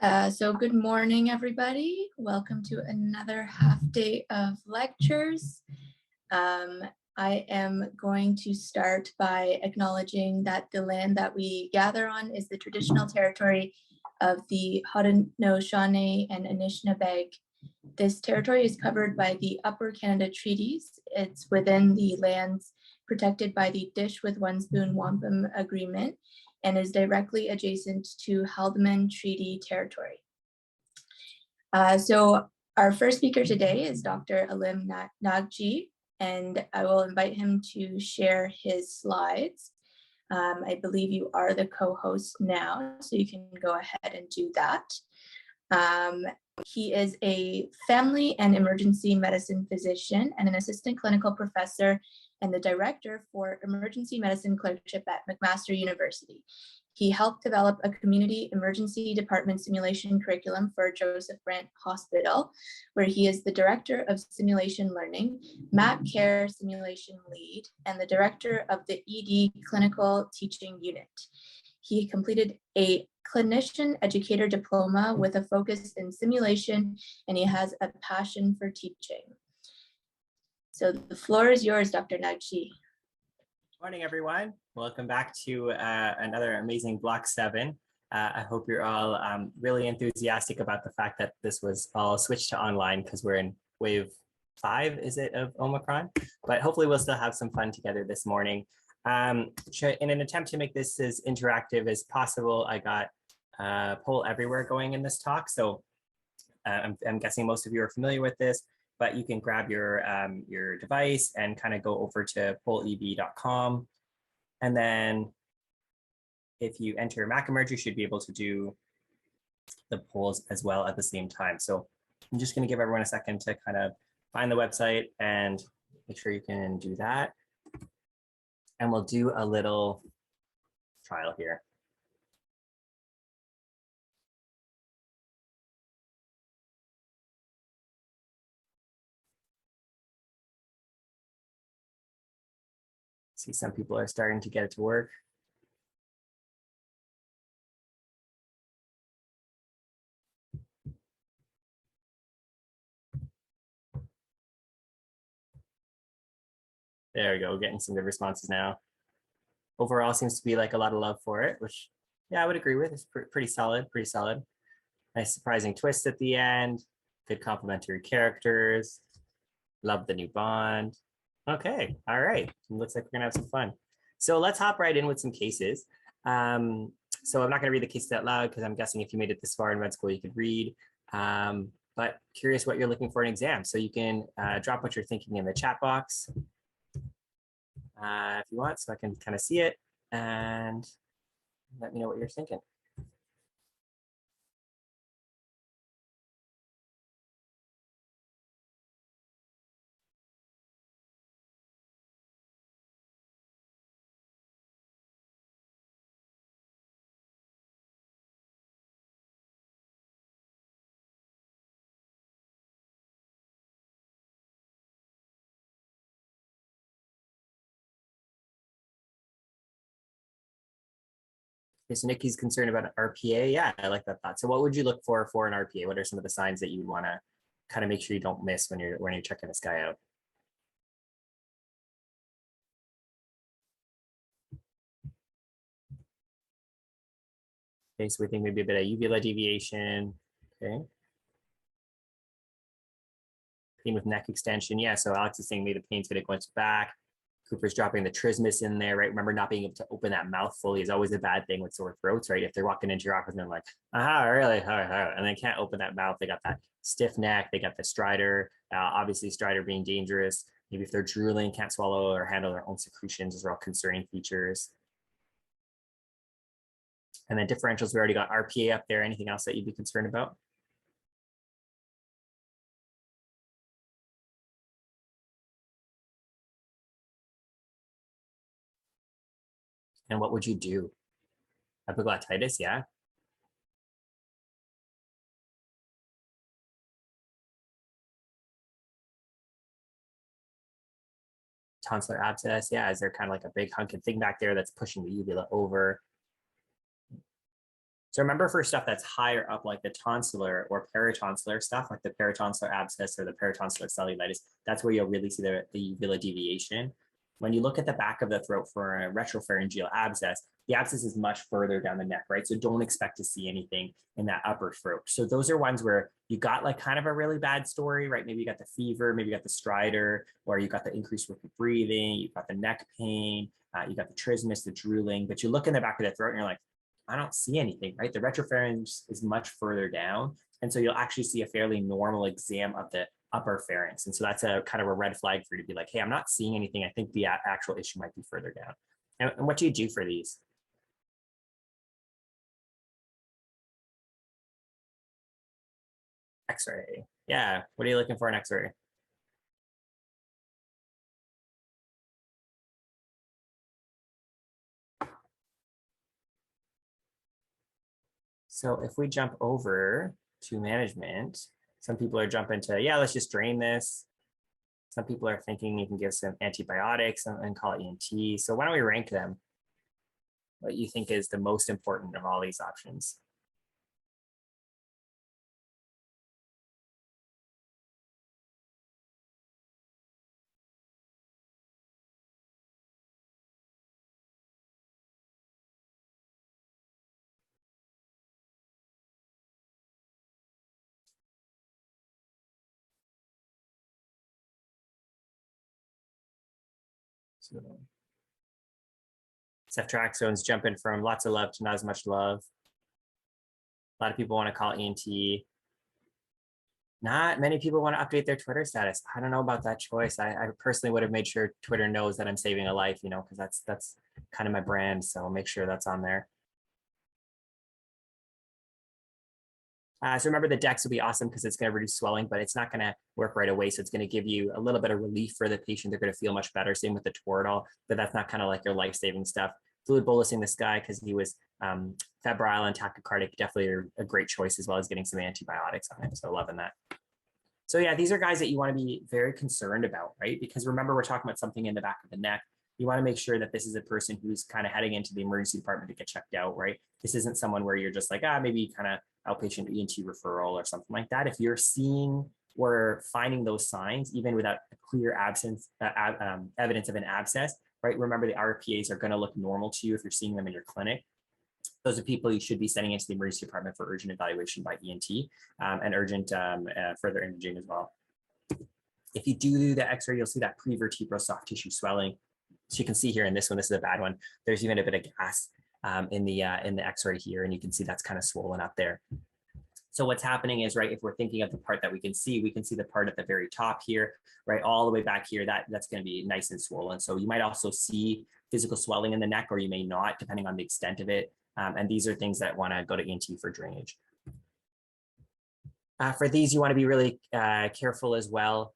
So good morning, everybody. Welcome to another half day of lectures. I am going to start by acknowledging that the land that we gather on is the traditional territory of the Haudenosaunee and Anishinaabeg. This territory is covered by the Upper Canada Treaties. It's within the lands protected by the Dish with One Spoon Wampum Agreement and is directly adjacent to Haldimand Treaty territory. So our first speaker today is Dr. Alim Nagji, and I will invite him to share his slides. I believe you are the co-host now, so you can go ahead and do that. He is a family and emergency medicine physician and an assistant clinical professor and the director for emergency medicine clerkship at McMaster University. He helped develop a community emergency department simulation curriculum for Joseph Brant Hospital, where he is the director of simulation learning, MAC Care simulation lead, and the director of the ED clinical teaching unit. He completed a clinician educator diploma with a focus in simulation, and he has a passion for teaching. So the floor is yours, Dr. Nagji. Morning, everyone. Welcome back to another amazing Block 7. I hope you're all really enthusiastic about the fact that this was all switched to online because we're in wave 5, is it, of Omicron? But hopefully we'll still have some fun together this morning. In an attempt to make this as interactive as possible, I got Poll Everywhere going in this talk. So I'm guessing most of you are familiar with this, but you can grab your device and kind of go over to polleb.com. And then if you enter MacEmerge, you should be able to do the polls as well at the same time. So I'm just going to give everyone a second to kind of find the website and make sure you can do that. And we'll do a little trial here. See, some people are starting to get it to work. There we go, getting some good responses now. Overall, seems to be like a lot of love for it, which, yeah, I would agree with. It's pretty solid, pretty solid. Nice surprising twist at the end. Good complementary characters. Love the new Bond. Okay, all right. Looks like we're gonna have some fun. So let's hop right in with some cases. So I'm not gonna read the cases out loud because I'm guessing if you made it this far in med school, you could read. But curious what you're looking for in exam. So you can drop what you're thinking in the chat box if you want, so I can kind of see it and let me know what you're thinking. Okay, so Nikki's concerned about RPA. Yeah, I like that thought. So what would you look for an RPA? What are some of the signs that you want to kind of make sure you don't miss when you're checking this guy out? Okay, so we think maybe a bit of uvula deviation. Okay. Theme with neck extension. Yeah, so Alex is saying maybe the pain's gonna go back. Cooper's dropping the trismus in there, right? Remember, not being able to open that mouth fully is always a bad thing with sore throats, right? If they're walking into your office and they're like, aha, really? And they can't open that mouth, they got that stiff neck, they got the stridor, obviously stridor being dangerous. Maybe if they're drooling, can't swallow or handle their own secretions, those are all concerning features. And then differentials, we already got RPA up there. Anything else that you'd be concerned about? And what would you do? Epiglottitis, yeah. Tonsillar abscess, yeah. Is there kind of like a big hunking thing back there that's pushing the uvula over? So remember for stuff that's higher up, like the tonsillar or paratonsillar stuff, like the paratonsillar abscess or the paratonsillar cellulitis, that's where you'll really see the uvula deviation. When you look at the back of the throat for a retropharyngeal abscess, the abscess is much further down the neck, right? So don't expect to see anything in that upper throat. So those are ones where you got like kind of a really bad story, right? Maybe you got the fever, maybe you got the stridor, or you got the increased rapid breathing, you got the neck pain, you got the trismus, the drooling, but you look in the back of the throat and you're like, I don't see anything, right? The retropharynx is much further down. And so you'll actually see a fairly normal exam of the upper pharynx. And so that's a kind of a red flag for you to be like, hey, I'm not seeing anything. I think the actual issue might be further down. And what do you do for these? X-ray. Yeah. What are you looking for in X-ray? So if we jump over to management, some people are jumping to, yeah, let's just drain this. Some people are thinking you can give some antibiotics and call it ENT. So why don't we rank them? What you think is the most important of all these options? So ceftriaxone's jumping from lots of love to not as much love. A lot of people want to call ENT. Not many people want to update their Twitter status. I don't know about that choice. I personally would have made sure Twitter knows that I'm saving a life, because that's kind of my brand. So I'll make sure that's on there. So remember the DEX will be awesome because it's going to reduce swelling, but it's not going to work right away. So it's going to give you a little bit of relief for the patient. They're going to feel much better. Same with the Toradol, but that's not kind of like your life-saving stuff. Fluid bolusing this guy because he was febrile and tachycardic, definitely a great choice, as well as getting some antibiotics on him. So loving that. So yeah, these are guys that you want to be very concerned about, right? Because remember, we're talking about something in the back of the neck. You want to make sure that this is a person who's kind of heading into the emergency department to get checked out, right? This isn't someone where you're just like, maybe kind of outpatient ENT referral or something like that. If you're seeing or finding those signs, even without a clear evidence of an abscess, right? Remember, the RPAs are going to look normal to you if you're seeing them in your clinic. Those are people you should be sending into the emergency department for urgent evaluation by ENT and urgent further imaging as well. If you do the X-ray, you'll see that prevertebral soft tissue swelling. So you can see here in this one, this is a bad one. There's even a bit of gas in the X-ray here, and you can see that's kind of swollen up there. So what's happening is, right, if we're thinking of the part that we can see the part at the very top here, right, all the way back here, that's going to be nice and swollen. So you might also see physical swelling in the neck, or you may not, depending on the extent of it. And these are things that want to go to ENT for drainage. For these, you want to be really careful as well,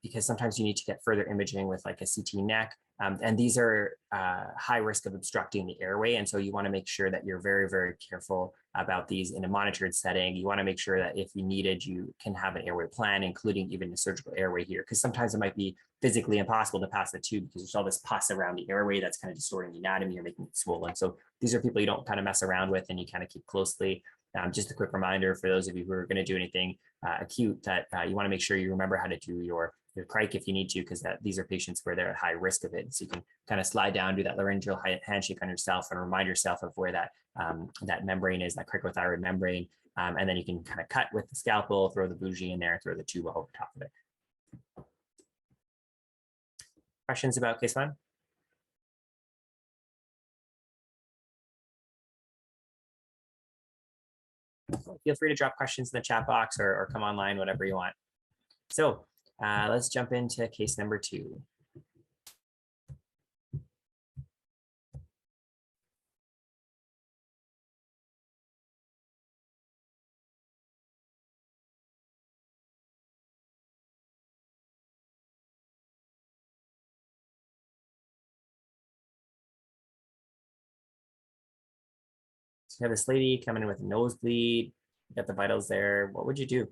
because sometimes you need to get further imaging with like a CT neck. And these are high risk of obstructing the airway. And so you want to make sure that you're very, very careful about these in a monitored setting. You want to make sure that if you needed, you can have an airway plan, including even a surgical airway here, because sometimes it might be physically impossible to pass the tube because there's all this pus around the airway that's kind of distorting the anatomy or making it swollen. So these are people you don't kind of mess around with and you kind of keep closely. Just a quick reminder for those of you who are going to do anything acute that you want to make sure you remember how to do your crike if you need to, because these are patients where they're at high risk of it. So you can kind of slide down, do that laryngeal handshake on yourself and remind yourself of where that that membrane is, that cricothyroid membrane. And then you can kind of cut with the scalpel, throw the bougie in there, throw the tube over top of it. Questions about case one? Feel free to drop questions in the chat box or come online, whatever you want. So let's jump into case number 2. So you have this lady coming in with a nosebleed, you got the vitals there. What would you do?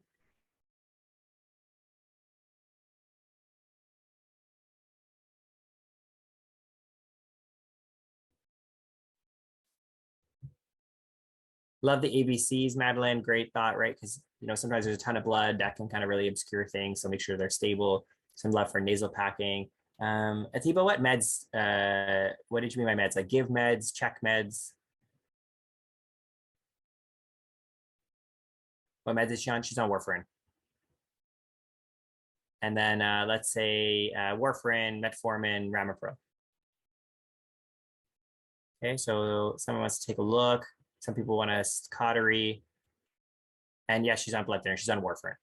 Love the ABCs, Madeline. Great thought, right? Because sometimes there's a ton of blood that can kind of really obscure things. So make sure they're stable. Some love for nasal packing. Atiba, what meds? What did you mean by meds? Like give meds, check meds. What meds is she on? She's on warfarin. And then let's say warfarin, metformin, Ramapro. Okay, so someone wants to take a look. Some people want a cautery. And yes, she's on blood thinner. She's on warfarin.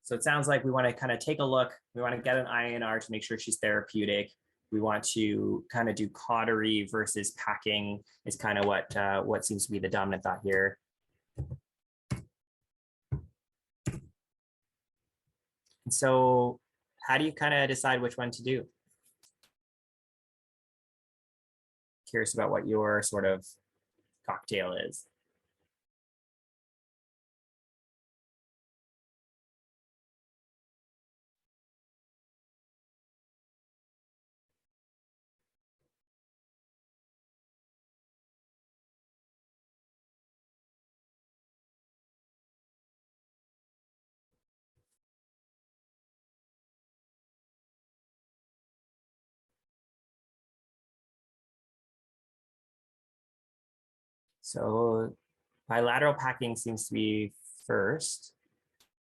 So it sounds like we want to kind of take a look. We want to get an INR to make sure she's therapeutic. We want to kind of do cautery versus packing is kind of what seems to be the dominant thought here. And so how do you kind of decide which one to do? Curious about what your sort of cocktail is. So bilateral packing seems to be first,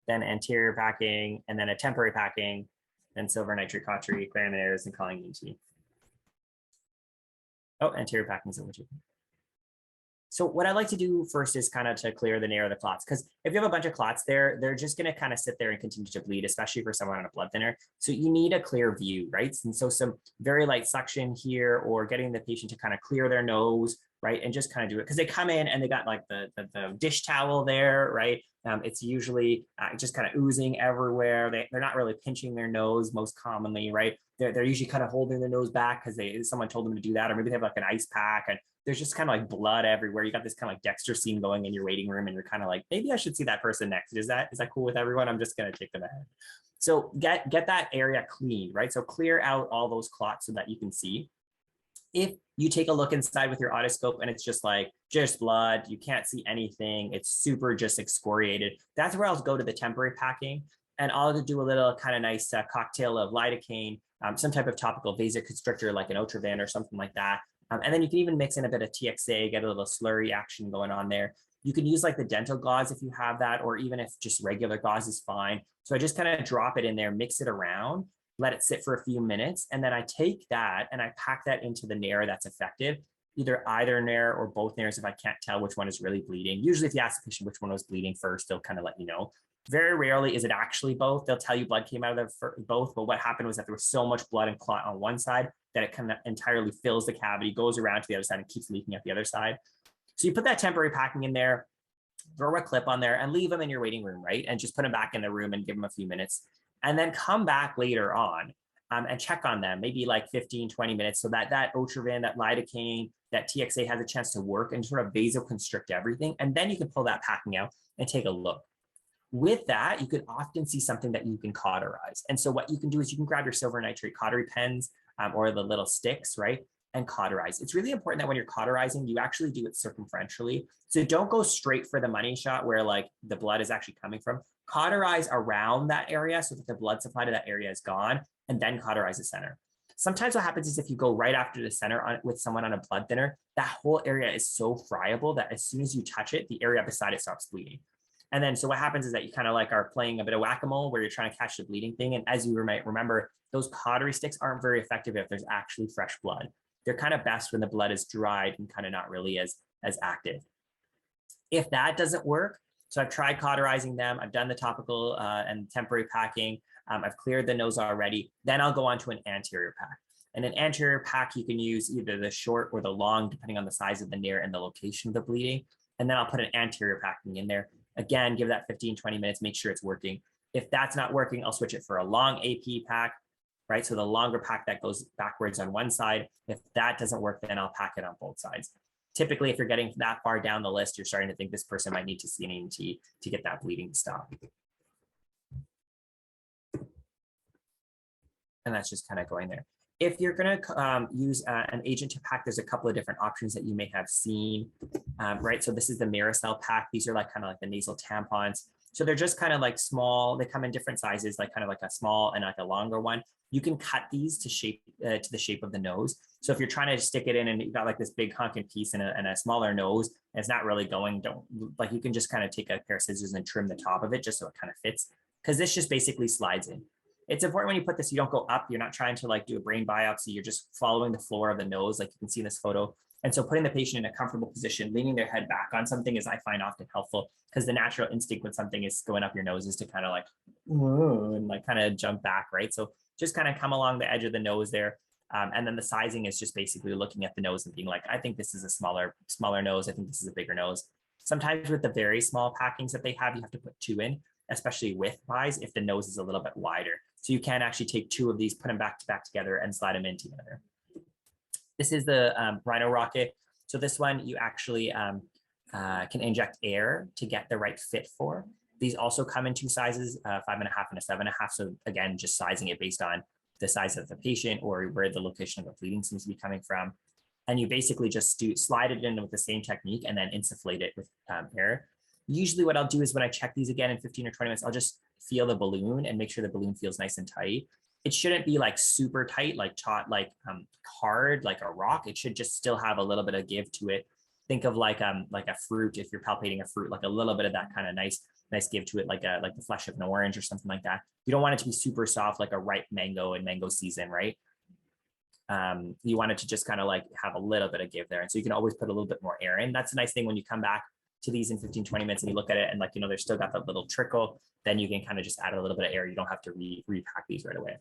then anterior packing, and then a temporary packing, then silver nitrate cautery, clarinears, and colline tea. Oh, anterior packing, silver tea. So what I like to do first is kind of to clear the nair of the clots, because if you have a bunch of clots there, they're just going to kind of sit there and continue to bleed, especially for someone on a blood thinner. So you need a clear view, right? And so some very light suction here, or getting the patient to kind of clear their nose, right? And just kind of do it, because they come in and they got like the dish towel there, right? It's usually just kind of oozing everywhere. They're not really pinching their nose most commonly, right? They're usually kind of holding their nose back because someone told them to do that, or maybe they have like an ice pack, and there's just kind of like blood everywhere. You got this kind of like Dexter scene going in your waiting room, and you're kind of like, maybe I should see that person next. Is that cool with everyone? I'm just gonna take them ahead. So get that area clean, right? So clear out all those clots so that you can see. If you take a look inside with your otoscope and it's just blood, you can't see anything, it's super just excoriated, that's where I'll go to the temporary packing, and I'll do a little kind of nice cocktail of lidocaine, some type of topical vasoconstrictor like an Otrivan or something like that. And then you can even mix in a bit of TXA, get a little slurry action going on there. You can use like the dental gauze if you have that, or even if just regular gauze is fine. So I just kind of drop it in there, mix it around, let it sit for a few minutes, and then I take that and I pack that into the nair that's effective, either nair or both nairs if I can't tell which one is really bleeding. Usually if you ask the patient which one was bleeding first, they'll kind of let you know. Very rarely is it actually both. They'll tell you blood came out of both, but what happened was that there was so much blood and clot on one side that it kind of entirely fills the cavity, goes around to the other side and keeps leaking out the other side. So you put that temporary packing in there, throw a clip on there and leave them in your waiting room, right? And just put them back in the room and give them a few minutes. And then come back later on and check on them, maybe like 15, 20 minutes, so that Otrivan, that lidocaine, that TXA has a chance to work and sort of vasoconstrict everything. And then you can pull that packing out and take a look. With that, you could often see something that you can cauterize. And so what you can do is you can grab your silver nitrate cautery pens or the little sticks, right? And cauterize. It's really important that when you're cauterizing, you actually do it circumferentially. So don't go straight for the money shot where like the blood is actually coming from. Cauterize around that area so that the blood supply to that area is gone, and then cauterize the center. Sometimes what happens is if you go right after the center with someone on a blood thinner, that whole area is so friable that as soon as you touch it, the area beside it stops bleeding. And then so what happens is that you kind of like are playing a bit of whack-a-mole where you're trying to catch the bleeding thing. And as you might remember, those cautery sticks aren't very effective if there's actually fresh blood. They're kind of best when the blood is dried and kind of not really as active. If that doesn't work, so I've tried cauterizing them, I've done the topical and temporary packing, I've cleared the nose already, then I'll go on to an anterior pack. And an anterior pack, you can use either the short or the long, depending on the size of the nair and the location of the bleeding. And then I'll put an anterior packing in there. Again, give that 15, 20 minutes, make sure it's working. If that's not working, I'll switch it for a long AP pack, right? So the longer pack that goes backwards on one side. If that doesn't work, then I'll pack it on both sides. Typically, if you're getting that far down the list, you're starting to think this person might need to see an ENT to get that bleeding to stop. And that's just kind of going there. If you're going to use an agent to pack, there's a couple of different options that you may have seen, right? So this is the Miracell pack. These are like kind of like the nasal tampons. So they're just kind of like small. They come in different sizes, like kind of like a small and like a longer one. You can cut these to shape to the shape of the nose. So if you're trying to stick it in and you've got like this big honking piece and a smaller nose, and it's not really going, don't like, you can just kind of take a pair of scissors and trim the top of it just so it kind of fits, because this just basically slides in. It's important when you put this, you don't go up. You're not trying to like do a brain biopsy. You're just following the floor of the nose, like you can see in this photo. And so putting the patient in a comfortable position, leaning their head back on something is, I find, often helpful, because the natural instinct when something is going up your nose is to kind of like, and like kind of jump back, right? So just kind of come along the edge of the nose there. And then the sizing is just basically looking at the nose and being like, I think this is a smaller nose. I think this is a bigger nose. Sometimes with the very small packings that they have, you have to put 2 in, especially with pies, if the nose is a little bit wider. So you can actually take 2 of these, put them back together and slide them in together. This is the Rhino Rocket. So this one, you actually can inject air to get the right fit for. These also come in 2 sizes, 5.5 and a 7.5. So again, just sizing it based on the size of the patient or where the location of the bleeding seems to be coming from. And you basically just slide it in with the same technique and then insufflate it with air. Usually what I'll do is when I check these again in 15 or 20 minutes, I'll just feel the balloon and make sure the balloon feels nice and tight. It shouldn't be like super tight, like taut, like hard, like a rock. It should just still have a little bit of give to it. Think of like a fruit. If you're palpating a fruit, like a little bit of that kind of nice give to it, like the flesh of an orange or something like that. You don't want it to be super soft, like a ripe mango in mango season, right? You want it to just kind of like have a little bit of give there. And so you can always put a little bit more air in. That's a nice thing when you come back to these in 15, 20 minutes and you look at it and like, you know, they're still got that little trickle, then you can kind of just add a little bit of air. You don't have to repack these right away.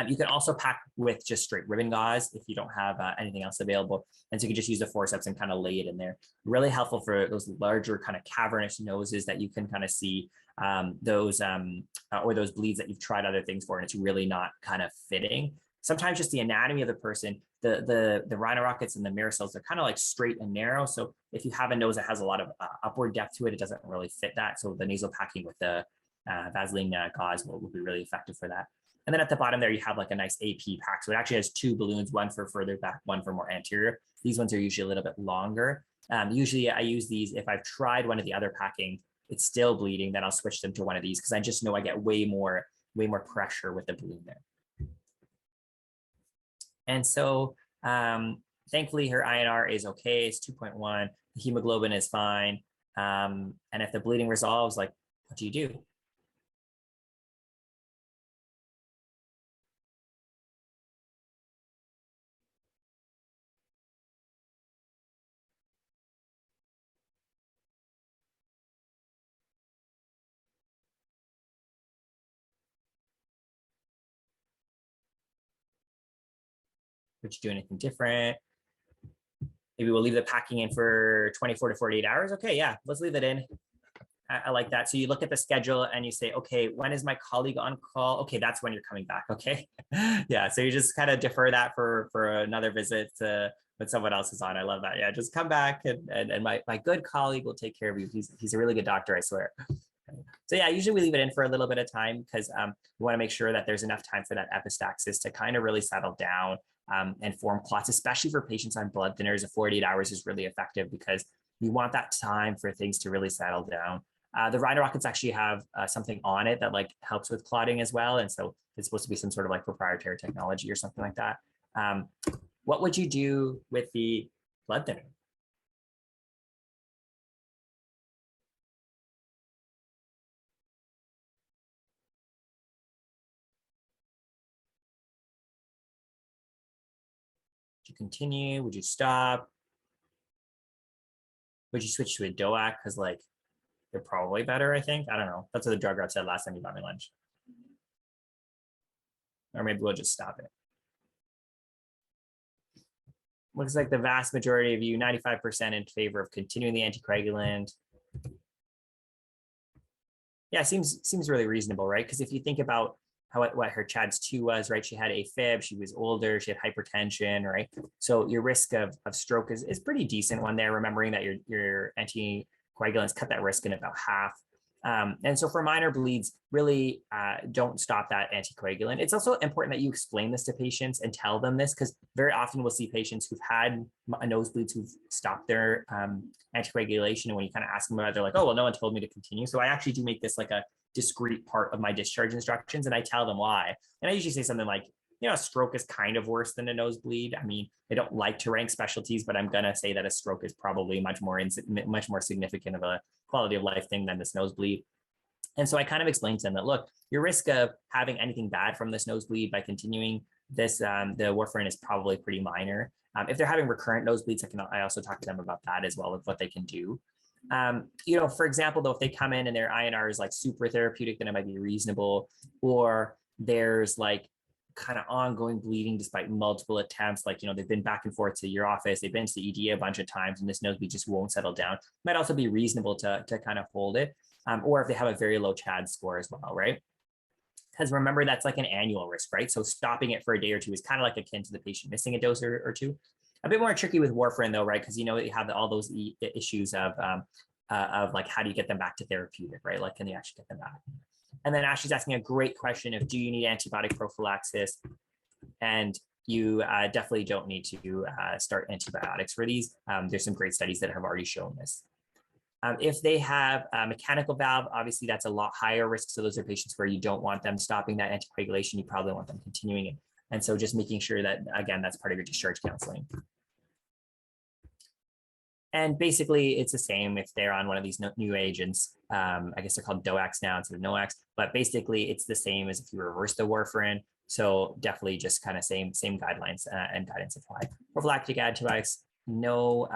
You can also pack with just straight ribbon gauze if you don't have anything else available. And so you can just use the forceps and kind of lay it in there. Really helpful for those larger kind of cavernous noses that you can kind of see or those bleeds that you've tried other things for and it's really not kind of fitting. Sometimes just the anatomy of the person, the Rhino Rockets and the Miracells, they're kind of like straight and narrow. So if you have a nose that has a lot of upward depth to it, it doesn't really fit that. So the nasal packing with the Vaseline gauze will be really effective for that. And then at the bottom there, you have like a nice AP pack. So it actually has 2 balloons, one for further back, one for more anterior. These ones are usually a little bit longer. Usually I use these if I've tried one of the other packing, it's still bleeding, then I'll switch them to one of these because I just know I get way more pressure with the balloon there. And so thankfully her INR is okay, it's 2.1, the hemoglobin is fine. And if the bleeding resolves, like, what do you do? Would you do anything different? Maybe we'll leave the packing in for 24 to 48 hours. Okay, yeah, let's leave it in. I like that. So you look at the schedule and you say, okay, when is my colleague on call? Okay, that's when you're coming back. Okay. Yeah. So you just kind of defer that for another visit when someone else is on. I love that. Yeah. Just come back and my good colleague will take care of you. He's a really good doctor, I swear. So yeah, usually we leave it in for a little bit of time because we want to make sure that there's enough time for that epistaxis to kind of really settle down and form clots, especially for patients on blood thinners. 48 hours is really effective because you want that time for things to really settle down. The Rhino Rockets actually have something on it that like helps with clotting as well. And so it's supposed to be some sort of like proprietary technology or something like that. What would you do with the blood thinner? Would you continue? Would you stop? Would you switch to a DOAC? Because like they're probably better, I think. I don't know. That's what the drug rep said last time you bought me lunch. Or maybe we'll just stop it. Looks like the vast majority of you, 95% in favor of continuing the anticoagulant. Yeah, seems really reasonable, right? Because if you think about what her CHADS2 was, right? She had AFib, she was older, she had hypertension, right? So your risk of stroke is pretty decent one there, remembering that your anticoagulants cut that risk in about half. And so for minor bleeds, really don't stop that anticoagulant. It's also important that you explain this to patients and tell them this, because very often we'll see patients who've had nosebleeds who've stopped their anticoagulation. And when you kind of ask them about it, they're like, oh, well, no one told me to continue. So I actually do make this like a discrete part of my discharge instructions, and I tell them why. And I usually say something like, a stroke is kind of worse than a nosebleed. I mean, I don't like to rank specialties, but I'm going to say that a stroke is probably much more significant of a quality of life thing than this nosebleed. And so I kind of explained to them that, look, your risk of having anything bad from this nosebleed by continuing this, the warfarin is probably pretty minor. If they're having recurrent nosebleeds, I also talk to them about that as well, of what they can do. For example, though, if they come in and their INR is like super therapeutic, then it might be reasonable. Or there's like kind of ongoing bleeding despite multiple attempts, like, they've been back and forth to your office, they've been to the ED a bunch of times, and this nosebleed just won't settle down. It might also be reasonable to kind of hold it. Or if they have a very low CHAD score as well, right? Because remember, that's like an annual risk, right? So stopping it for a day or two is kind of like akin to the patient missing a dose or two. A bit more tricky with warfarin though, right? Because you have all those issues of like, how do you get them back to therapeutic, right? Like, can you actually get them back? And then Ashley's asking a great question of, do you need antibiotic prophylaxis? And you definitely don't need to start antibiotics for these. There's some great studies that have already shown this. If they have a mechanical valve, obviously that's a lot higher risk. So those are patients where you don't want them stopping that anticoagulation. You probably want them continuing it. And so just making sure that, again, that's part of your discharge counseling. And basically, it's the same if they're on one of these new agents. I guess they're called DOACs now instead of NOACs, but basically it's the same as if you reverse the warfarin. So definitely just kind of same guidelines and guidance apply. Prophylactic antibiotics, no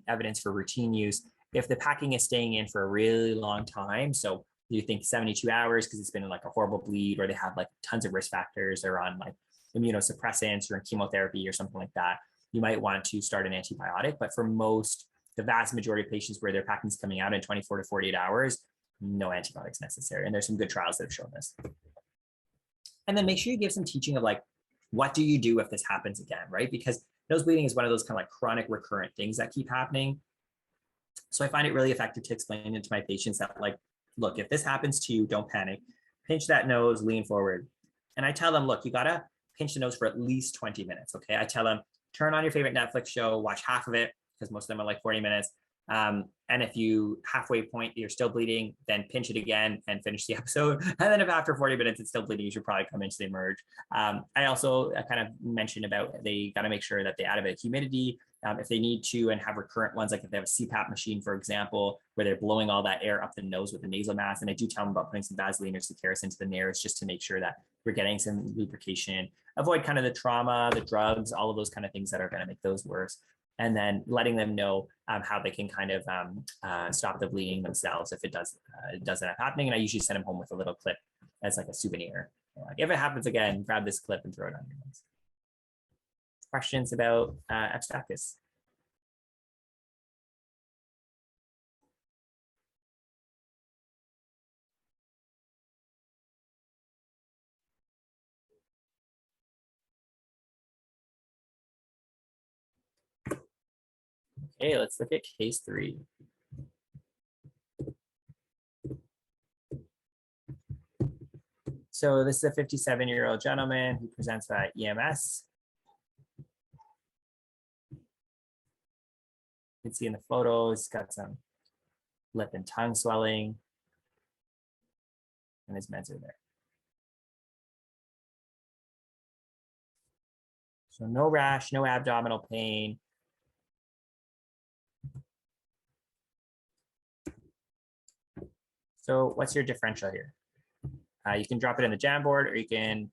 evidence for routine use. If the packing is staying in for a really long time, so you think 72 hours because it's been like a horrible bleed, or they have like tons of risk factors, or on like immunosuppressants or chemotherapy or something like that, you might want to start an antibiotic. But for the vast majority of patients where their packing is coming out in 24 to 48 hours, no antibiotics necessary. And there's some good trials that have shown this. And then make sure you give some teaching of like, what do you do if this happens again, right? Because nose bleeding is one of those kind of like chronic recurrent things that keep happening. So I find it really effective to explain it to my patients that, like, look, if this happens to you, don't panic, pinch that nose, lean forward. And I tell them, look, you gotta pinch the nose for at least 20 minutes, okay? I tell them, turn on your favorite Netflix show, watch half of it, because most of them are like 40 minutes. And if you halfway point, you're still bleeding, then pinch it again and finish the episode. And then if after 40 minutes it's still bleeding, you should probably come into the emerge. I also kind of mentioned about they got to make sure that they add a bit of humidity if they need to, and have recurrent ones, like if they have a CPAP machine, for example, where they're blowing all that air up the nose with the nasal mask. And I do tell them about putting some Vaseline or Securus into the nares just to make sure that we're getting some lubrication. Avoid kind of the trauma, the drugs, all of those kind of things that are going to make those worse. And then letting them know how they can kind of stop the bleeding themselves if it does end up happening. And I usually send them home with a little clip as like a souvenir. Like, if it happens again, grab this clip and throw it on your nose. Questions about Abscacus? Okay, let's look at case 3. So this is a 57-year-old gentleman who presents by EMS. You can see in the photos, he's got some lip and tongue swelling, and his meds are there. So no rash, no abdominal pain. So what's your differential here? You can drop it in the Jamboard, or you can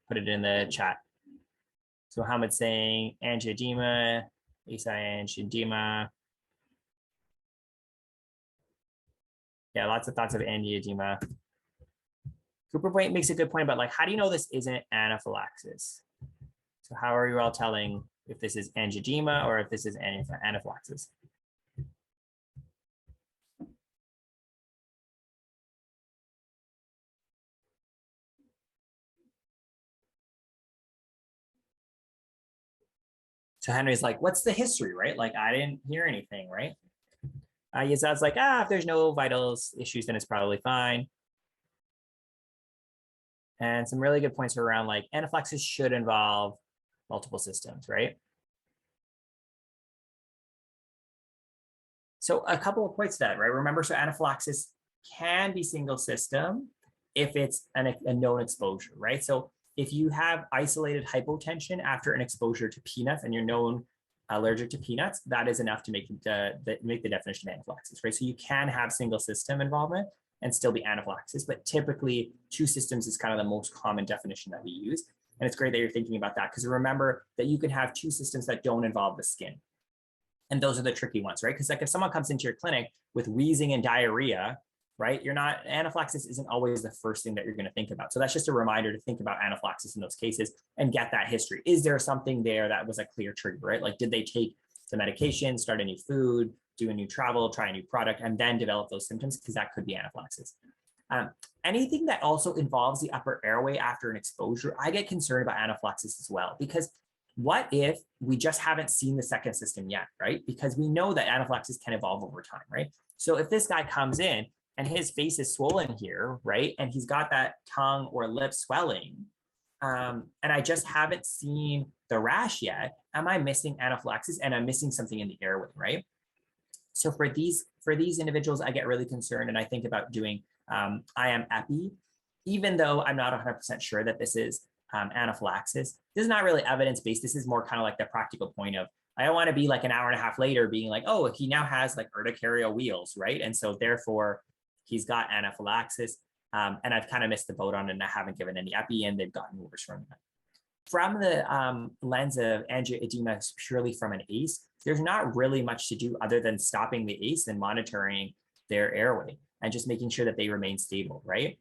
put it in the chat. So Hamid's saying angioedema, Isa angioedema. Yeah, lots of thoughts of angioedema. Cooper Point makes a good point about, like, how do you know this isn't anaphylaxis? So how are you all telling if this is angioedema or if this is anaphylaxis? So Henry's like, what's the history, right? Like, I didn't hear anything, right? Yazad's like, if there's no vital issues, then it's probably fine. And some really good points around like anaphylaxis should involve multiple systems, right? So a couple of points to that, right? Remember, so anaphylaxis can be single system if it's a known exposure, right? So if you have isolated hypotension after an exposure to peanuts and you're known allergic to peanuts, that is enough to make the definition of anaphylaxis, right? So you can have single system involvement and still be anaphylaxis, but typically two systems is kind of the most common definition that we use. And it's great that you're thinking about that, because remember that you can have two systems that don't involve the skin. And those are the tricky ones, right? Because like if someone comes into your clinic with wheezing and diarrhea, right, anaphylaxis isn't always the first thing that you're going to think about. So that's just a reminder to think about anaphylaxis in those cases and get that history. Is there something there that was a clear trigger, right? Like, did they take the medication, start a new food, do a new travel, try a new product, and then develop those symptoms? Because that could be anaphylaxis. Anything that also involves the upper airway after an exposure, I get concerned about anaphylaxis as well, because what if we just haven't seen the second system yet, right? Because we know that anaphylaxis can evolve over time, right? So if this guy comes in and his face is swollen here, right? And he's got that tongue or lip swelling, and I just haven't seen the rash yet, am I missing anaphylaxis and I'm missing something in the airway, right? So for these individuals, I get really concerned and I think about doing IM epi, even though I'm not 100% sure that this is anaphylaxis. This is not really evidence-based. This is more kind of like the practical point of, I don't want to be like an hour and a half later being like, oh, he now has like urticaria wheals, right? And so therefore he's got anaphylaxis. And I've kind of missed the boat on it and I haven't given any epi and they've gotten worse from that. From the lens of angioedema purely from an ACE, there's not really much to do other than stopping the ACE and monitoring their airway and just making sure that they remain stable, right?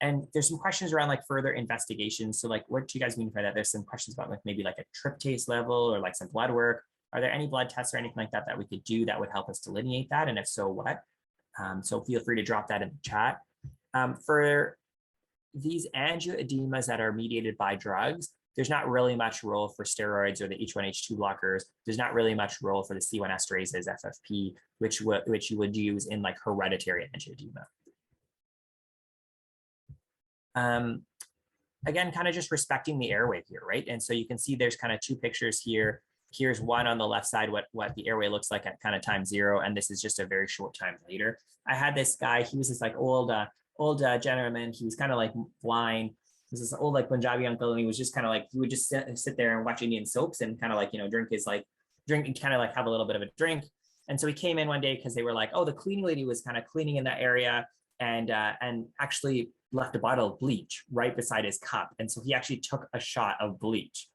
And there's some questions around like further investigations. So like, what do you guys mean by that? There's some questions about like maybe like a tryptase level or like some blood work. Are there any blood tests or anything like that that we could do that would help us delineate that? And if so, what? So feel free to drop that in the chat. For these angioedemas that are mediated by drugs, there's not really much role for steroids or the H1H2 blockers. There's not really much role for the C1 esterases, FFP, which you would use in like hereditary angioedema. Again, kind of just respecting the airway here, right? And so you can see there's kind of two pictures here. Here's one on the left side, what the airway looks like at kind of time 0. And this is just a very short time later. I had this guy, he was this like old gentleman. He was kind of like blind. This is old like Punjabi uncle. And he was just kind of like, he would just sit there and watch Indian soaps and kind of like, drink and kind of like have a little bit of a drink. And so he came in one day because they were like, oh, the cleaning lady was kind of cleaning in that area and actually left a bottle of bleach right beside his cup. And so he actually took a shot of bleach.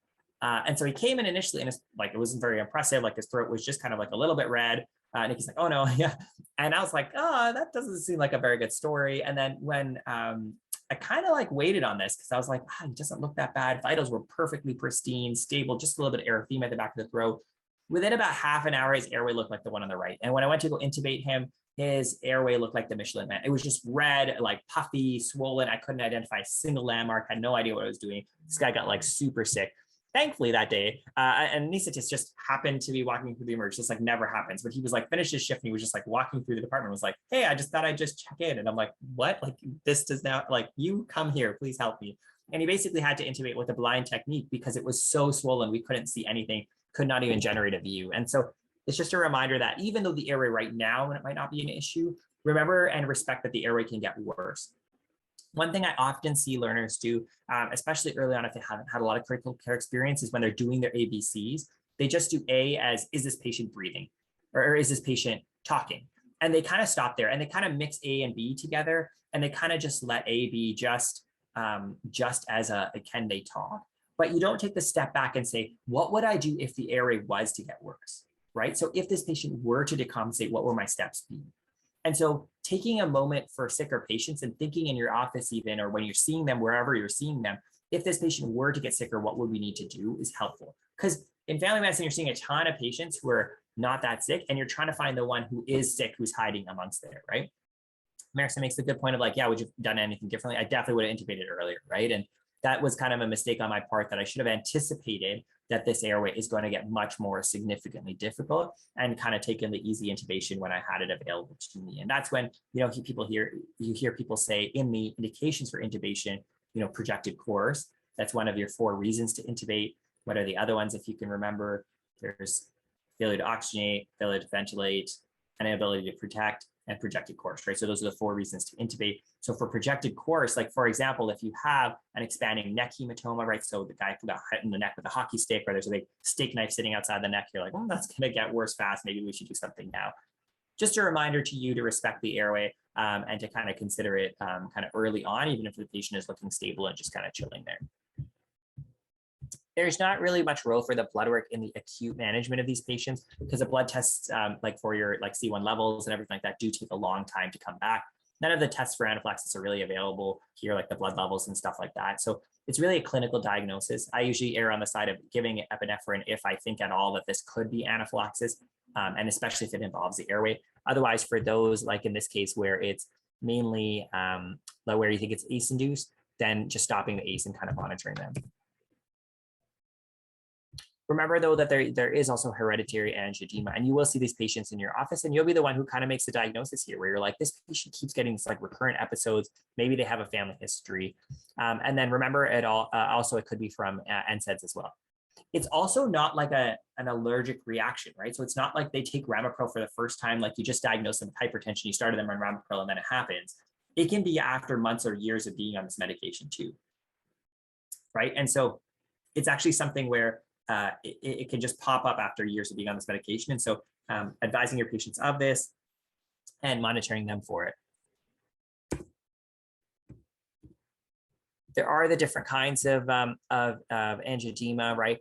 And so he came in initially and it wasn't very impressive. Like his throat was just kind of like a little bit red. And he's like, oh no, yeah. And I was like, oh, that doesn't seem like a very good story. And then when I kind of like waited on this because I was like, he doesn't look that bad. Vitals were perfectly pristine, stable, just a little bit of erythema at the back of the throat. Within about half an hour, his airway looked like the one on the right. And when I went to go intubate him, his airway looked like the Michelin Man. It was just red, like puffy, swollen. I couldn't identify a single landmark, had no idea what I was doing. This guy got like super sick. Thankfully that day, anesthetists just happened to be walking through the emergency. This like never happens, but he was like finished his shift and he was just like walking through the department, was like, hey, I just thought I'd just check in. And I'm like, what? Like this does now, like you come here, please help me. And he basically had to intubate with a blind technique because it was so swollen. We couldn't see anything, could not even generate a view. And so it's just a reminder that even though the airway right now, it might not be an issue, remember and respect that the airway can get worse. One thing I often see learners do, especially early on if they haven't had a lot of critical care experience, is when they're doing their ABCs, they just do A as, is this patient breathing? Or is this patient talking? And they kind of stop there and they kind of mix A and B together and they kind of just let A be just as a can they talk? But you don't take the step back and say, what would I do if the airway was to get worse, right? So if this patient were to decompensate, what would my steps be? And so taking a moment for sicker patients and thinking in your office even, or when you're seeing them, wherever you're seeing them, if this patient were to get sicker, what would we need to do is helpful. Because in family medicine, you're seeing a ton of patients who are not that sick, and you're trying to find the one who is sick, who's hiding amongst there, right? Marissa makes the good point of like, yeah, would you have done anything differently? I definitely would have intubated earlier, right? And that was kind of a mistake on my part that I should have anticipated that this airway is going to get much more significantly difficult, and kind of taken the easy intubation when I had it available to me. And that's when, you hear people say in the indications for intubation, projected course. That's one of your 4 reasons to intubate. What are the other ones, if you can remember? There's failure to oxygenate, failure to ventilate, inability to protect, and projected course, right? So those are the 4 reasons to intubate. So for projected course, like for example, if you have an expanding neck hematoma, right? So the guy got hit in the neck with a hockey stick, or there's a big steak knife sitting outside the neck, you're like, oh, that's gonna get worse fast. Maybe we should do something now. Just a reminder to you to respect the airway and to kind of consider it kind of early on, even if the patient is looking stable and just kind of chilling there. There's not really much role for the blood work in the acute management of these patients, because the blood tests like for your C1 levels and everything like that do take a long time to come back. None of the tests for anaphylaxis are really available here, like the blood levels and stuff like that. So it's really a clinical diagnosis. I usually err on the side of giving epinephrine if I think at all that this could be anaphylaxis, and especially if it involves the airway. Otherwise, for those, like in this case, where it's mainly where you think it's ACE-induced, then just stopping the ACE and kind of monitoring them. Remember, though, that there is also hereditary angioedema, and you will see these patients in your office, and you'll be the one who kind of makes the diagnosis here, where you're like, this patient keeps getting these like recurrent episodes. Maybe they have a family history. And then remember, also it could be from NSAIDs as well. It's also not like an allergic reaction, right? So it's not like they take Ramipril for the first time, like you just diagnose them with hypertension, you started them on Ramipril, and then it happens. It can be after months or years of being on this medication too, right? And so it's actually something where it can just pop up after years of being on this medication. And so advising your patients of this and monitoring them for it. There are the different kinds of angioedema, right?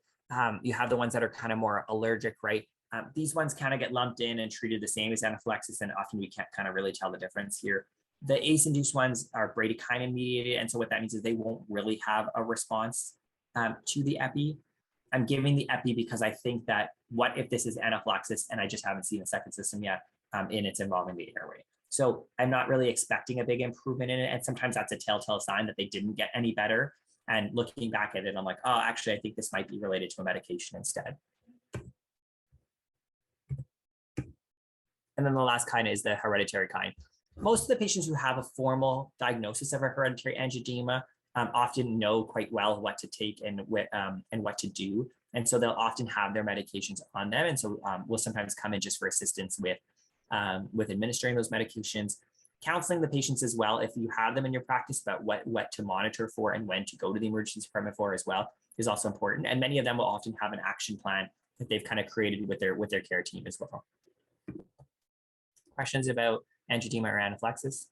You have the ones that are kind of more allergic, right? These ones kind of get lumped in and treated the same as anaphylaxis, and often we can't kind of really tell the difference here. The ACE-induced ones are bradykinin mediated, and so what that means is they won't really have a response to the epi. I'm giving the epi because I think that what if this is anaphylaxis and I just haven't seen a second system yet in its involving the airway. So I'm not really expecting a big improvement in it. And sometimes that's a telltale sign that they didn't get any better. And looking back at it, I'm like, oh, actually, I think this might be related to a medication instead. And then the last kind is the hereditary kind. Most of the patients who have a formal diagnosis of a hereditary angioedema often know quite well what to take and what to do. And so they'll often have their medications on them. And so we'll sometimes come in just for assistance with administering those medications, counseling the patients as well, if you have them in your practice, about what to monitor for and when to go to the emergency department for as well is also important. And many of them will often have an action plan that they've kind of created with their care team as well. Questions about angioedema or anaphylaxis?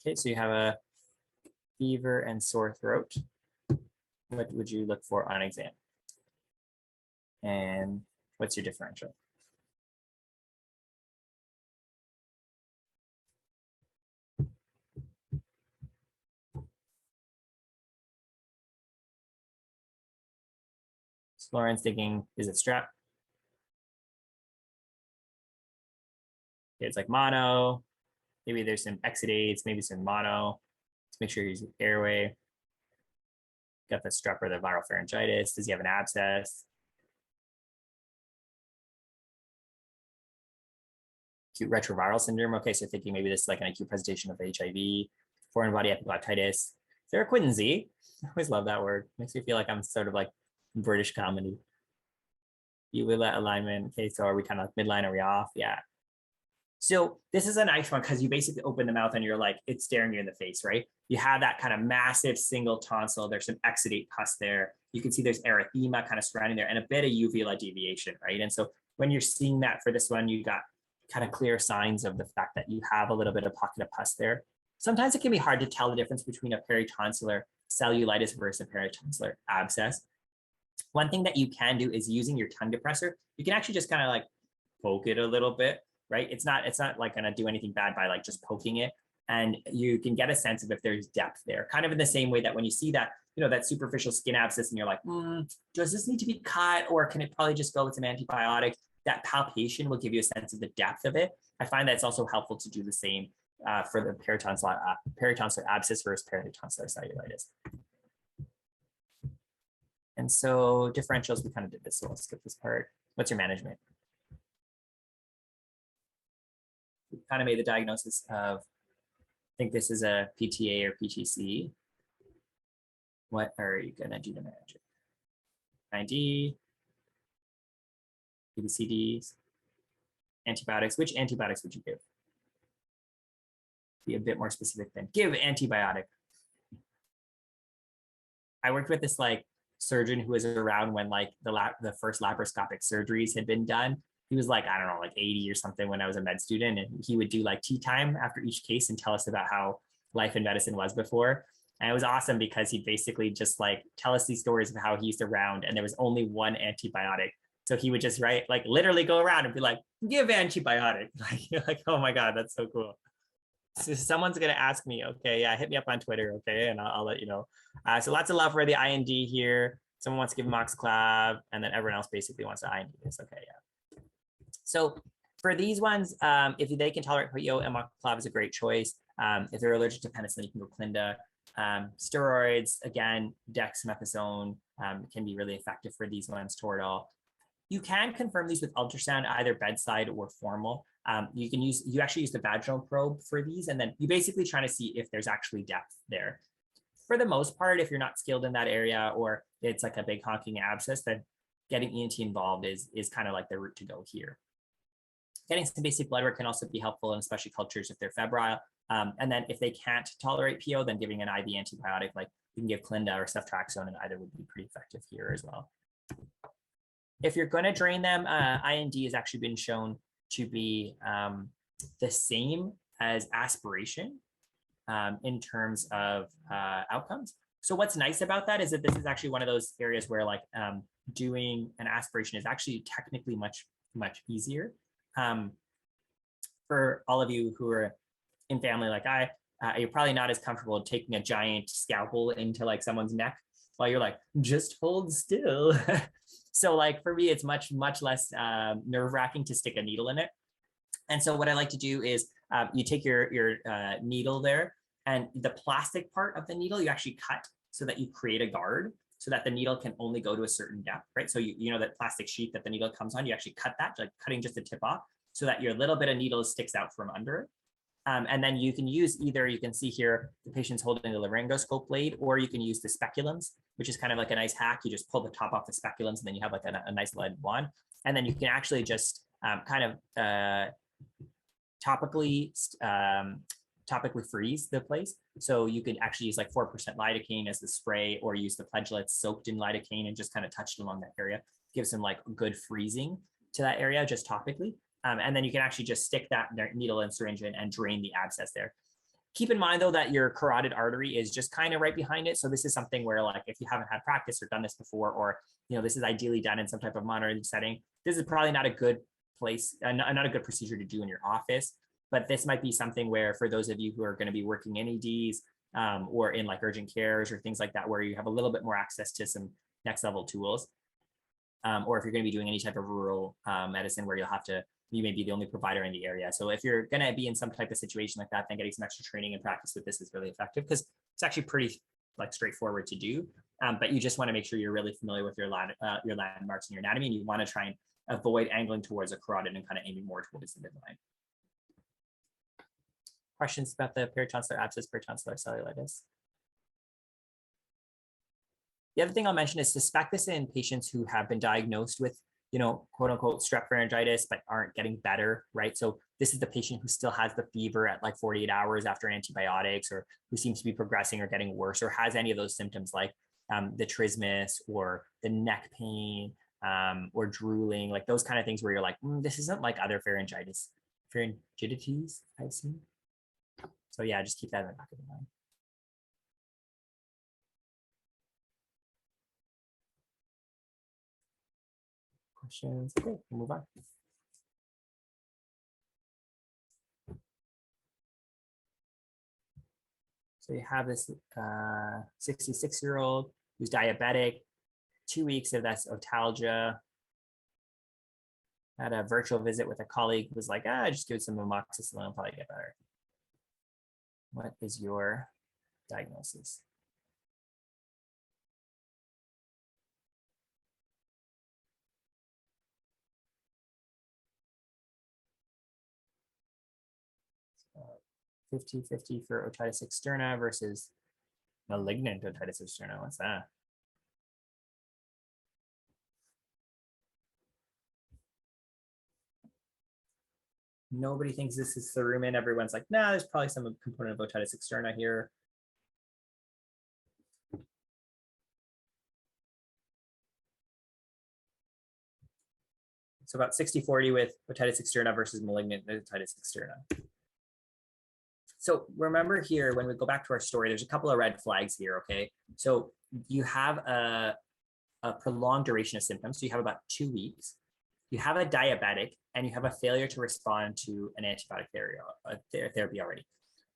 Okay, so you have a fever and sore throat. What would you look for on exam? And what's your differential? So Lauren's thinking, is it strep? Okay, it's like mono. Maybe there's some exudates, maybe some mono. Let's make sure he's airway. Got the strep or the viral pharyngitis. Does he have an abscess? Acute retroviral syndrome. Okay, so thinking maybe this is like an acute presentation of HIV, foreign body epiglottitis. Theraquinzy. I always love that word. Makes me feel like I'm sort of like British comedy. Uvula alignment. Okay, so are we kind of like midline? Are we off? Yeah. So this is a nice one because you basically open the mouth and you're like, it's staring you in the face, right? You have that kind of massive single tonsil. There's some exudate pus there. You can see there's erythema kind of surrounding there and a bit of uvula deviation, right? And so when you're seeing that for this one, you got kind of clear signs of the fact that you have a little bit of pocket of pus there. Sometimes it can be hard to tell the difference between a peritonsillar cellulitis versus a peritonsillar abscess. One thing that you can do is using your tongue depressor. You can actually just kind of like poke it a little bit, right? It's not like gonna do anything bad by like just poking it. And you can get a sense of if there's depth there, kind of in the same way that when you see that that superficial skin abscess and you're like, does this need to be cut, or can it probably just go with some antibiotics? That palpation will give you a sense of the depth of it. I find that it's also helpful to do the same for the peritonsillar abscess versus peritonsillar cellulitis. And so differentials, we kind of did this, so I'll skip this part. What's your management? We kind of made the diagnosis of, I think this is a PTA or PTC. What are you gonna do to manage it? ID, ABCDs, antibiotics. Which antibiotics would you give? Be a bit more specific then. Give antibiotic. I worked with this like surgeon who was around when like the first laparoscopic surgeries had been done. He was like, I don't know, like 80 or something when I was a med student, and he would do like tea time after each case and tell us about how life in medicine was before. And it was awesome because he'd basically just like tell us these stories of how he used to round and there was only one antibiotic. So he would just literally go around and be like, give antibiotic. Like, you're like, oh my God, that's so cool. So someone's going to ask me, okay, yeah, hit me up on Twitter, okay, and I'll let you know. So lots of love for the IND here. Someone wants to give Moxiclav, and then everyone else basically wants to IND this. Okay, yeah. So for these ones, if they can tolerate PO, Moxiclav is a great choice. If they're allergic to penicillin, you can go Clinda. Steroids, again, dexamethasone can be really effective for these ones, Toradol. You can confirm these with ultrasound, either bedside or formal. You actually use the vaginal probe for these, and then you basically trying to see if there's actually depth there. For the most part, if you're not skilled in that area or it's like a big honking abscess, then getting ENT involved is kind of like the route to go here. Getting some basic blood work can also be helpful, and especially cultures if they're febrile. And then if they can't tolerate PO, then giving an IV antibiotic, like you can give Clinda or ceftriaxone, and either would be pretty effective here as well. If you're going to drain them, IND has actually been shown to be the same as aspiration in terms of outcomes. So what's nice about that is that this is actually one of those areas where like doing an aspiration is actually technically much easier. For all of you who are in family like I, you're probably not as comfortable taking a giant scalpel into like someone's neck while you're like, just hold still. So like for me, it's much less nerve-wracking to stick a needle in it. And so what I like to do is you take your needle there, and the plastic part of the needle you actually cut so that you create a guard so that the needle can only go to a certain depth, right? So you know that plastic sheet that the needle comes on, you actually cut that, like cutting just the tip off so that your little bit of needle sticks out from under it. And then you can use either, you can see here, the patient's holding the laryngoscope blade, or you can use the speculums, which is kind of like a nice hack. You just pull the top off the speculums and then you have like a nice lead wand. And then you can actually just topically freeze the place. So you could actually use like 4% lidocaine as the spray, or use the pledgelets soaked in lidocaine and just kind of touch it along that area. Gives some like good freezing to that area just topically. And then you can actually just stick that needle and syringe in and drain the abscess there. Keep in mind though that your carotid artery is just kind of right behind it. So this is something where like if you haven't had practice or done this before, or this is ideally done in some type of monitoring setting, this is probably not a good place, not a good procedure to do in your office. But this might be something where for those of you who are going to be working in EDs or in like urgent cares or things like that, where you have a little bit more access to some next level tools, or if you're going to be doing any type of rural medicine where you may be the only provider in the area. So if you're going to be in some type of situation like that, then getting some extra training and practice with this is really effective, because it's actually pretty like straightforward to do. But you just want to make sure you're really familiar with your landmarks and your anatomy, and you want to try and avoid angling towards a carotid and kind of aiming more towards the midline. Questions about the peritonsillar abscess, peritonsillar cellulitis? The other thing I'll mention is suspect this in patients who have been diagnosed with, quote unquote strep pharyngitis, but aren't getting better, right? So this is the patient who still has the fever at like 48 hours after antibiotics, or who seems to be progressing or getting worse, or has any of those symptoms like the trismus or the neck pain or drooling, like those kind of things where you're like, this isn't like other pharyngitis, pharyngitis I've seen. So yeah, just keep that in the back of your mind. Questions? Okay, we'll move on. So you have this 66-year-old who's diabetic, 2 weeks of that's otalgia. Had a virtual visit with a colleague who was like, just give it some amoxicillin, it'll probably get better. What is your diagnosis? So 50-50 for otitis externa versus malignant otitis externa. What's that? Nobody thinks this is therumin. Everyone's like, nah, there's probably some component of otitis externa here. So about 60-40 with otitis externa versus malignant otitis externa. So remember here, when we go back to our story, there's a couple of red flags here, okay? So you have a prolonged duration of symptoms. So you have about 2 weeks. You have a diabetic, and you have a failure to respond to an antibiotic therapy already.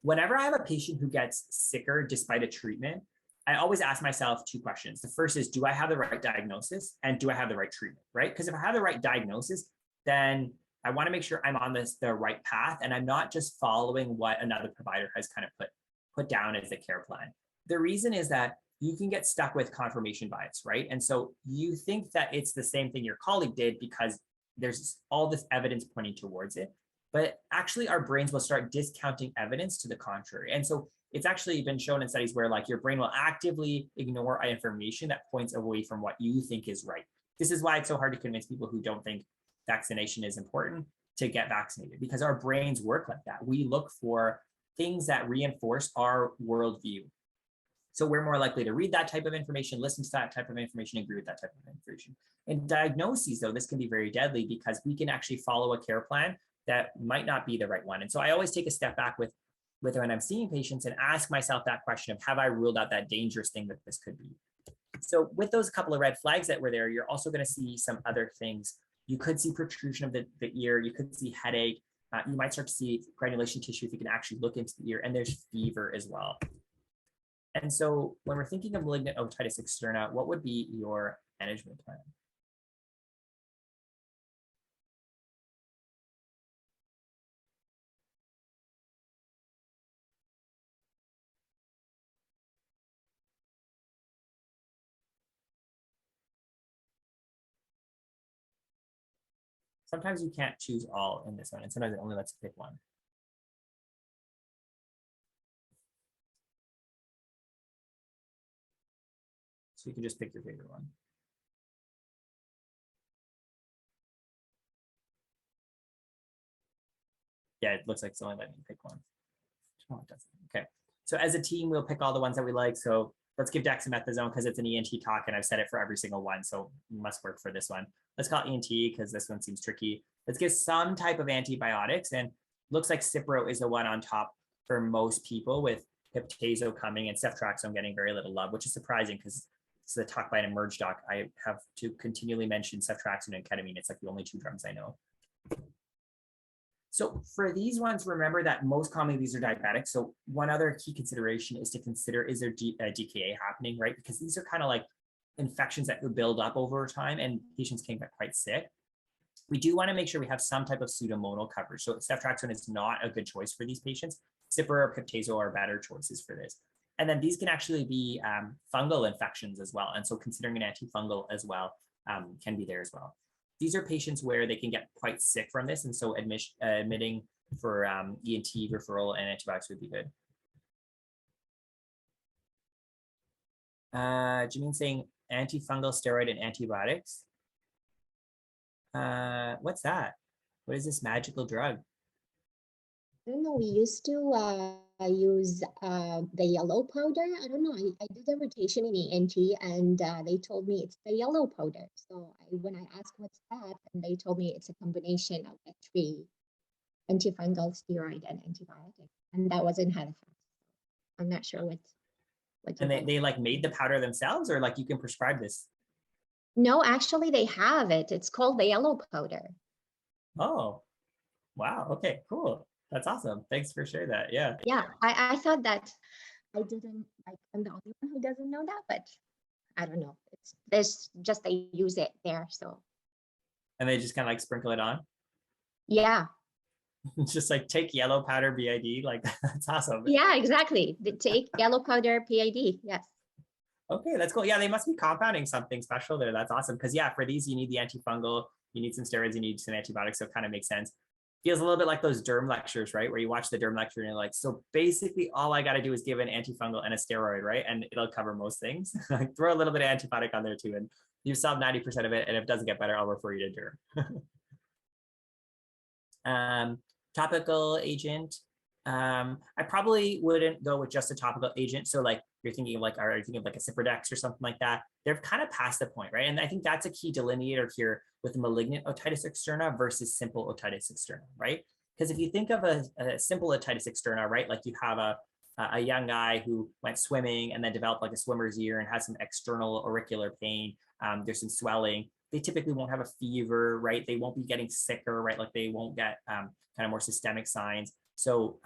Whenever I have a patient who gets sicker despite a treatment, I always ask myself 2 questions. The first is, do I have the right diagnosis, and do I have the right treatment, right? Because if I have the right diagnosis, then I want to make sure I'm on the right path, and I'm not just following what another provider has kind of put down as the care plan. The reason is that you can get stuck with confirmation bias, right? And so you think that it's the same thing your colleague did because there's all this evidence pointing towards it, but actually our brains will start discounting evidence to the contrary. And so it's actually been shown in studies where like your brain will actively ignore information that points away from what you think is right. This is why it's so hard to convince people who don't think vaccination is important to get vaccinated, because our brains work like that. We look for things that reinforce our worldview. So we're more likely to read that type of information, listen to that type of information, agree with that type of information. In diagnoses, though, this can be very deadly because we can actually follow a care plan that might not be the right one. And so I always take a step back with when I'm seeing patients and ask myself that question of, have I ruled out that dangerous thing that this could be? So with those couple of red flags that were there, you're also going to see some other things. You could see protrusion of the ear. You could see headache. You might start to see granulation tissue if you can actually look into the ear, and there's fever as well. And so when we're thinking of malignant otitis externa, what would be your management plan? Sometimes you can't choose all in this one, and sometimes it only lets you pick one. So you can just pick your favorite one. Yeah, it looks like it's only letting you pick one. Oh, it doesn't. Okay. So as a team, we'll pick all the ones that we like. So let's give dexamethasone because it's an ENT talk, and I've said it for every single one. So it must work for this one. Let's call it ENT because this one seems tricky. Let's get some type of antibiotics, and looks like Cipro is the one on top for most people, with Piptazo coming and ceftriaxone getting very little love, which is surprising because it's the talk by an Emerge doc. I have to continually mention ceftriaxone and ketamine. It's like the only 2 drugs I know. So for these ones, remember that most commonly these are diabetic. So one other key consideration is to consider, is there DKA happening, right? Because these are kind of like infections that could build up over time and patients can get quite sick. We do want to make sure we have some type of pseudomonal coverage. So ceftriaxone is not a good choice for these patients. Cipro or Piptazo are better choices for this. And then these can actually be fungal infections as well. And so considering an antifungal as well can be there as well. These are patients where they can get quite sick from this. And so admitting for ENT referral and antibiotics would be good. Jamine's saying antifungal, steroid, and antibiotics. What's that? What is this magical drug? I don't know. We used to use the yellow powder. I don't know. I did a rotation in ENT, and they told me it's the yellow powder. So when I asked what's that, and they told me it's a combination of the 3: antifungal, steroid, and antibiotic. And that was in Halifax. I'm not sure what. And they like made the powder themselves, or like you can prescribe this? No, actually they have it. It's called the yellow powder. Oh, wow. Okay, cool. That's awesome. Thanks for sharing that. Yeah. Yeah, I thought that I didn't like, I'm the only one who doesn't know that, but I don't know. There's just, I use it there. So And they just kind of like sprinkle it on. yeah. It's just like take yellow powder BID. Like that's awesome. Yeah, exactly. They take yellow powder PID. Yes. Okay, that's cool. Yeah, they must be compounding something special there. That's awesome. Because yeah, for these, you need the antifungal, you need some steroids, you need some antibiotics. So it kind of makes sense. Feels a little bit like those derm lectures, right? Where you watch the derm lecture and you're like, so basically all I got to do is give an antifungal and a steroid, right? And it'll cover most things. Like throw a little bit of antibiotic on there too. And you've solved 90% of it. And if it doesn't get better, I'll refer you to derm. Topical agent. I probably wouldn't go with just a topical agent. So like you're thinking of like, are you thinking of like a Ciprodex or something like that? They're kind of past the point, right? And I think that's a key delineator here with malignant otitis externa versus simple otitis externa, right? Because if you think of a simple otitis externa, right? Like you have a young guy who went swimming and then developed like a swimmer's ear and has some external auricular pain. There's some swelling. They typically won't have a fever, right? They won't be getting sicker, right? Like they won't get kind of more systemic signs. So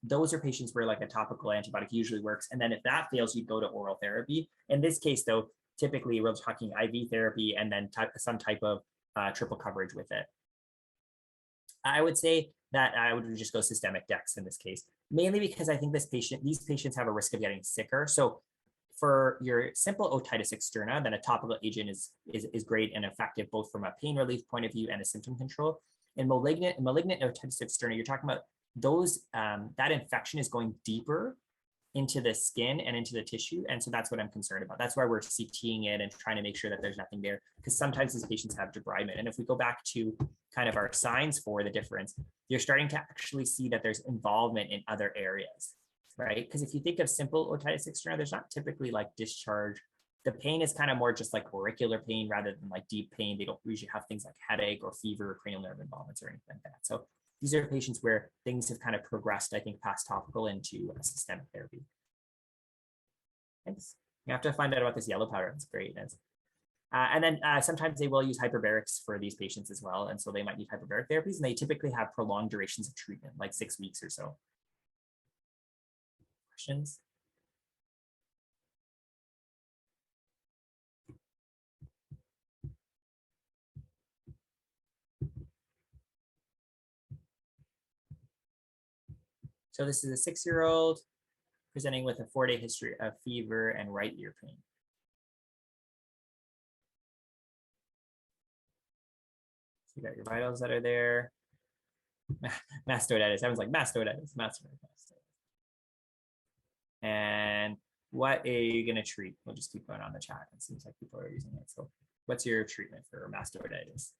those are patients where like a topical antibiotic usually works. And then if that fails, you go to oral therapy. In this case, though, typically we're talking IV therapy and then some type of triple coverage with it. I would say that I would just go systemic dex in this case, mainly because I think these patients have a risk of getting sicker. So for your simple otitis externa, then a topical agent is great and effective both from a pain relief point of view and a symptom control. In malignant otitis externa, you're talking about those that infection is going deeper into the skin and into the tissue. And so that's what I'm concerned about. That's why we're CTing it and trying to make sure that there's nothing there, because sometimes these patients have debridement. And if we go back to kind of our signs for the difference, you're starting to actually see that there's involvement in other areas, right? Because if you think of simple otitis externa, there's not typically like discharge. The pain is kind of more just like auricular pain rather than like deep pain. They don't usually have things like headache or fever or cranial nerve involvements or anything like that. So these are patients where things have kind of progressed, I think, past topical into systemic therapy. Thanks. You have to find out about this yellow powder. It's great. And then sometimes they will use hyperbarics for these patients as well. And so they might need hyperbaric therapies, and they typically have prolonged durations of treatment, like 6 weeks or so. Questions? So this is a 6-year-old presenting with a 4-day history of fever and right ear pain. So you got your vitals that are there. Mastoiditis. Everyone's like mastoiditis. And what are you going to treat? We'll just keep going on the chat. It seems like people are using it. So what's your treatment for mastoiditis?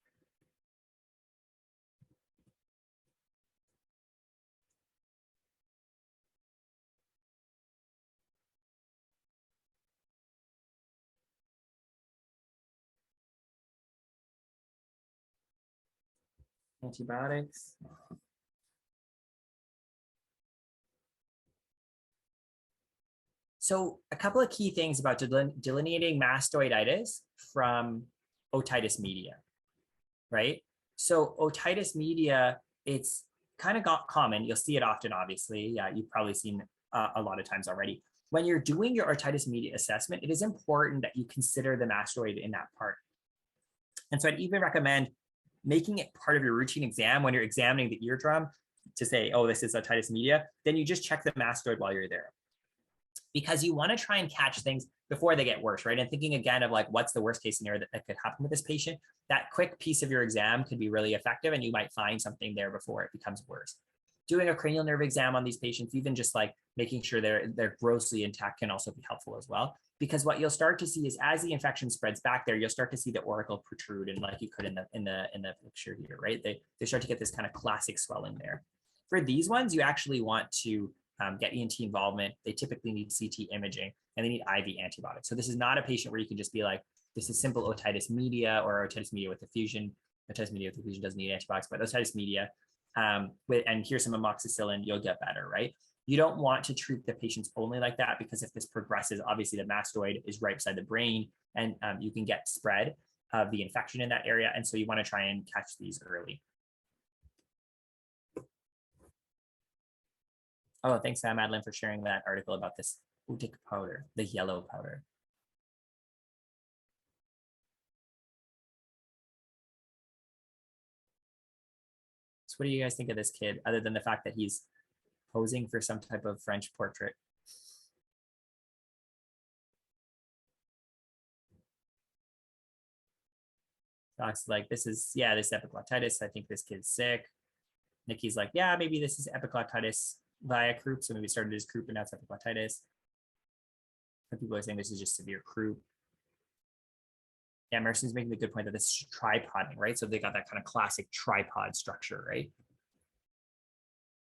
Antibiotics. So a couple of key things about delineating mastoiditis from otitis media, right? So otitis media, it's kind of got common. You'll see it often, obviously. Yeah, you've probably seen a lot of times already. When you're doing your otitis media assessment, it is important that you consider the mastoid in that part. And so I'd even recommend making it part of your routine exam when you're examining the eardrum to say, oh, this is otitis media. Then you just check the mastoid while you're there, because you want to try and catch things before they get worse, right? And thinking again of like, what's the worst case scenario that could happen with this patient? That quick piece of your exam could be really effective, and you might find something there before it becomes worse. Doing a cranial nerve exam on these patients, even just like making sure they're grossly intact, can also be helpful as well. Because what you'll start to see is as the infection spreads back there, you'll start to see the auricle protrude, and like you could in the picture here, right? They start to get this kind of classic swelling there. For these ones, you actually want to get ENT involvement. They typically need CT imaging, and they need IV antibiotics. So this is not a patient where you can just be like, this is simple otitis media or otitis media with effusion. Otitis media with effusion doesn't need antibiotics, but otitis media, and here's some amoxicillin, you'll get better, right? You don't want to treat the patients only like that, because if this progresses, obviously the mastoid is right beside the brain, and you can get spread of the infection in that area. And so you want to try and catch these early. Oh, thanks, Madeline, for sharing that article about this Utic powder, the yellow powder. So what do you guys think of this kid, other than the fact that he's posing for some type of French portrait? Doc's like, this is epiglottitis. I think this kid's sick. Nikki's like, yeah, maybe this is epiglottitis via croup. So maybe started as croup and now it's epiglottitis. Some people are saying this is just severe croup. Yeah, Merson's making the good point that this is tripoding, right? So they got that kind of classic tripod structure, right?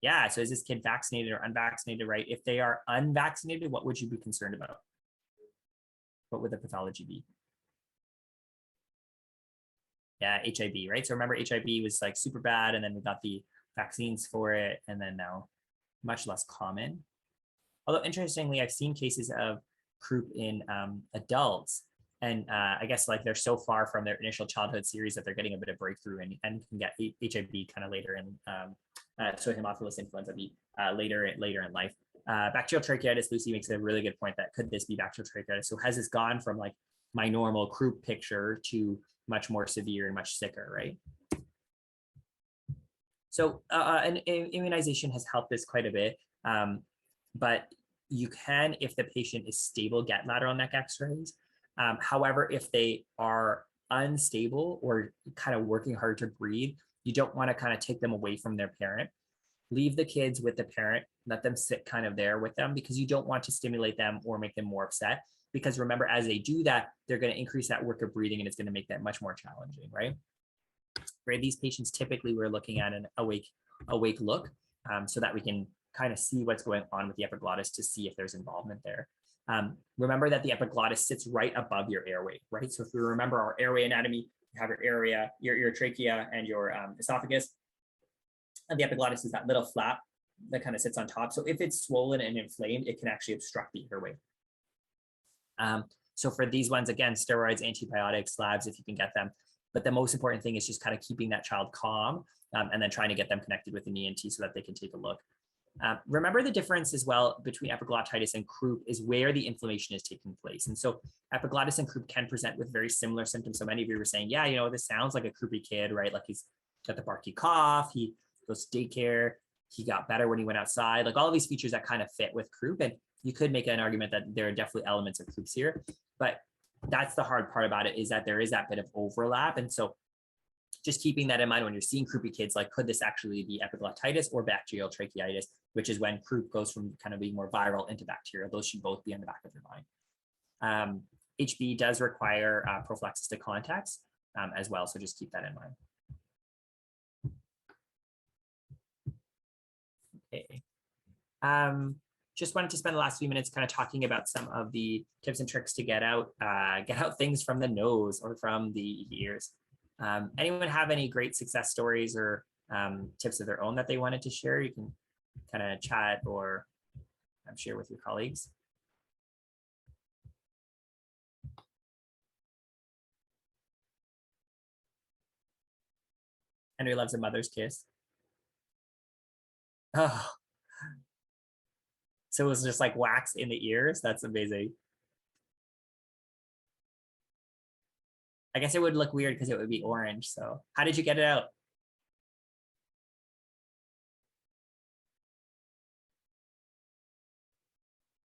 Yeah, so is this kid vaccinated or unvaccinated, right? If they are unvaccinated, what would you be concerned about? What would the pathology be? Yeah, HIV, right? So remember, HIV was like super bad, and then we got the vaccines for it, and then now much less common. Although interestingly, I've seen cases of croup in adults, and I guess like they're so far from their initial childhood series that they're getting a bit of breakthrough and can get HIV kind of later in, so Haemophilus influenza B later in life. Bacterial tracheitis, Lucy makes a really good point that could this be bacterial tracheitis? So has this gone from like my normal croup picture to much more severe and much sicker, right? So an immunization has helped this quite a bit, but you can, if the patient is stable, get lateral neck x-rays. However, if they are unstable or kind of working hard to breathe, you don't want to kind of take them away from their parent. Leave the kids with the parent, let them sit kind of there with them, because you don't want to stimulate them or make them more upset. Because remember, as they do that, they're going to increase that work of breathing and it's going to make that much more challenging, right? Right. These patients, typically we're looking at an awake look, so that we can kind of see what's going on with the epiglottis to see if there's involvement there. Remember that the epiglottis sits right above your airway, right? So if we remember our airway anatomy, you have your area, your trachea and your esophagus, and the epiglottis is that little flap that kind of sits on top. So if it's swollen and inflamed, it can actually obstruct the airway. So for these ones, again, steroids, antibiotics, labs, if you can get them. But the most important thing is just kind of keeping that child calm, and then trying to get them connected with an ENT so that they can take a look. Remember the difference as well between epiglottitis and croup is where the inflammation is taking place. And so epiglottis and croup can present with very similar symptoms. So many of you were saying, yeah, this sounds like a croupy kid, right? Like he's got the barky cough, he goes to daycare, he got better when he went outside, like all of these features that kind of fit with croup. And you could make an argument that there are definitely elements of croups here, but that's the hard part about it, is that there is that bit of overlap. And so just keeping that in mind when you're seeing croupy kids, like could this actually be epiglottitis or bacterial tracheitis, which is when croup goes from kind of being more viral into bacterial. Those should both be on the back of your mind. HB does require prophylaxis to contacts as well, so just keep that in mind. Okay. Just wanted to spend the last few minutes kind of talking about some of the tips and tricks to get out things from the nose or from the ears. Anyone have any great success stories or tips of their own that they wanted to share? You can kind of chat or share with your colleagues. Henry loves a mother's kiss. Oh. So it was just like wax in the ears. That's amazing. I guess it would look weird because it would be orange. So how did you get it out?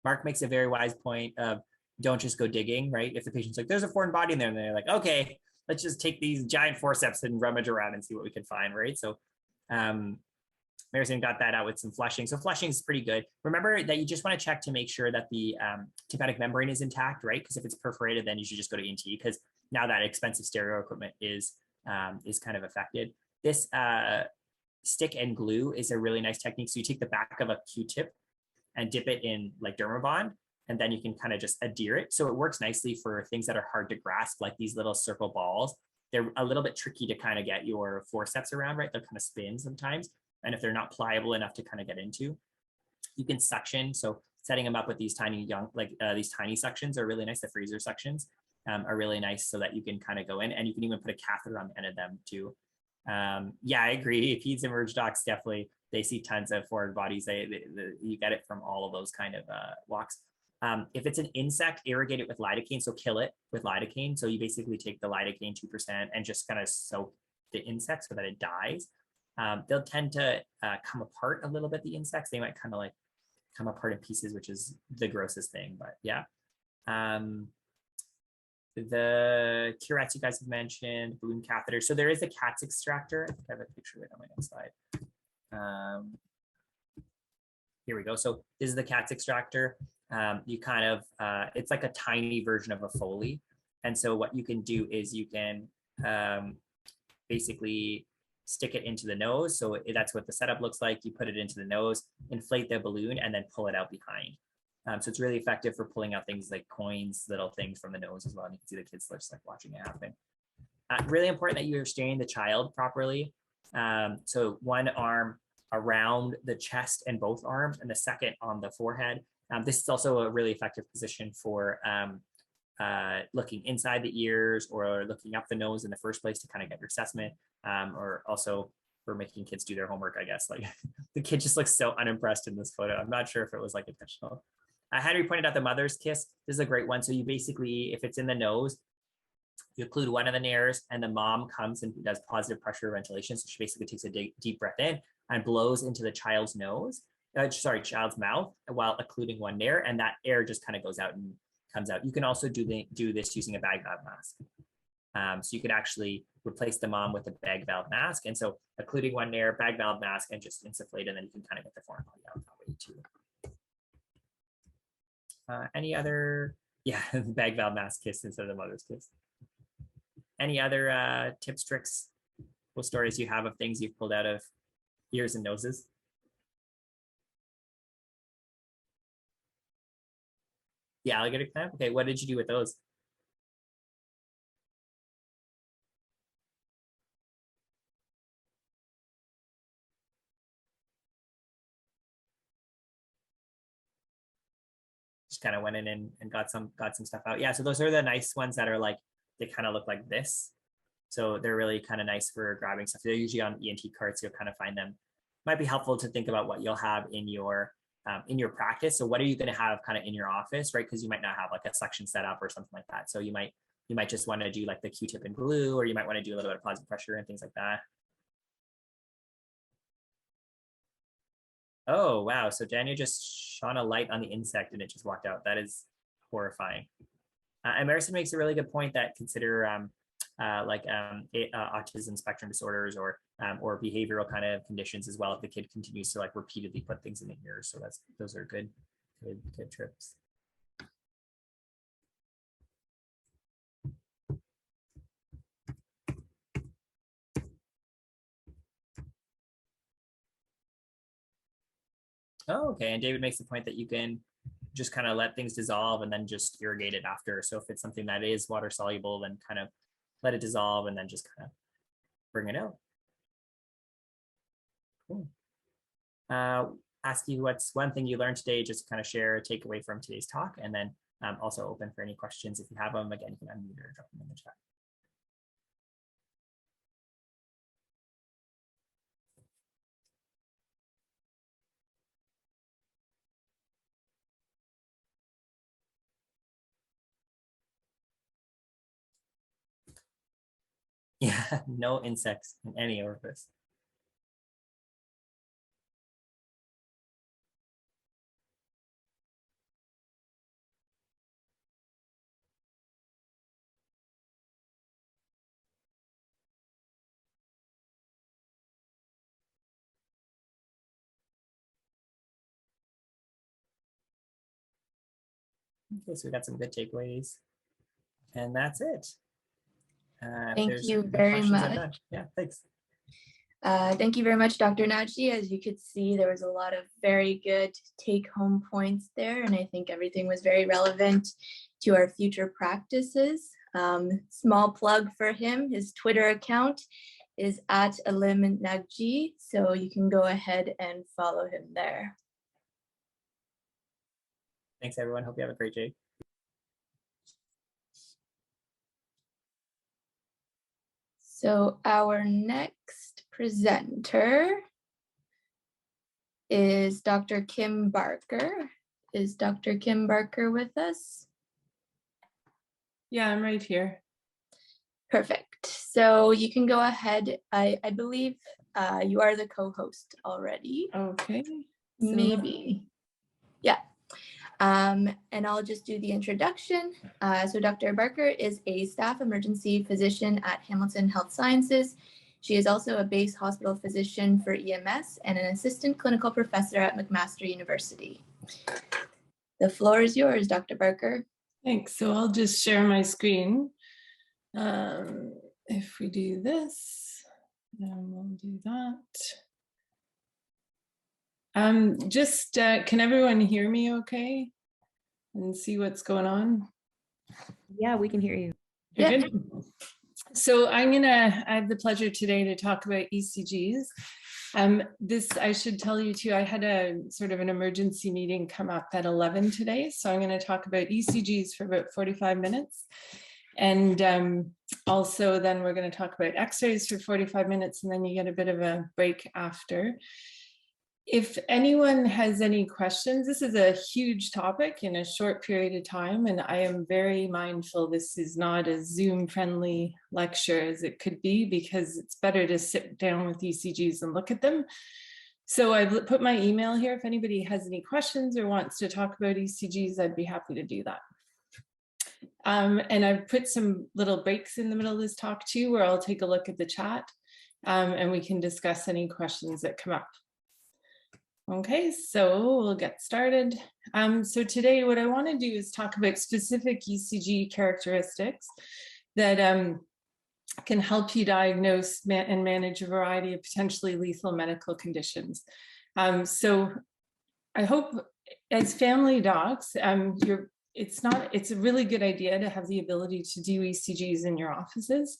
Mark makes a very wise point of don't just go digging, right? If the patient's like, there's a foreign body in there, and they're like, okay, let's just take these giant forceps and rummage around and see what we can find, right? So Marison got that out with some flushing. So flushing is pretty good. Remember that you just want to check to make sure that the tympanic membrane is intact, right? Because if it's perforated, then you should just go to ENT, because now that expensive stereo equipment is kind of affected. This stick and glue is a really nice technique. So you take the back of a Q-tip and dip it in like Dermabond, and then you can kind of just adhere it. So it works nicely for things that are hard to grasp, like these little circle balls. They're a little bit tricky to kind of get your forceps around, right? They'll kind of spin sometimes. And if they're not pliable enough to kind of get into, you can suction. So setting them up with these tiny these tiny suctions are really nice. The freezer suctions are really nice so that you can kind of go in, and you can even put a catheter on the end of them too. Yeah, I agree. Peds Emerge docs definitely they see tons of foreign bodies. You get it from all of those kind of walks. If it's an insect, irrigate it with lidocaine, so kill it with lidocaine. So you basically take the lidocaine 2% and just kind of soak the insect so that it dies. They'll tend to come apart a little bit, the insects. They might kind of like come apart in pieces, which is the grossest thing, but yeah. The curettes you guys have mentioned, balloon catheter. So there is a CATS extractor. I think I have a picture of it on my next slide. Here we go. So this is the CATS extractor. You kind of, it's like a tiny version of a Foley. And so what you can do is you can basically stick it into the nose. So that's what the setup looks like. You put it into the nose, inflate the balloon, and then pull it out behind. So it's really effective for pulling out things like coins, little things from the nose as well. And you can see the kids just like watching it happen. Really important that you're steering the child properly. So one arm around the chest and both arms, and the second on the forehead. This is also a really effective position for looking inside the ears or looking up the nose in the first place to kind of get your assessment, or also for making kids do their homework, I guess. Like the kid just looks so unimpressed in this photo. I'm not sure if it was like intentional. Henry pointed out the mother's kiss. This is a great one. So you basically, if it's in the nose, you occlude one of the nares and the mom comes and does positive pressure ventilation. So she basically takes a deep breath in and blows into the child's nose, child's mouth, while occluding one nare, and that air just kind of goes out and comes out. You can also do this using a bag valve mask. So you could actually replace the mom with a bag valve mask. And so occluding one nare, bag valve mask, and just insufflate, and then you can kind of get the foreign body out that way too. Any other, yeah, bag valve mask kiss instead of the mother's kiss. Any other tips, tricks, cool stories you have of things you've pulled out of ears and noses? The alligator clamp. Okay, what did you do with those? Just kind of went in and got some stuff out. Yeah, so those are the nice ones that are like, they kind of look like this. So they're really kind of nice for grabbing stuff. They're usually on ENT carts. You'll kind of find them. Might be helpful to think about what you'll have in your practice. So what are you going to have kind of in your office, right? Because you might not have like a suction setup or something like that. So you might just want to do like the Q-tip and glue, or you might want to do a little bit of positive pressure and things like that. Oh, wow. So Daniel just shone a light on the insect and it just walked out. That is horrifying. And Marison makes a really good point that consider autism spectrum disorders or behavioral kind of conditions as well if the kid continues to like repeatedly put things in the ears. So those are good trips. Oh, okay. And David makes the point that you can just kind of let things dissolve and then just irrigate it after. So if it's something that is water soluble, then kind of let it dissolve and then just kind of bring it out. Cool. Ask you what's one thing you learned today, just kind of share a takeaway from today's talk, and then also open for any questions if you have them. Again, you can unmute or drop them in the chat. Yeah, no insects in any orifice. Okay, so we got some good takeaways. And that's it. Thank you very much. Yeah, thanks. Thank you very much, Dr. Naji. As you could see, there was a lot of very good take-home points there, and I think everything was very relevant to our future practices. Small plug for him, his Twitter account is @alimnagji, so you can go ahead and follow him there. Thanks, everyone. Hope you have a great day. So our next presenter is Dr. Kim Barker. Is Dr. Kim Barker with us? Yeah, I'm right here. Perfect. So you can go ahead. I believe you are the co-host already. Okay. Maybe. Yeah. And I'll just do the introduction. So Dr. Barker is a staff emergency physician at Hamilton Health Sciences. She is also a base hospital physician for EMS and an assistant clinical professor at McMaster University. The floor is yours, Dr. Barker. Thanks. So I'll just share my screen. If we do this, then we'll do that. Can everyone hear me okay? And see what's going on? Yeah, we can hear you. You're good? So I have the pleasure today to talk about ECGs. I should tell you too, I had a sort of an emergency meeting come up at 11 today. So I'm going to talk about ECGs for about 45 minutes. And also then we're going to talk about x-rays for 45 minutes, and then you get a bit of a break after. If anyone has any questions, this is a huge topic in a short period of time, and I am very mindful this is not a Zoom-friendly lecture as it could be, because it's better to sit down with ECGs and look at them. So I've put my email here. If anybody has any questions or wants to talk about ECGs, I'd be happy to do that. And I've put some little breaks in the middle of this talk too, where I'll take a look at the chat and we can discuss any questions that come up. Okay, so we'll get started. So today what I want to do is talk about specific ECG characteristics that can help you diagnose and manage a variety of potentially lethal medical conditions. So I hope as family docs, it's a really good idea to have the ability to do ECGs in your offices.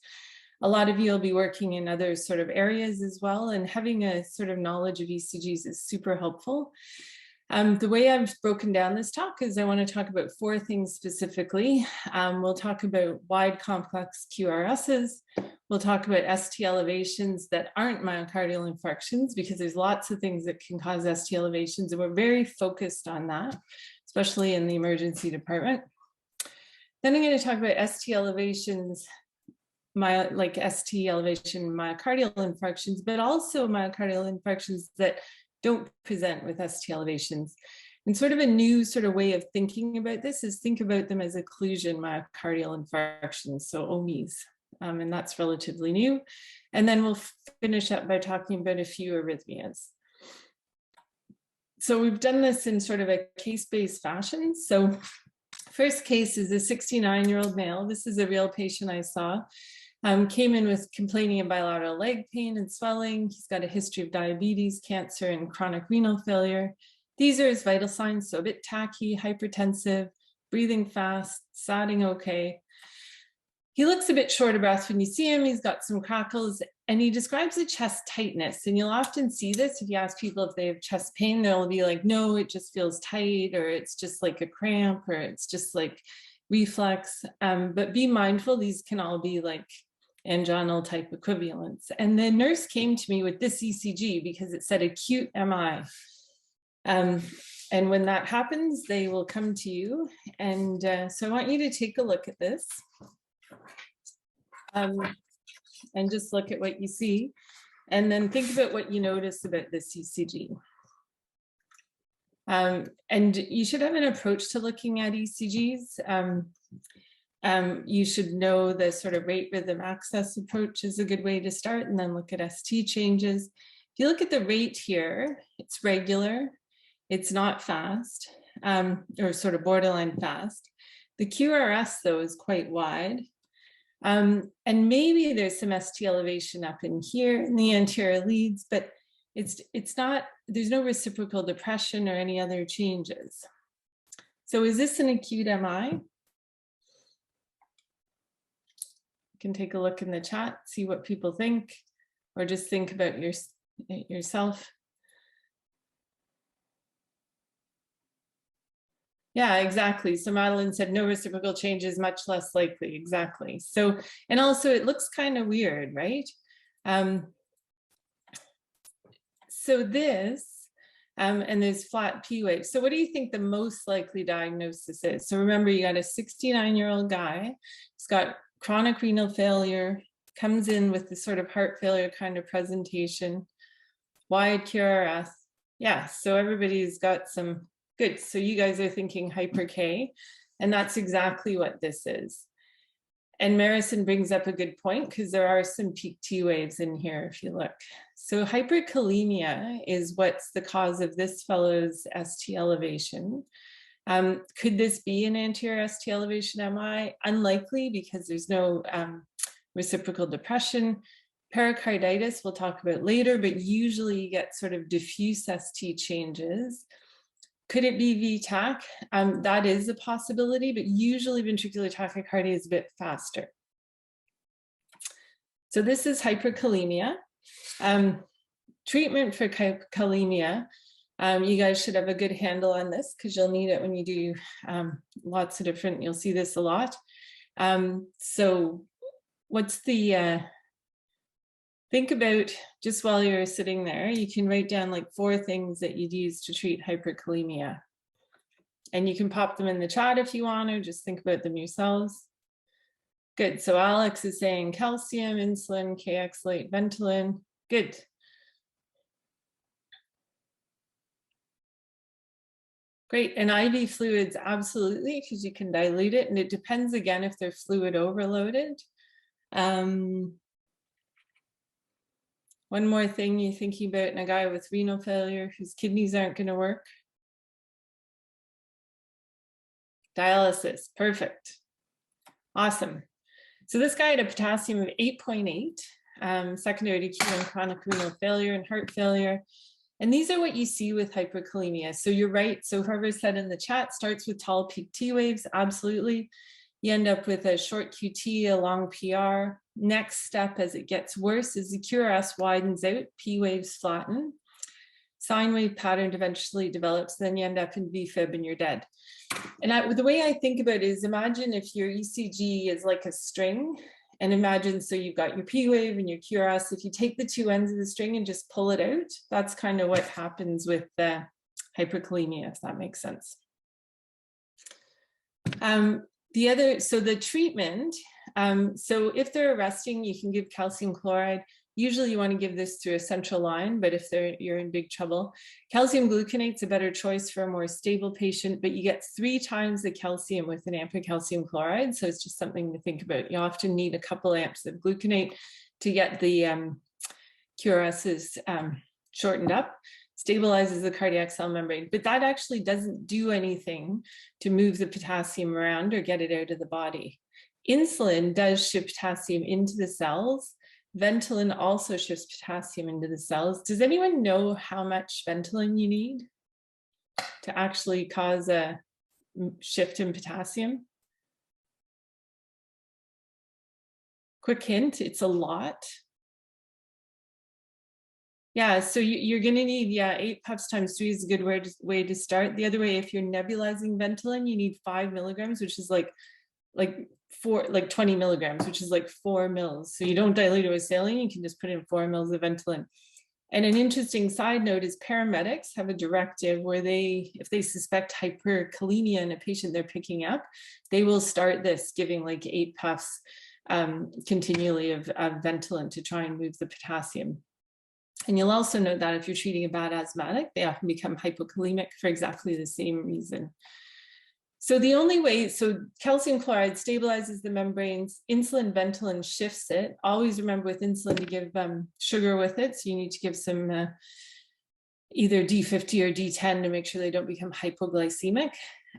A lot of you will be working in other sort of areas as well, and having a sort of knowledge of ECGs is super helpful. The way I've broken down this talk is I want to talk about 4 things specifically. We'll talk about wide complex QRSs. We'll talk about ST elevations that aren't myocardial infarctions, because there's lots of things that can cause ST elevations, and we're very focused on that, especially in the emergency department. Then I'm going to talk about ST elevations, like ST elevation myocardial infarctions, but also myocardial infarctions that don't present with ST elevations. And sort of a new sort of way of thinking about this is think about them as occlusion myocardial infarctions, so OMIs, and that's relatively new. And then we'll finish up by talking about a few arrhythmias. So we've done this in sort of a case-based fashion. So first case is a 69-year-old male. This is a real patient I saw. Came in with complaining of bilateral leg pain and swelling. He's got a history of diabetes, cancer, and chronic renal failure. These are his vital signs, so a bit tachy, hypertensive, breathing fast, SATing okay. He looks a bit short of breath when you see him. He's got some crackles, and he describes a chest tightness. And you'll often see this if you ask people if they have chest pain, they'll be like, no, it just feels tight, or it's just like a cramp, or it's just like reflex. But be mindful, these can all be like angina type equivalents. And the nurse came to me with this ECG because it said acute MI. And when that happens, they will come to you. And so I want you to take a look at this and just look at what you see, and then think about what you notice about this ECG. And you should have an approach to looking at ECGs. You should know the sort of rate rhythm access approach is a good way to start, and then look at ST changes. If you look at the rate here, it's regular, it's not fast, or sort of borderline fast. The QRS though is quite wide. And maybe there's some ST elevation up in here in the anterior leads, but it's not, there's no reciprocal depression or any other changes. So is this an acute MI? You can take a look in the chat, see what people think, or just think about yourself. Yeah, exactly. So Madeline said no reciprocal changes, much less likely. Exactly. So, and also it looks kind of weird, right? So this, and there's flat P waves. So what do you think the most likely diagnosis is? So remember, you got a 69-year-old guy, he's got chronic renal failure, comes in with this sort of heart failure kind of presentation, wide QRS. Yeah, so everybody's got some good. So you guys are thinking hyper K, and that's exactly what this is. And Marison brings up a good point because there are some peak T waves in here if you look. So hyperkalemia is what's the cause of this fellow's ST elevation. Could this be an anterior ST elevation MI? Unlikely, because there's no reciprocal depression. Pericarditis we'll talk about later, but usually you get sort of diffuse ST changes. Could it be VTach? That is a possibility, but usually ventricular tachycardia is a bit faster. So this is hyperkalemia. Treatment for kalemia, you guys should have a good handle on this because you'll need it when you do lots of different, you'll see this a lot. So what's the, think about, just while you're sitting there, you can write down like 4 things that you'd use to treat hyperkalemia. And you can pop them in the chat if you want, or just think about them yourselves. Good, so Alex is saying calcium, insulin, Kayexalate, Ventolin. Good. Great, and IV fluids, absolutely, because you can dilute it, and it depends again if they're fluid overloaded. One more thing you're thinking about in a guy with renal failure whose kidneys aren't going to work. Dialysis, perfect. Awesome. So this guy had a potassium of 8.8, secondary to acute and chronic renal failure and heart failure. And these are what you see with hyperkalemia. So you're right. So whoever said in the chat starts with tall peak T waves, absolutely. You end up with a short QT, a long PR. Next step as it gets worse is the QRS widens out, P waves flatten. Sine wave pattern eventually develops, then you end up in VFib and you're dead. And the way I think about it is imagine if your ECG is like a string, and imagine, so you've got your P wave and your QRS, if you take the 2 ends of the string and just pull it out, that's kind of what happens with the hyperkalemia, if that makes sense. So the treatment, so if they're arresting, you can give calcium chloride. Usually you want to give this through a central line, but if you're in big trouble, calcium gluconate's a better choice for a more stable patient, but you get 3 times the calcium with an amp of calcium chloride. So it's just something to think about. You often need a couple amps of gluconate to get the QRSs shortened up, stabilizes the cardiac cell membrane, but that actually doesn't do anything to move the potassium around or get it out of the body. Insulin does shift potassium into the cells. Ventolin also shifts potassium into the cells. Does anyone know how much Ventolin you need to actually cause a shift in potassium? Quick hint, it's a lot. Yeah, so you're going to need, 8 puffs times 3 is a good way to start. The other way, if you're nebulizing Ventolin, you need 5 milligrams, which is like 20 milligrams, which is like 4 mils. So you don't dilute it with saline, you can just put in 4 mils of Ventolin. And an interesting side note is paramedics have a directive where if they suspect hyperkalemia in a patient they're picking up, they will start this giving like 8 puffs continually of Ventolin to try and move the potassium. And you'll also note that if you're treating a bad asthmatic, they often become hypokalemic for exactly the same reason. So the only way, so calcium chloride stabilizes the membranes, insulin Ventolin shifts it. Always remember with insulin to give sugar with it. So you need to give some either D50 or D10 to make sure they don't become hypoglycemic.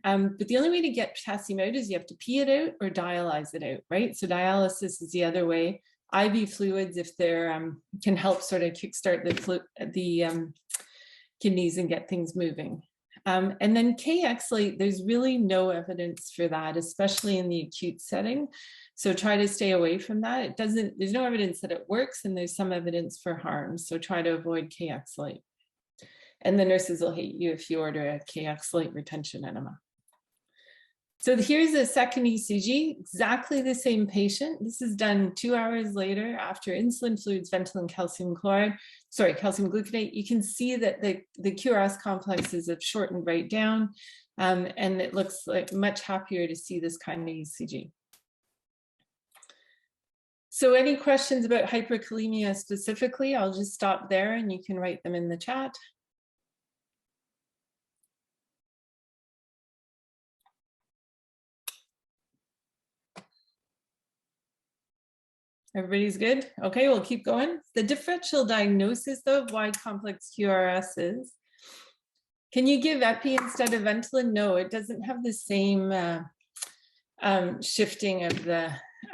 But the only way to get potassium out is you have to pee it out or dialyze it out, right? So dialysis is the other way. IV fluids, if they're can help sort of kickstart the kidneys and get things moving. And then Kayexalate, there's really no evidence for that, especially in the acute setting. So try to stay away from that. There's no evidence that it works, and there's some evidence for harm. So try to avoid Kayexalate. And the nurses will hate you if you order a Kayexalate retention enema. So here's a second ECG, exactly the same patient. This is done 2 hours later after insulin, fluids, Ventolin, calcium gluconate. You can see that the QRS complexes have shortened right down, and it looks like much happier to see this kind of ECG. So any questions about hyperkalemia specifically, I'll just stop there and you can write them in the chat. Everybody's good? Okay, we'll keep going. The differential diagnosis though of wide complex QRSs. Can you give epi instead of Ventolin? No, it doesn't have the same shifting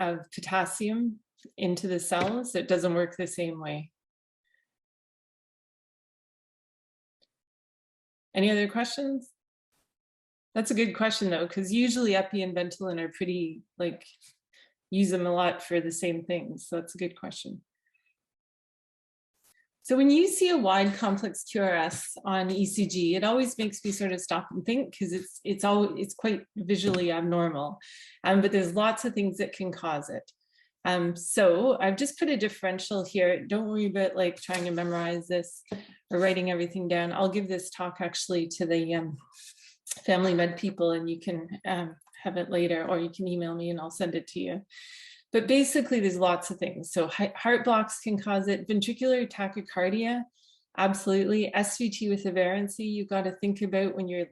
of potassium into the cells. It doesn't work the same way. Any other questions? That's a good question though, because usually epi and Ventolin are pretty like, use them a lot for the same things. So that's a good question. So when you see a wide complex QRS on ECG, it always makes me sort of stop and think because it's quite visually abnormal, but there's lots of things that can cause it. So I've just put a differential here. Don't worry about like trying to memorize this or writing everything down. I'll give this talk actually to the family med people, and you can have it later, or you can email me and I'll send it to you. But basically there's lots of things. So heart blocks can cause it, ventricular tachycardia, absolutely. SVT with aberrancy, you've got to think about when you're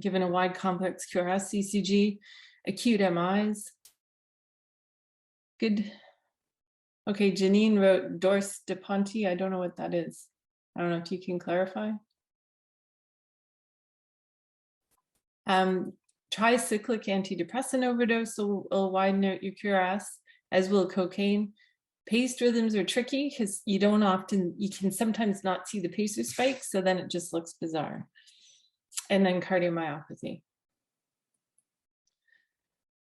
given a wide complex QRS ECG, acute MIs. Good. Okay, Janine wrote Dors de Ponti. I don't know what that is. I don't know if you can clarify. Tricyclic antidepressant overdose will widen out your QRS, as will cocaine. Paced rhythms are tricky because you can sometimes not see the pacer spike, so then it just looks bizarre. And then cardiomyopathy.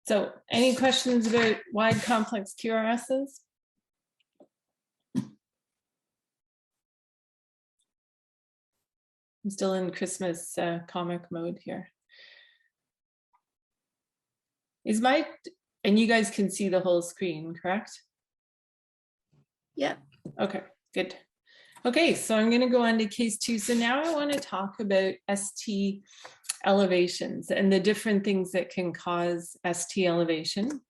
So any questions about wide complex QRSs? I'm still in Christmas comic mode here. And you guys can see the whole screen, correct? Yeah. Okay, good. Okay, so I'm gonna go on to case 2. So now I wanna talk about ST elevations and the different things that can cause ST elevation.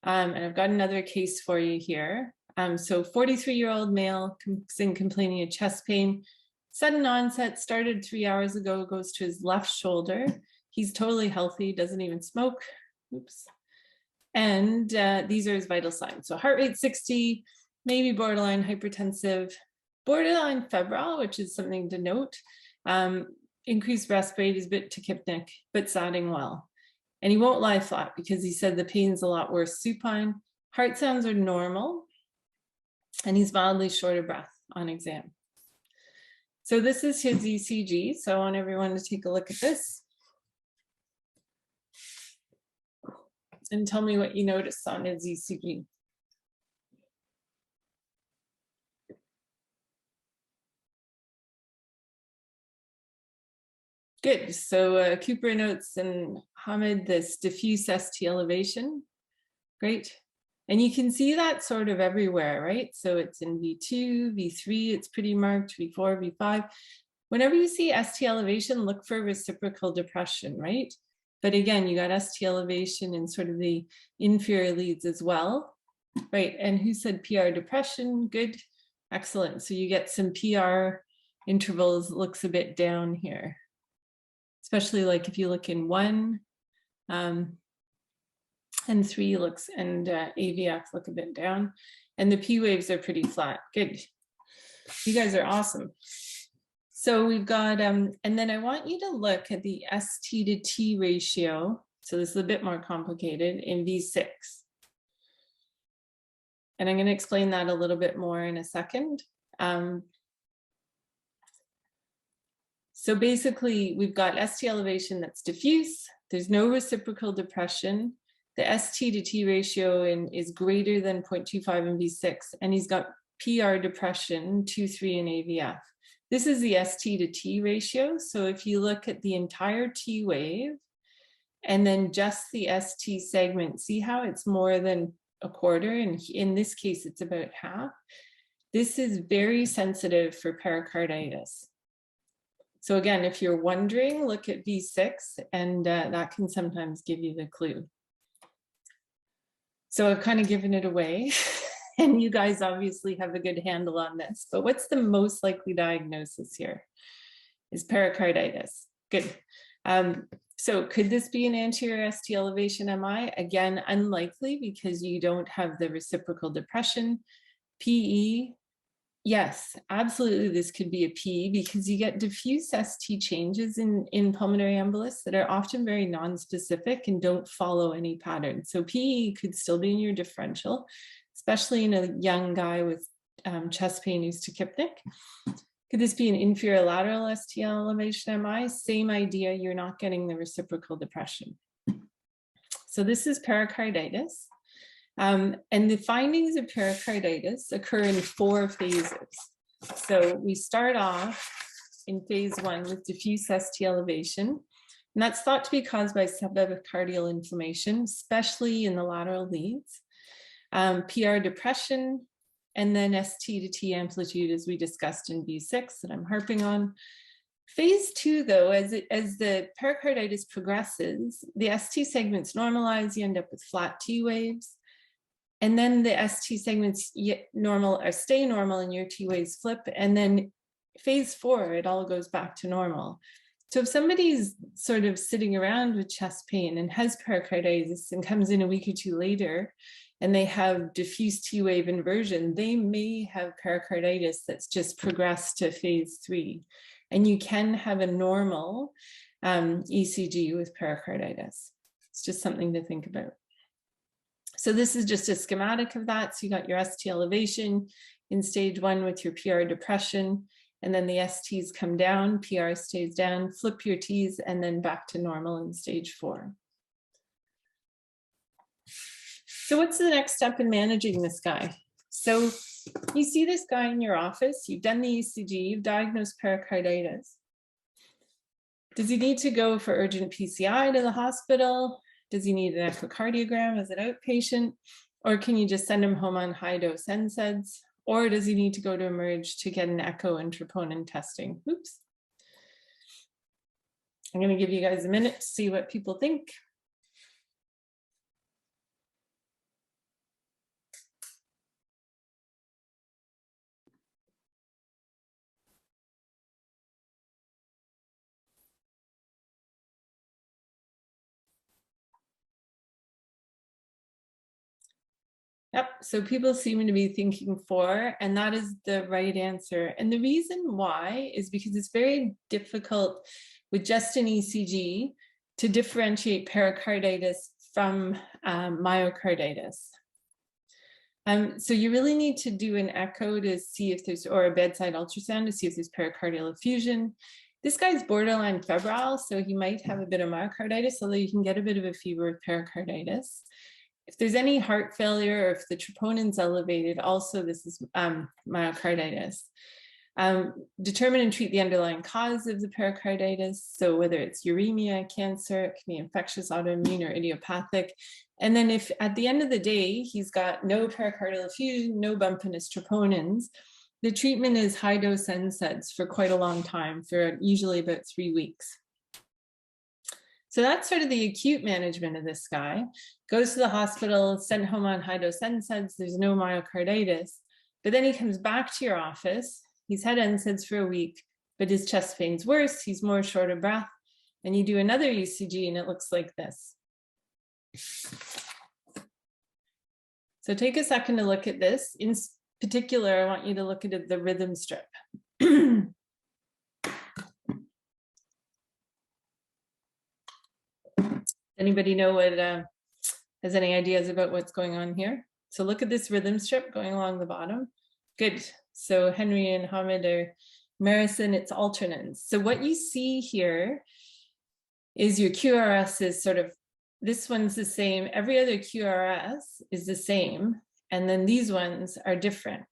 And I've got another case for you here. So 43-year-old male complaining of chest pain, sudden onset, started 3 hours ago, goes to his left shoulder. He's totally healthy, doesn't even smoke. Oops. And these are his vital signs. So heart rate 60, maybe borderline hypertensive, borderline febrile, which is something to note. Increased breast rate is a bit tachypnic, but sounding well. And he won't lie flat because he said the pain's a lot worse supine. Heart sounds are normal. And he's mildly short of breath on exam. So this is his ECG. So I want everyone to take a look at this. And tell me what you noticed on his ECG. Good, so Cooper notes and Hamid this diffuse ST elevation. Great, and you can see that sort of everywhere, right? So it's in V2, V3, it's pretty marked, V4, V5. Whenever you see ST elevation, look for reciprocal depression, right? But again, you got ST elevation in sort of the inferior leads as well, right? And who said PR depression? Good, excellent. So you get some PR intervals, looks a bit down here, especially like if you look in 1 and 3 looks, and AVF look a bit down, and the P waves are pretty flat. Good, you guys are awesome. So we've got, and then I want you to look at the ST to T ratio. So this is a bit more complicated in V6. And I'm going to explain that a little bit more in a second. So basically we've got ST elevation that's diffuse. There's no reciprocal depression. The ST to T ratio is greater than 0.25 in V6. And he's got PR depression, 2-3 in AVF. This is the ST to T ratio. So if you look at the entire T wave, and then just the ST segment. See how it's more than a quarter, and in this case, it's about half. This is very sensitive for pericarditis. So again, if you're wondering, look at V6, and that can sometimes give you the clue. So I've kind of given it away, and you guys obviously have a good handle on this, but what's the most likely diagnosis here? Is pericarditis. Good. So could this be an anterior ST elevation MI? Again, unlikely because you don't have the reciprocal depression. PE, yes, absolutely this could be a PE because you get diffuse ST changes in pulmonary embolus that are often very non-specific and don't follow any pattern. So PE could still be in your differential, especially in a young guy with chest pain who's tachypnic. Could this be an inferior lateral ST elevation MI? Same idea, you're not getting the reciprocal depression. So this is pericarditis. And the findings of pericarditis occur in 4 phases. So we start off in phase 1 with diffuse ST elevation, and that's thought to be caused by subepicardial inflammation, especially in the lateral leads. PR depression, and then ST to T amplitude, as we discussed in V6 that I'm harping on. Phase 2, though, as the pericarditis progresses, the ST segments normalize, you end up with flat T waves. And then the ST segments normal or stay normal and your T waves flip. And then phase 4, it all goes back to normal. So if somebody's sort of sitting around with chest pain and has pericarditis and comes in a week or 2 later, and they have diffuse T wave inversion, they may have pericarditis that's just progressed to phase 3. And you can have a normal ECG with pericarditis. It's just something to think about. So this is just a schematic of that. So you got your ST elevation in stage 1 with your PR depression, and then the STs come down, PR stays down, flip your Ts, and then back to normal in stage 4. So what's the next step in managing this guy? So you see this guy in your office, you've done the ECG, you've diagnosed pericarditis. Does he need to go for urgent PCI to the hospital? Does he need an echocardiogram as an outpatient? Or can you just send him home on high dose NSAIDs? Or does he need to go to Emerge to get an echo and troponin testing? Oops. I'm going to give you guys a minute to see what people think. Yep, so people seem to be thinking 4, and that is the right answer. And the reason why is because it's very difficult with just an ECG to differentiate pericarditis from myocarditis. So you really need to do an echo to see if there's, or a bedside ultrasound to see if there's pericardial effusion. This guy's borderline febrile, so he might have a bit of myocarditis, although you can get a bit of a fever with pericarditis. If there's any heart failure or if the troponin's elevated, also this is myocarditis. Determine and treat the underlying cause of the pericarditis. So whether it's uremia, cancer, it can be infectious, autoimmune, or idiopathic. And then if at the end of the day, he's got no pericardial effusion, no bump in his troponins, the treatment is high dose NSAIDs for quite a long time, for usually about 3 weeks. So that's sort of the acute management of this guy. Goes to the hospital, sent home on high dose NSAIDs, there's no myocarditis, but then he comes back to your office, he's had NSAIDs for a week, but his chest pain's worse, he's more short of breath, and you do another ECG and it looks like this. So take a second to look at this. In particular, I want you to look at the rhythm strip. Anybody know what, has any ideas about what's going on here? So look at this rhythm strip going along the bottom. Good. So Henry and Hamid are Marison, it's alternans. So what you see here is your QRS is sort of, this one's the same. Every other QRS is the same. And then these ones are different.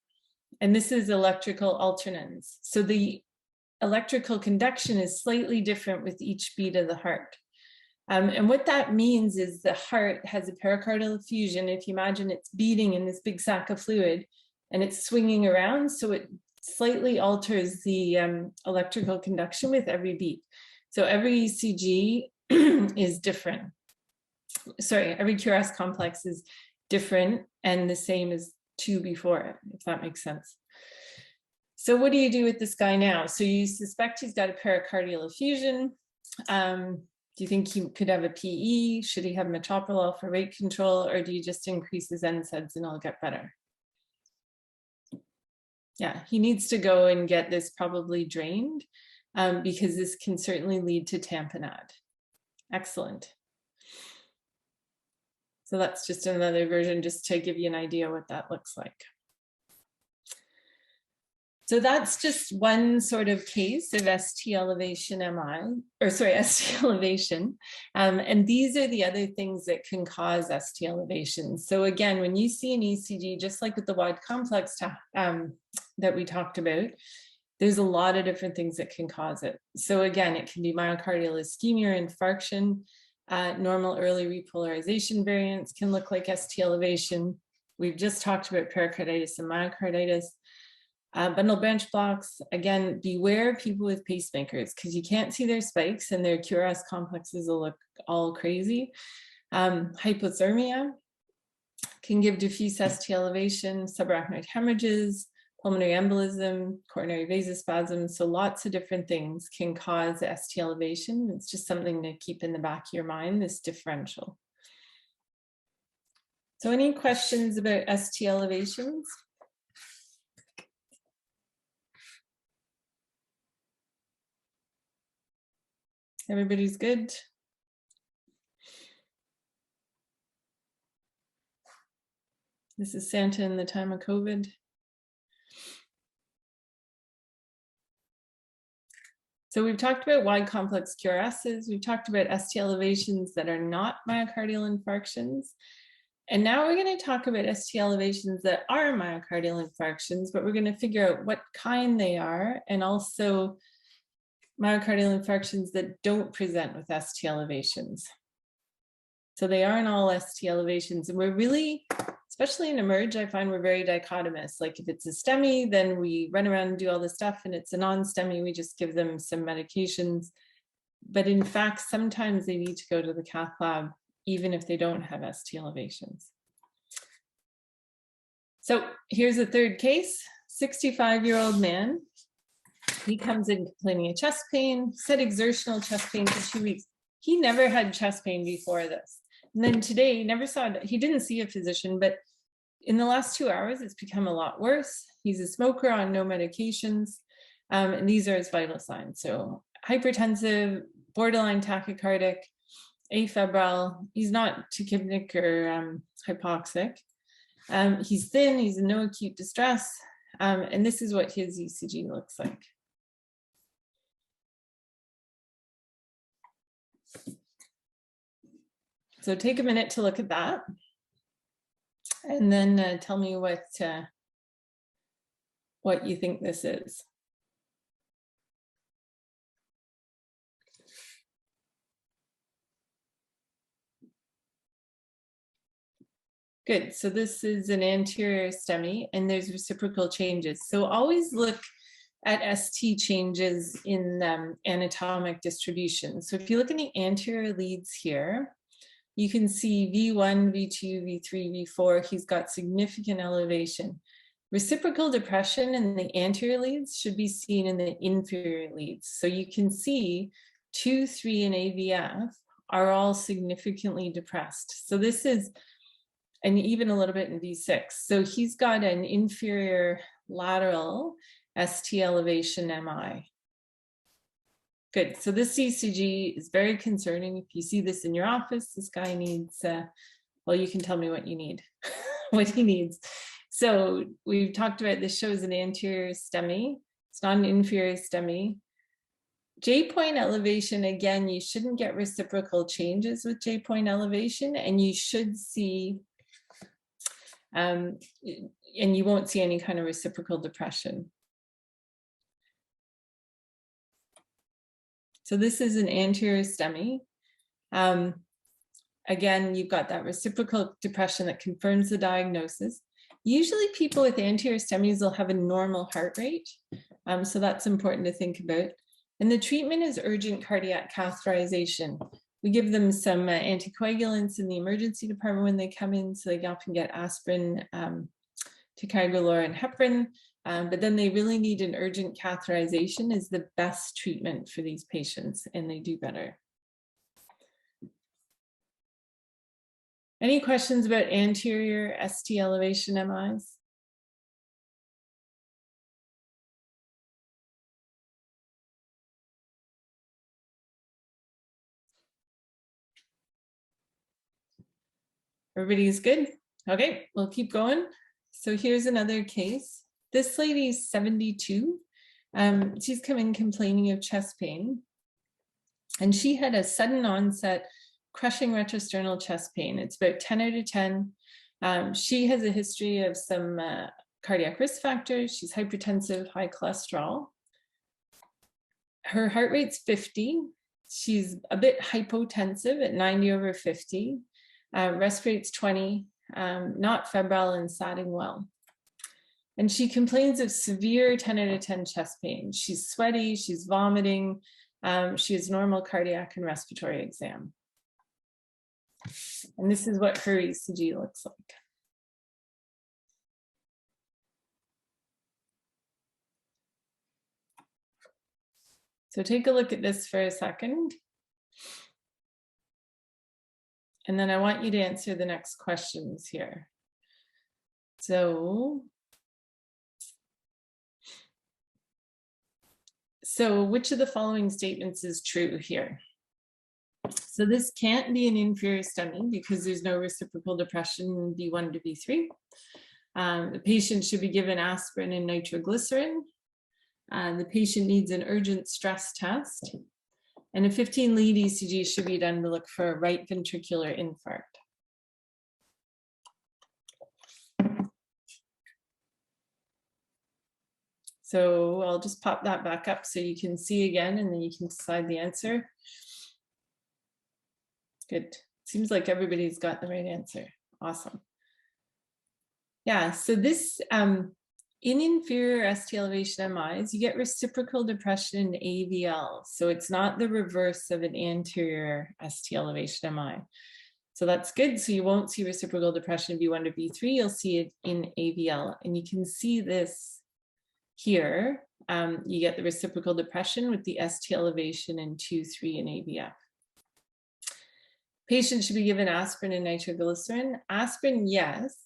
And this is electrical alternans. So the electrical conduction is slightly different with each beat of the heart. And what that means is the heart has a pericardial effusion. If you imagine it's beating in this big sack of fluid and it's swinging around, so it slightly alters the electrical conduction with every beat. So every ECG is different. Sorry, every QRS complex is different and the same as 2 before it, if that makes sense. So what do you do with this guy now? So you suspect he's got a pericardial effusion. Do you think he could have a PE? Should he have metoprolol for rate control, or do you just increase his NSAIDs and it'll get better? Yeah, he needs to go and get this probably drained because this can certainly lead to tamponade. Excellent. So that's just another version just to give you an idea what that looks like. So that's just one sort of case of ST elevation ST elevation. And these are the other things that can cause ST elevation. So again, when you see an ECG, just like with the wide complex that we talked about, there's a lot of different things that can cause it. So again, it can be myocardial ischemia or infarction. Normal early repolarization variants can look like ST elevation. We've just talked about pericarditis and myocarditis. Bundle branch blocks, again, beware people with pacemakers because you can't see their spikes and their QRS complexes will look all crazy. Hypothermia can give diffuse ST elevation, subarachnoid hemorrhages, pulmonary embolism, coronary vasospasm. So lots of different things can cause ST elevation. It's just something to keep in the back of your mind, this differential. So any questions about ST elevations? Everybody's good? This is Santa in the time of COVID. So we've talked about wide complex QRSs. We've talked about ST elevations that are not myocardial infarctions. And now we're going to talk about ST elevations that are myocardial infarctions, but we're going to figure out what kind they are and also myocardial infarctions that don't present with ST elevations. So they aren't all ST elevations. And we're really, especially in Emerge, I find we're very dichotomous. Like if it's a STEMI, then we run around and do all this stuff, and it's a non-STEMI, we just give them some medications. But in fact, sometimes they need to go to the cath lab, even if they don't have ST elevations. So here's a third case, 65-year-old man. He comes in complaining of chest pain, said exertional chest pain for 2 weeks. He never had chest pain before this. And then today, he didn't see a physician, but in the last 2 hours, it's become a lot worse. He's a smoker on no medications. And these are his vital signs. So hypertensive, borderline tachycardic, afebrile. He's not tachypnic or hypoxic. He's thin, he's in no acute distress. And this is what his ECG looks like. So take a minute to look at that and then tell me what you think this is. Good, so this is an anterior STEMI and there's reciprocal changes. So always look at ST changes in anatomic distribution. So if you look in the anterior leads here, you can see V1, V2, V3, V4, he's got significant elevation. Reciprocal depression in the anterior leads should be seen in the inferior leads. So you can see 2, 3, and AVF are all significantly depressed. So this is, and even a little bit in V6. So he's got an inferior lateral ST elevation MI. Good, so this ECG is very concerning. If you see this in your office, this guy needs, well, you can tell me what you need, what he needs. So we've talked about, this shows an anterior STEMI. It's not an inferior STEMI. J-point elevation, again, you shouldn't get reciprocal changes with J-point elevation, and you should see, and you won't see any kind of reciprocal depression. So this is an anterior STEMI. Again, you've got that reciprocal depression that confirms the diagnosis. Usually people with anterior STEMIs will have a normal heart rate. So that's important to think about. And the treatment is urgent cardiac catheterization. We give them some anticoagulants in the emergency department when they come in, so they often get aspirin, ticagrelor, and heparin. But then they really need an urgent catheterization is the best treatment for these patients, and they do better. Any questions about anterior ST elevation MIs? Everybody's good? Okay, we'll keep going. So here's another case. This lady's 72. She's come in complaining of chest pain. And she had a sudden onset crushing retrosternal chest pain. It's about 10 out of 10. She has a history of some cardiac risk factors. She's hypertensive, high cholesterol. Her heart rate's 50. She's a bit hypotensive at 90/50. Rest rate's 20, not febrile and satting well. And she complains of severe 10 out of 10 chest pain. She's sweaty, she's vomiting. She has normal cardiac and respiratory exam. And this is what her ECG looks like. So take a look at this for a second. And then I want you to answer the next questions here. So which of the following statements is true here? So this can't be an inferior STEMI because there's no reciprocal depression B1 to B3. The patient should be given aspirin and nitroglycerin. The patient needs an urgent stress test. And a 15-lead ECG should be done to look for a right ventricular infarct. So I'll just pop that back up so you can see again, and then you can decide the answer. Good. Seems like everybody's got the right answer. Awesome. Yeah, so this, in inferior ST elevation MIs, you get reciprocal depression in AVL. So it's not the reverse of an anterior ST elevation MI. So that's good. So you won't see reciprocal depression in B1 to B3. You'll see it in AVL. And you can see this here. You get the reciprocal depression with the ST elevation in 2-3 in AVF. Patients should be given aspirin and nitroglycerin. Aspirin, yes,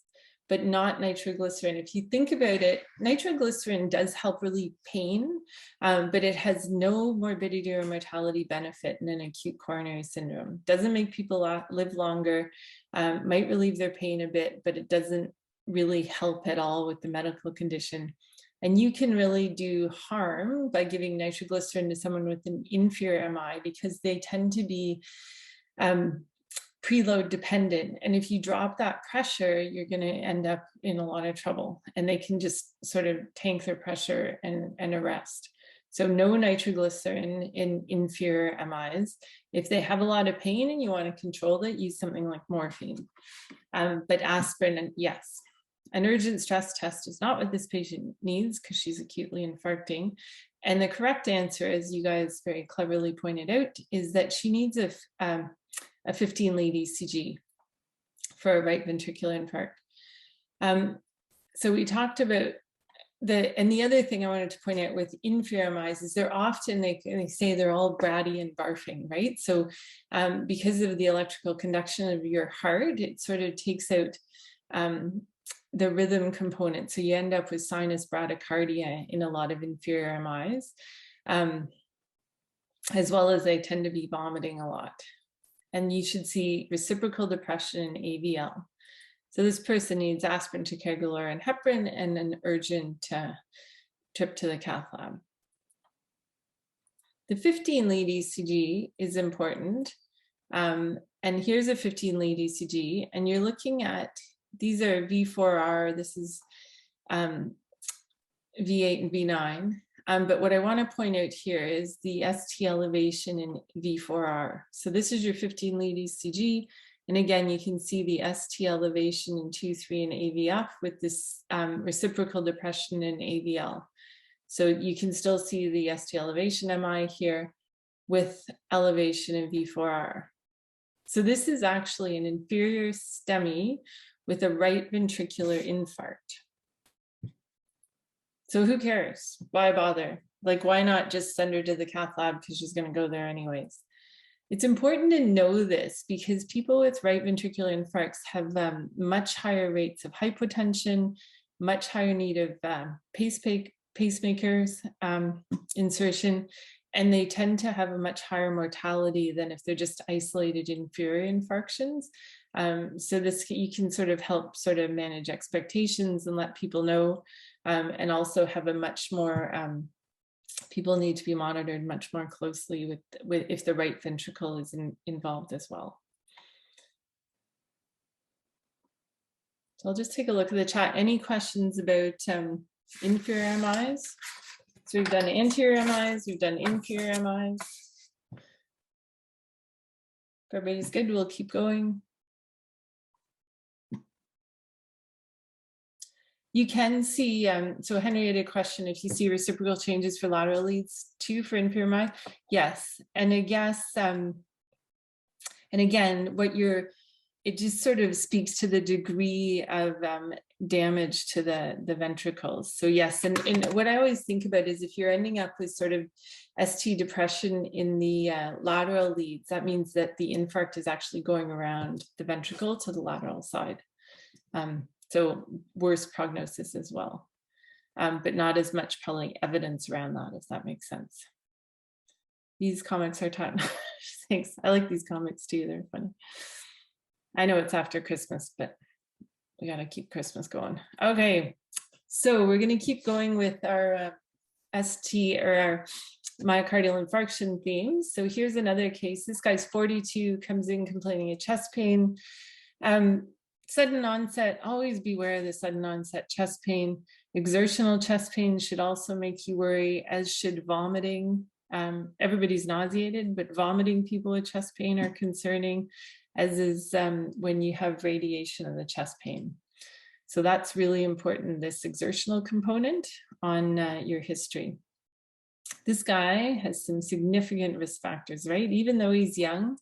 but not nitroglycerin. If you think about it, nitroglycerin does help relieve pain, but it has no morbidity or mortality benefit in an acute coronary syndrome. Doesn't make people live longer, might relieve their pain a bit, but it doesn't really help at all with the medical condition. And you can really do harm by giving nitroglycerin to someone with an inferior MI because they tend to be preload dependent. And if you drop that pressure, you're going to end up in a lot of trouble, and they can just sort of tank their pressure and arrest. So no nitroglycerin in inferior MIs. If they have a lot of pain and you want to control that, use something like morphine. But aspirin, yes. An urgent stress test is not what this patient needs because she's acutely infarcting. And the correct answer, as you guys very cleverly pointed out, is that she needs a 15-lead ECG for a right ventricular infarct. So we talked about and the other thing I wanted to point out with inferior MIs is they're often, they say they're all bratty and barfing, right? So because of the electrical conduction of your heart, it sort of takes out the rhythm component. So you end up with sinus bradycardia in a lot of inferior MIs, as well as they tend to be vomiting a lot. And you should see reciprocal depression in AVL. So this person needs aspirin, ticagrelor, and heparin, and an urgent trip to the cath lab. The 15-lead ECG is important. And here's a 15-lead ECG, and you're looking at, these are V4R, this is V8 and V9. But what I want to point out here is the ST elevation in V4R. So this is your 15 lead ECG. And again, you can see the ST elevation in 2-3 and AVF with this reciprocal depression in AVL. So you can still see the ST elevation MI here with elevation in V4R. So this is actually an inferior STEMI with a right ventricular infarct. So who cares? Why bother? Like, why not just send her to the cath lab because she's going to go there anyways? It's important to know this because people with right ventricular infarcts have much higher rates of hypotension, much higher need of pacemakers insertion, and they tend to have a much higher mortality than if they're just isolated inferior infarctions. So this, you can sort of help sort of manage expectations and let people know, and also have a much more, people need to be monitored much more closely with if the right ventricle is involved as well. So I'll just take a look at the chat. Any questions about inferior MIs? So we've done anterior MIs, we've done inferior MIs. If everybody's good, we'll keep going. You can see, so Henry had a question, if you see reciprocal changes for lateral leads too for inferior MI, yes. And I guess, and again, it just sort of speaks to the degree of damage to the ventricles. So yes, and what I always think about is if you're ending up with sort of ST depression in the lateral leads, that means that the infarct is actually going around the ventricle to the lateral side. So worse prognosis as well, but not as much probably evidence around that, if that makes sense. These comics are time. Thanks. I like these comics too. They're funny. I know it's after Christmas, but we got to keep Christmas going. Okay, so we're going to keep going with our ST or our myocardial infarction themes. So here's another case. This guy's 42, comes in complaining of chest pain. Sudden onset, always beware of the sudden onset chest pain. Exertional chest pain should also make you worry, as should vomiting. Everybody's nauseated, but vomiting people with chest pain are concerning, as is when you have radiation of the chest pain. So that's really important, this exertional component on your history. This guy has some significant risk factors, right? Even though he's young,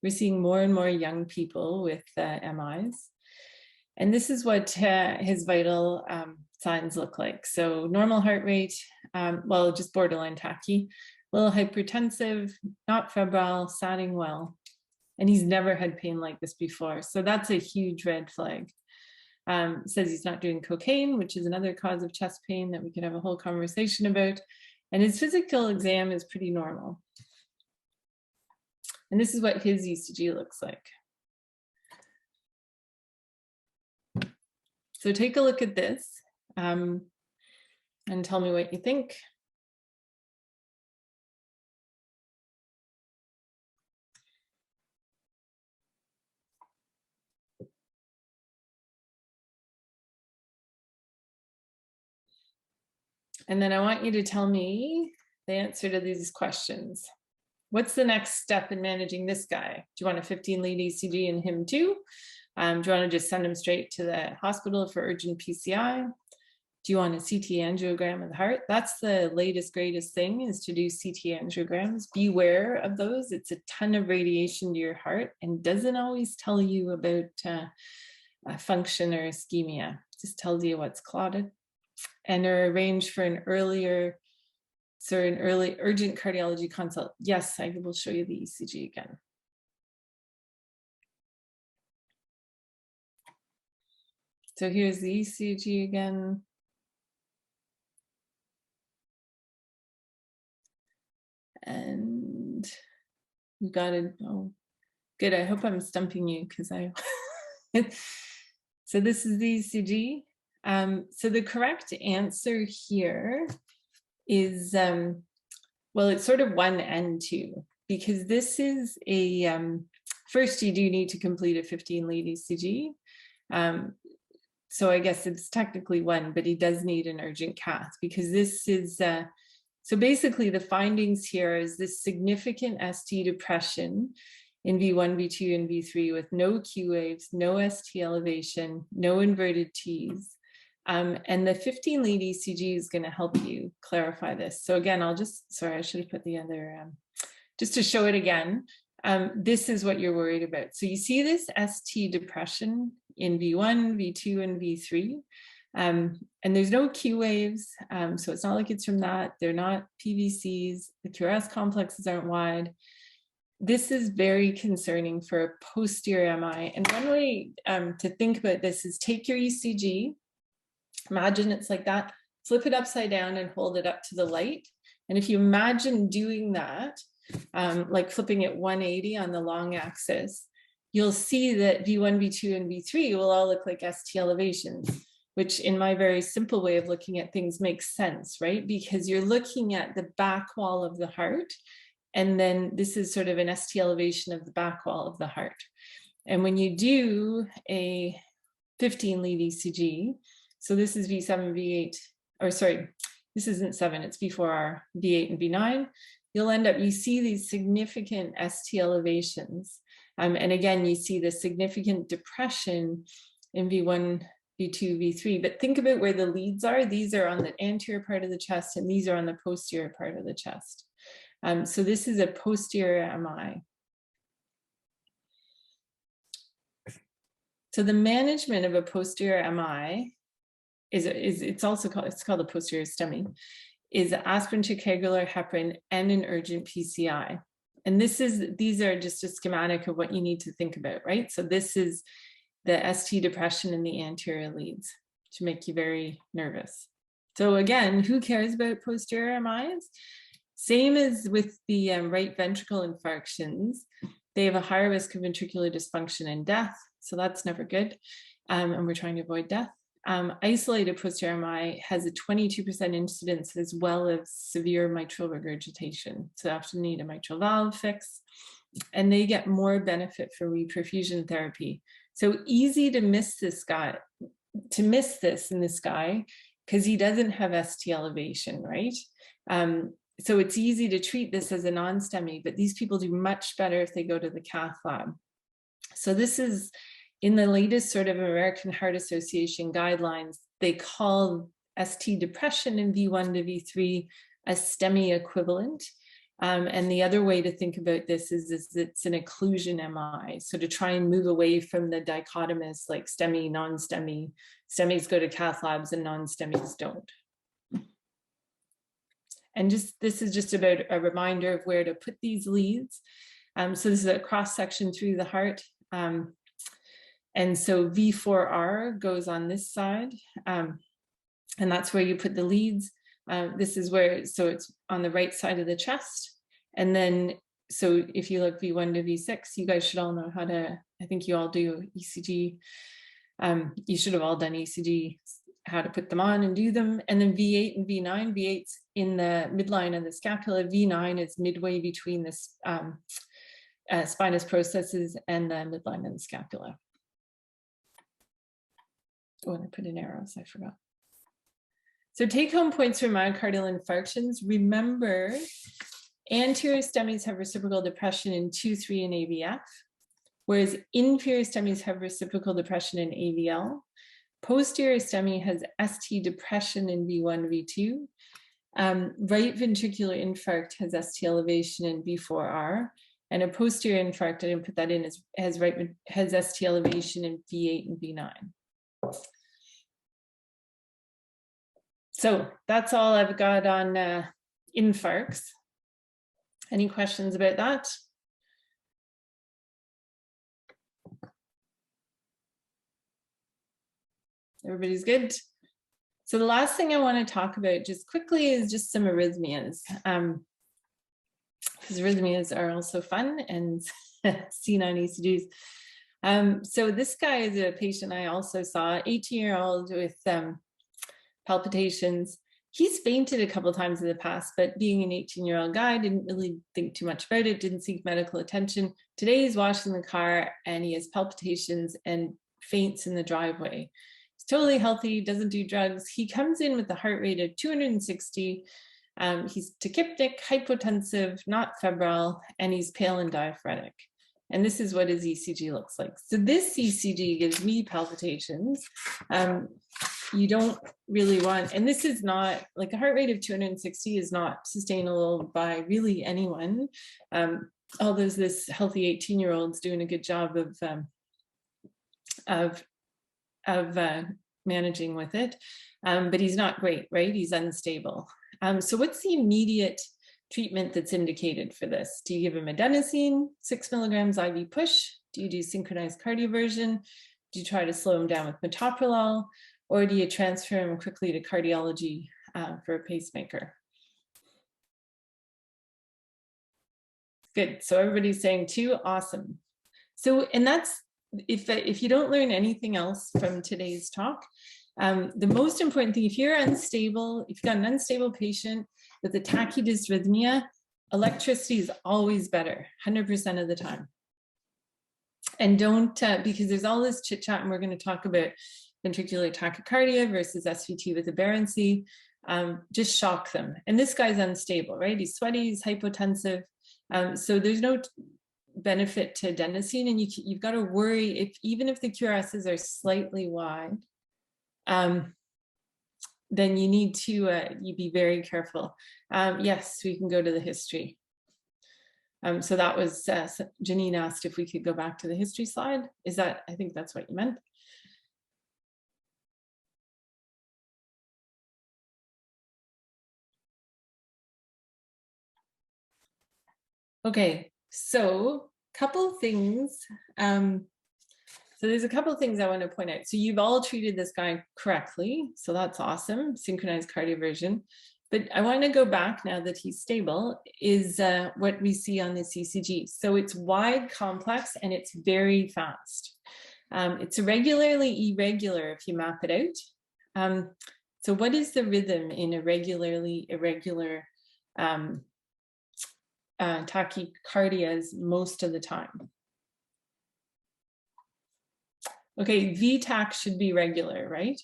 we're seeing more and more young people with MIs. And this is what his vital signs look like. So normal heart rate, well, just borderline tachy, a little hypertensive, not febrile, satting well. And he's never had pain like this before. So that's a huge red flag. Says he's not doing cocaine, which is another cause of chest pain that we could have a whole conversation about. And his physical exam is pretty normal. And this is what his ECG looks like. So take a look at this and tell me what you think. And then I want you to tell me the answer to these questions. What's the next step in managing this guy? Do you want a 15 lead ECG in him too? Do you want to just send him straight to the hospital for urgent PCI? Do you want a CT angiogram of the heart? That's the latest, greatest thing, is to do CT angiograms. Beware of those. It's a ton of radiation to your heart and doesn't always tell you about function or ischemia. It just tells you what's clotted. And are arranged for an early urgent cardiology consult. Yes, I will show you the ECG again. So here's the ECG again. And we got it. Oh, good. I hope I'm stumping you because I. So this is the ECG. So the correct answer here is, well, it's sort of 1 and 2, because this is a, first you do need to complete a 15 lead ECG. So I guess it's technically 1, but he does need an urgent cath, because this is So basically the findings here is this significant ST depression in V1, V2, and V3 with no Q waves, no ST elevation, no inverted T's. And the 15 lead ECG is going to help you clarify this. So again, sorry, I should have put the other, just to show it again. This is what you're worried about. So you see this ST depression in V1, V2, and V3. And there's no Q waves, so it's not like it's from that. They're not PVCs. The QRS complexes aren't wide. This is very concerning for a posterior MI. And one way to think about this is take your ECG, imagine it's like that, flip it upside down and hold it up to the light. And if you imagine doing that, like flipping it 180 on the long axis, you'll see that V1, V2, and V3 will all look like ST elevations, which in my very simple way of looking at things makes sense, right? Because you're looking at the back wall of the heart, and then this is sort of an ST elevation of the back wall of the heart. And when you do a 15 lead ECG, so this is V7, V8, or sorry, this isn't 7, it's V4R, V8, and V9, you'll end up, you see these significant ST elevations. And again, you see the significant depression in V1, V2, V3, but think about where the leads are. These are on the anterior part of the chest, and these are on the posterior part of the chest. So this is a posterior MI. So the management of a posterior MI it's called a posterior STEMI, is aspirin, ticagrelor, heparin, and an urgent PCI. And these are just a schematic of what you need to think about, right? So this is the ST depression in the anterior leads to make you very nervous. So again, who cares about posterior MIs? Same as with the right ventricle infarctions, they have a higher risk of ventricular dysfunction and death. So that's never good. And we're trying to avoid death. Isolated posterior MI has a 22% incidence as well as severe mitral regurgitation. So often need a mitral valve fix, and they get more benefit for reperfusion therapy. So easy to miss this in this guy, because he doesn't have ST elevation, right? So it's easy to treat this as a non-STEMI, but these people do much better if they go to the cath lab. So this is in the latest sort of American Heart Association guidelines. They call ST depression in V1 to V3 a STEMI equivalent. And the other way to think about this is it's an occlusion MI. So to try and move away from the dichotomous like STEMI, non-STEMI, STEMIs go to cath labs and non-STEMIs don't. And this is just about a reminder of where to put these leads. So this is a cross section through the heart. And so V4R goes on this side, and that's where you put the leads. This is where, so it's on the right side of the chest. And then, so if you look V1 to V6, you guys should all know how to, I think you all do ECG. You should have all done ECG, how to put them on and do them. And then V8 and V9, V8's in the midline of the scapula, V9 is midway between this spinous processes and the midline of the scapula. Oh, and I put in arrows, I forgot. So take home points for myocardial infarctions. Remember, anterior STEMIs have reciprocal depression in 2, 3, and AVF, whereas inferior STEMIs have reciprocal depression in AVL. Posterior STEMI has ST depression in V1, V2. Right ventricular infarct has ST elevation in V4R, and a posterior infarct, I didn't put that in, has ST elevation in V8 and V9. So that's all I've got on infarcts. Any questions about that? Everybody's good? So the last thing I want to talk about just quickly is just some arrhythmias. Because arrhythmias are also fun and seen on ECGs. So this guy is a patient I also saw, 18-year-old with palpitations. He's fainted a couple of times in the past, but being an 18-year-old guy, didn't really think too much about it, didn't seek medical attention. Today he's washing the car and he has palpitations and faints in the driveway. He's totally healthy, doesn't do drugs. He comes in with a heart rate of 260, He's tachypnic, hypotensive, not febrile, and he's pale and diaphoretic. And this is what his ECG looks like. So this ECG gives me palpitations. You don't really want, and this is not, like a heart rate of 260 is not sustainable by really anyone. Although this healthy 18-year-old's doing a good job of managing with it, but he's not great, right? He's unstable. So what's the immediate treatment that's indicated for this? Do you give him adenosine, 6 milligrams IV push? Do you do synchronized cardioversion? Do you try to slow him down with metoprolol? Or do you transfer him quickly to cardiology for a pacemaker? Good, so everybody's saying 2, awesome. So, and that's, if you don't learn anything else from today's talk, the most important thing, if you're unstable, if you've got an unstable patient with a tachydysrhythmia, electricity is always better, 100% of the time. And don't, because there's all this chit chat, and we're going to talk about ventricular tachycardia versus SVT with aberrancy, just shock them. And this guy's unstable, right? He's sweaty, he's hypotensive. So there's no benefit to adenosine, and you've got to worry if, even if the QRSs are slightly wide, then you need to you be very careful. Yes, we can go to the history. So that was, Janine asked if we could go back to the history slide. Is that, I think that's what you meant. Okay, so couple things. So there's a couple of things I want to point out. So you've all treated this guy correctly, so that's awesome, synchronized cardioversion. But I want to go back now that he's stable, is what we see on the ECG. So it's wide, complex, and it's very fast. It's irregularly irregular if you map it out. So what is the rhythm in irregularly irregular tachycardias most of the time? Okay, VTach should be regular, right?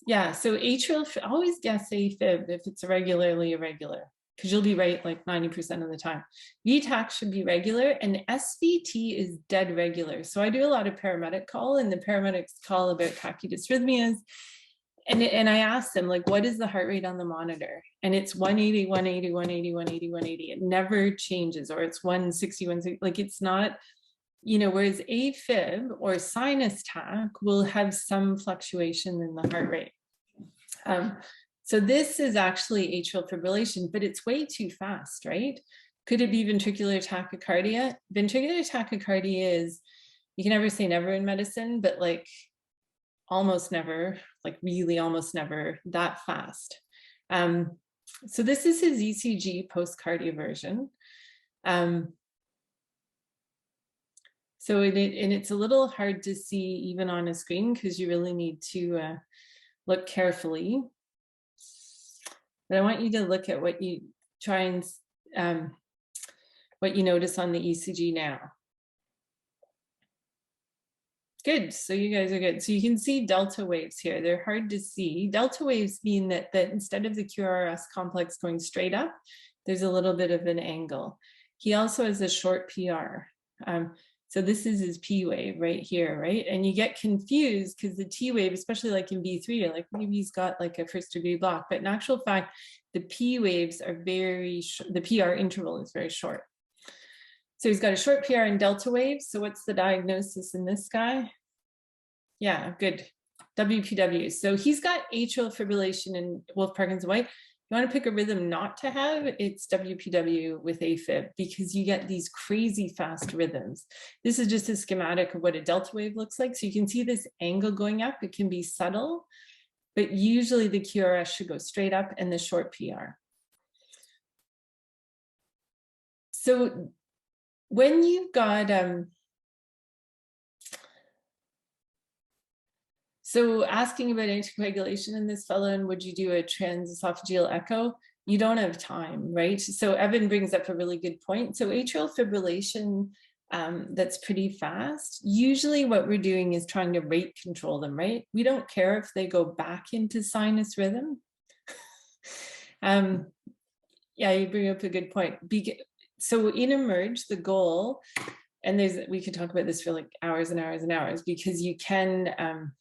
Yeah, so atrial, always guess AFib if it's irregularly irregular, because you'll be right like 90% of the time. VTach should be regular, and SVT is dead regular. So I do a lot of paramedic call, and the paramedics call about tachydysrhythmias. And I ask them, like, what is the heart rate on the monitor? And it's 180, 180, 180, 180, 180. It never changes, or it's 160, 160. Like, it's not, you know, whereas AFib or sinus tach will have some fluctuation in the heart rate. So this is actually atrial fibrillation, but it's way too fast, right? Could it be ventricular tachycardia? Ventricular tachycardia is, you can never say never in medicine, but like almost never, like really almost never that fast. So this is his ECG post-cardioversion. So it's a little hard to see even on a screen because you really need to look carefully. But I want you to look at what you try and what you notice on the ECG now. Good, so you guys are good. So you can see delta waves here. They're hard to see. Delta waves mean that instead of the QRS complex going straight up, there's a little bit of an angle. He also has a short PR. So this is his P wave right here, right? And you get confused because the T wave, especially like in B3, you're like, maybe he's got like a first degree block, but in actual fact, the P waves are very, the PR interval is very short. So he's got a short PR and delta waves. So what's the diagnosis in this guy? Yeah, good. WPW. So he's got atrial fibrillation in Wolff-Parkinson-White. You want to pick a rhythm not to have, it's WPW with AFib, because you get these crazy fast rhythms. This is just a schematic of what a delta wave looks like. So you can see this angle going up. It can be subtle, but usually the QRS should go straight up and the short PR. So when you've got, so asking about anticoagulation in this fellow, and would you do a transesophageal echo? You don't have time, right? So Evan brings up a really good point. So atrial fibrillation that's pretty fast, usually what we're doing is trying to rate control them, right? We don't care if they go back into sinus rhythm. Yeah, you bring up a good point. So in Emerge, the goal, and we could talk about this for like hours and hours and hours, because you can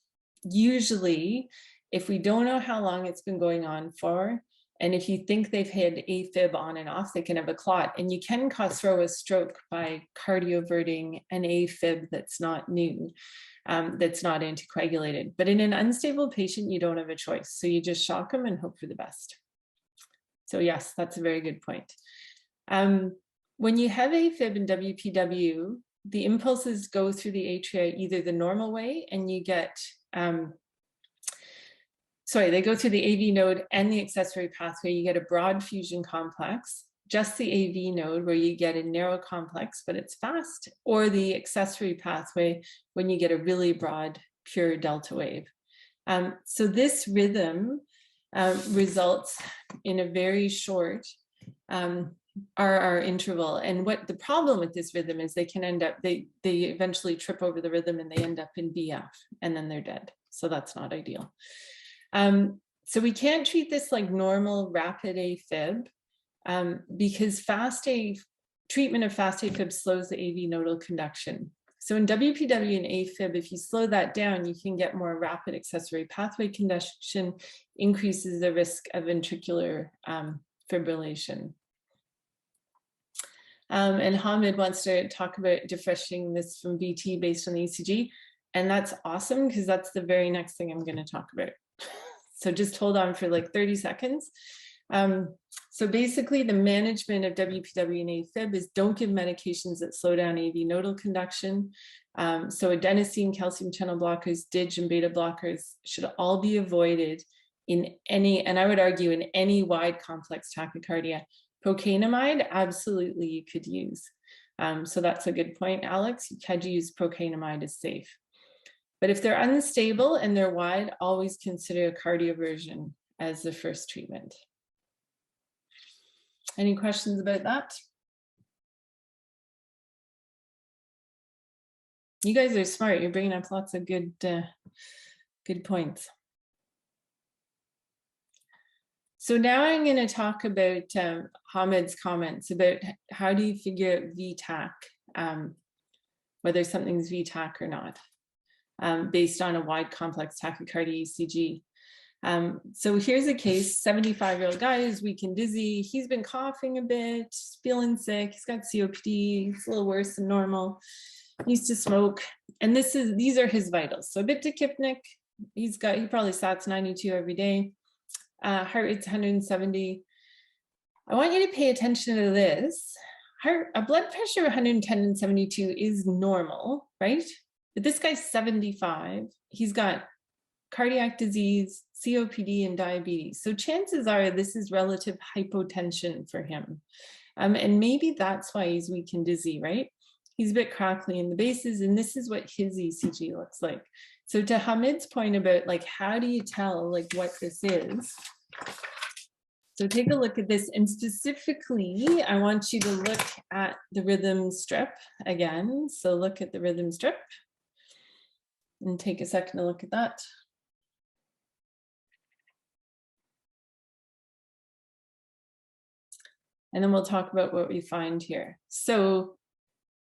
usually, if we don't know how long it's been going on for, and if you think they've had AFib on and off, they can have a clot, and you can throw a stroke by cardioverting an AFib that's not new, that's not anticoagulated. But in an unstable patient, you don't have a choice. So you just shock them and hope for the best. So yes, that's a very good point. When you have AFib and WPW, the impulses go through the atria either the normal way, and you get, they go through the AV node and the accessory pathway. You get a broad fusion complex, just the AV node where you get a narrow complex, but it's fast, or the accessory pathway when you get a really broad, pure delta wave. So this rhythm results in a very short RR interval. And what the problem with this rhythm is, they can end up, they eventually trip over the rhythm and they end up in VF, and then they're dead. So that's not ideal. So we can't treat this like normal rapid AFib because treatment of fast AFib slows the AV nodal conduction. So in WPW and AFib, if you slow that down, you can get more rapid accessory pathway conduction, increases the risk of ventricular fibrillation. And Hamid wants to talk about differentiating this from VT based on the ECG. And that's awesome, because that's the very next thing I'm going to talk about. So just hold on for like 30 seconds. So basically the management of WPW and AFib is don't give medications that slow down AV nodal conduction. So adenosine, calcium channel blockers, DIG and beta blockers should all be avoided in any, and I would argue in any wide complex tachycardia. Procainamide, absolutely you could use. So that's a good point, Alex. You could use procainamide is safe. But if they're unstable and they're wide, always consider a cardioversion as the first treatment. Any questions about that? You guys are smart. You're bringing up lots of good points. So now I'm going to talk about Hamid's comments about how do you figure out VTAC, whether something's VTAC or not, based on a wide complex tachycardia ECG. So here's a case, 75-year-old guy who's weak and dizzy. He's been coughing a bit, feeling sick. He's got COPD. It's a little worse than normal. He used to smoke. And these are his vitals. So a bit tachypnic. He probably sats 92 every day. Heart rate's 170. I want you to pay attention to this. A blood pressure of 110 and 72 is normal, right? But this guy's 75. He's got cardiac disease, COPD, and diabetes. So chances are this is relative hypotension for him. And maybe that's why he's weak and dizzy, right? He's a bit crackly in the bases, and this is what his ECG looks like. So to Hamid's point about like, how do you tell like what this is? So take a look at this, and specifically, I want you to look at the rhythm strip again. So look at the rhythm strip and take a second to look at that. And then we'll talk about what we find here. So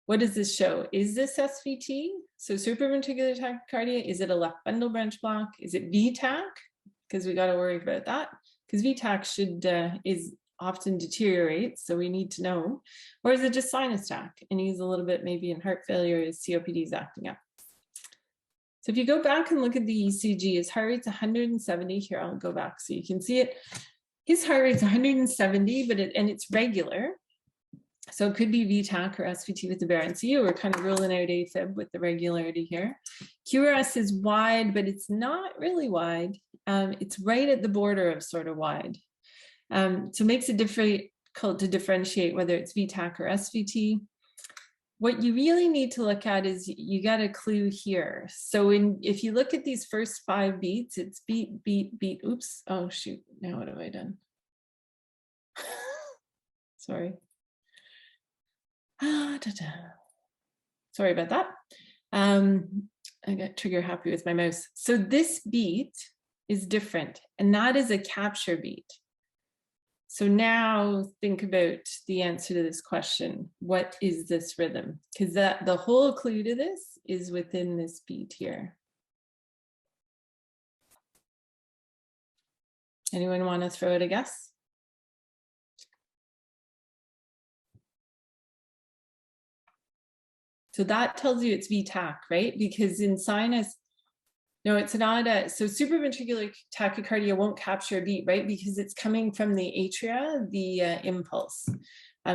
what does this show? Is this SVT? So supraventricular tachycardia, is it a left bundle branch block? Is it VTAC? Because we got to worry about that. Because VTAC is often deteriorates, so we need to know. Or is it just sinus tach? And he's a little bit maybe in heart failure, his COPD is acting up. So if you go back and look at the ECG, his heart rate's 170. Here, I'll go back so you can see it. His heart rate's 170, and it's regular. So it could be VTAC or SVT with the Barron-CU. We're kind of ruling out AFib with the regularity here. QRS is wide, but it's not really wide. It's right at the border of sort of wide. So it makes it difficult to differentiate whether it's VTAC or SVT. What you really need to look at is you got a clue here. So if you look at these first 5 beats, it's beat, beat, beat. Oops. Oh, shoot. Now what have I done? Sorry. Sorry about that. I got trigger happy with my mouse. So this beat is different, and that is a capture beat. So now think about the answer to this question. What is this rhythm? Because the whole clue to this is within this beat here. Anyone want to throw out a guess? So that tells you it's V-tach, right? Because in sinus, no, it's not so supraventricular tachycardia won't capture a beat, right? Because it's coming from the atria, the impulse.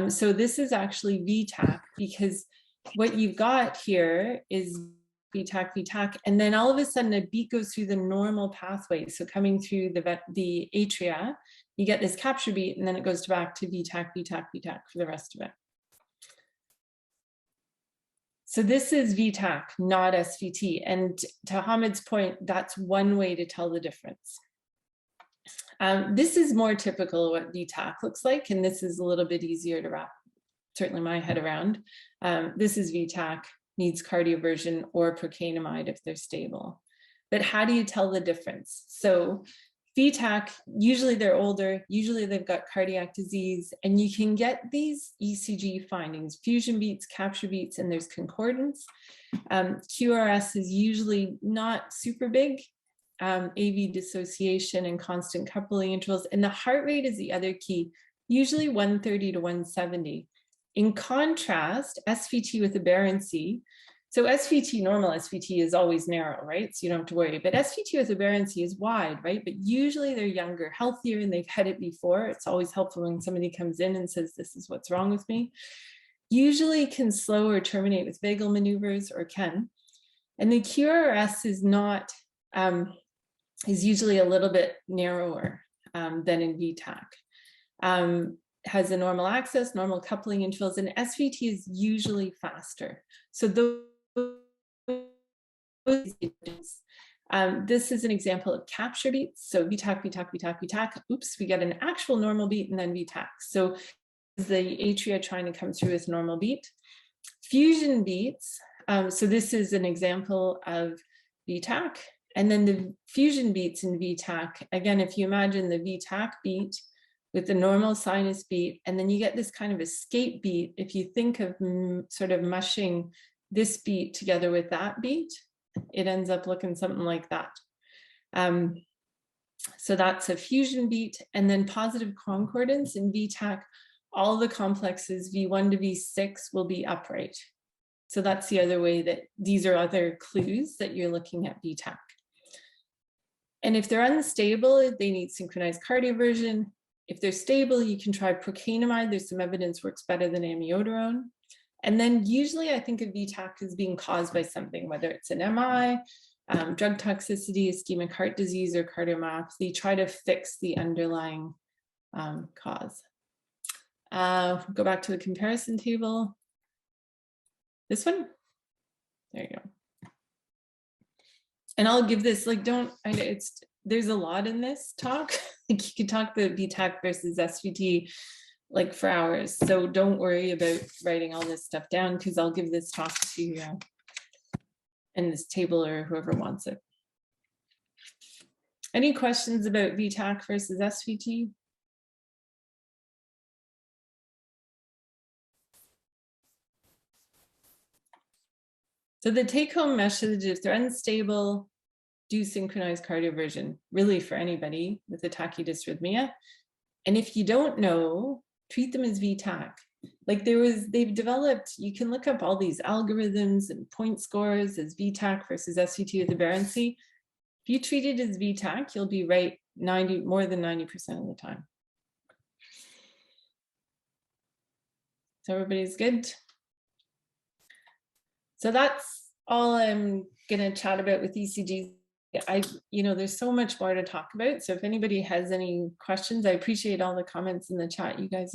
So this is actually V-tach, because what you've got here is V-tach, V-tach, and then all of a sudden a beat goes through the normal pathway. So coming through the atria, you get this capture beat, and then it goes back to V-tach, V-tach, V-tach for the rest of it. So this is V-tach, not SVT. And to Hamid's point, that's one way to tell the difference. This is more typical of what V-tach looks like, and this is a little bit easier to wrap, certainly my head around. This is V-tach, needs cardioversion or procainamide if they're stable. But how do you tell the difference? So V-tach, usually they're older, usually they've got cardiac disease, and you can get these ECG findings, fusion beats, capture beats, and there's concordance. QRS is usually not super big, AV dissociation and constant coupling intervals, and the heart rate is the other key, usually 130 to 170. In contrast, SVT with aberrancy, so SVT, normal SVT is always narrow, right? So you don't have to worry, but SVT with aberrancy is wide, right? But usually they're younger, healthier, and they've had it before. It's always helpful when somebody comes in and says, this is what's wrong with me. Usually can slow or terminate with vagal maneuvers, or can. And the QRS is not, is usually a little bit narrower than in V-tach. Has a normal access, normal coupling intervals, and SVT is usually faster. So this is an example of capture beats. So V-tach, V-tach, V-tach, V-tach. Oops, we get an actual normal beat and then V-tach. So the atria trying to come through with normal beat. Fusion beats. So this is an example of V-tach. And then the fusion beats in V-tach. Again, if you imagine the V-tach beat with the normal sinus beat, and then you get this kind of escape beat. If you think of sort of mushing this beat together with that beat, it ends up looking something like that. So that's a fusion beat, and then positive concordance in V-tach, all the complexes V1 to V6 will be upright. So that's the other way that these are other clues that you're looking at V-tach. And if they're unstable, they need synchronized cardioversion. If they're stable, you can try procainamide. There's some evidence works better than amiodarone. And then usually I think of V-tach as being caused by something, whether it's an MI, drug toxicity, ischemic heart disease, or cardiomyopathy. Try to fix the underlying cause. Go back to the comparison table. This one, there you go. And I'll give this, like, there's a lot in this talk. Like, you could talk about V-tach versus SVT like for hours. So don't worry about writing all this stuff down, because I'll give this talk to in this table or whoever wants it. Any questions about V-tach versus SVT? So the take-home message, if they're unstable, do synchronized cardioversion, really for anybody with a tachydysrhythmia. And if you don't know, treat them as V-tach. Like they've developed, you can look up all these algorithms and point scores as V-tach versus SVT with aberrancy. If you treat it as V-tach, you'll be right more than 90% of the time. So everybody's good? So that's all I'm gonna chat about with ECGs. There's so much more to talk about. So if anybody has any questions, I appreciate all the comments in the chat. You guys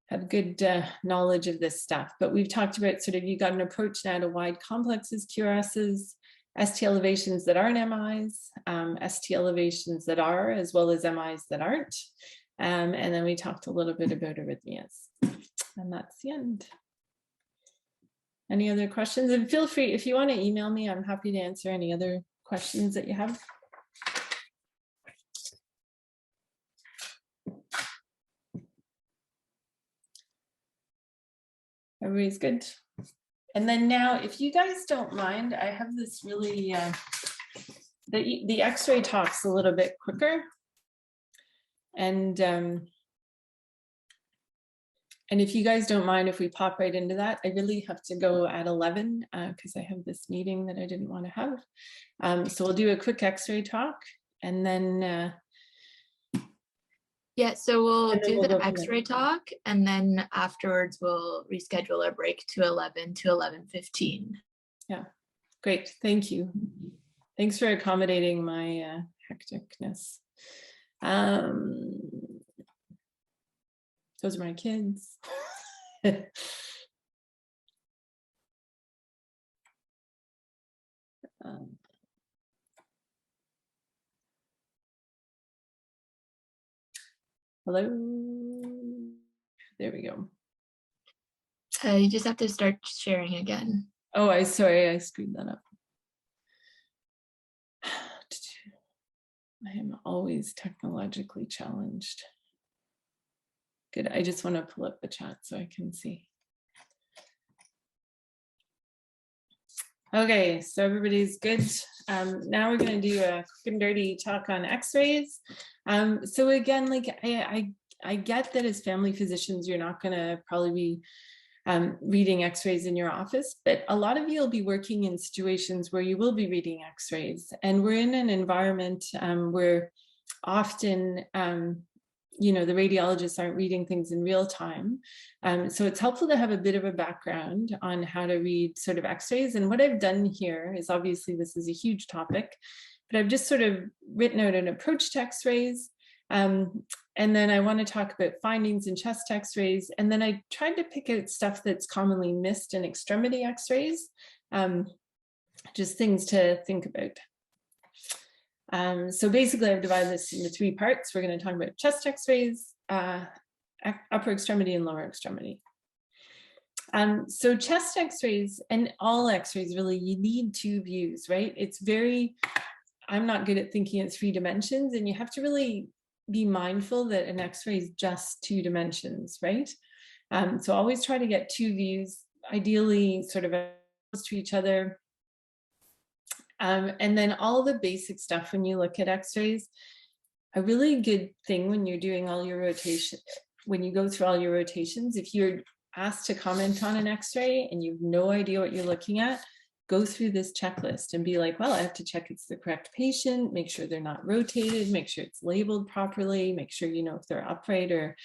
have good knowledge of this stuff. But we've talked about sort of, you got an approach now to wide complexes, QRSs, ST elevations that aren't MIs, ST elevations that are, as well as MIs that aren't. And then we talked a little bit about arrhythmias. And that's the end. Any other questions? And feel free, if you want to email me, I'm happy to answer any other questions that you have. Everybody's good. And then now, if you guys don't mind, I have this really, the X-ray talk's a little bit quicker. And if you guys don't mind, if we pop right into that, I really have to go at 11 because I have this meeting that I didn't want to have. So we'll do a quick X-ray talk and then Yeah, so we'll and then do we'll go the from there. X-ray talk, and then afterwards we'll reschedule our break to 11 to 11:15. Yeah, great. Thank you. Thanks for accommodating my hecticness. Those are my kids. Hello. There we go. You just have to start sharing again. Oh, sorry, I screwed that up. I am always technologically challenged. Good, I just want to pull up the chat so I can see. Okay, so everybody's good. Now we're going to do a quick and dirty talk on X-rays. So again, like I get that as family physicians, you're not going to probably be reading X-rays in your office, but a lot of you will be working in situations where you will be reading X-rays, and we're in an environment where often you know, the radiologists aren't reading things in real time. So it's helpful to have a bit of a background on how to read sort of X-rays. And what I've done here is, obviously this is a huge topic, but I've just sort of written out an approach to X-rays. And then I want to talk about findings in chest X-rays. And then I tried to pick out stuff that's commonly missed in extremity X-rays, just things to think about. So basically I've divided this into 3 parts. We're going to talk about chest X-rays, upper extremity and lower extremity. So chest X-rays and all X-rays, really, you need 2 views, right? It's very, I'm not good at thinking in 3 dimensions, and you have to really be mindful that an X-ray is just 2 dimensions, right? So always try to get 2 views, ideally sort of close to each other. And then all the basic stuff when you look at X-rays, a really good thing when you're doing all your rotation, when you go through all your rotations, if you're asked to comment on an X-ray and you have no idea what you're looking at, go through this checklist and be like, well, I have to check it's the correct patient, make sure they're not rotated, make sure it's labeled properly, make sure you know if they're upright or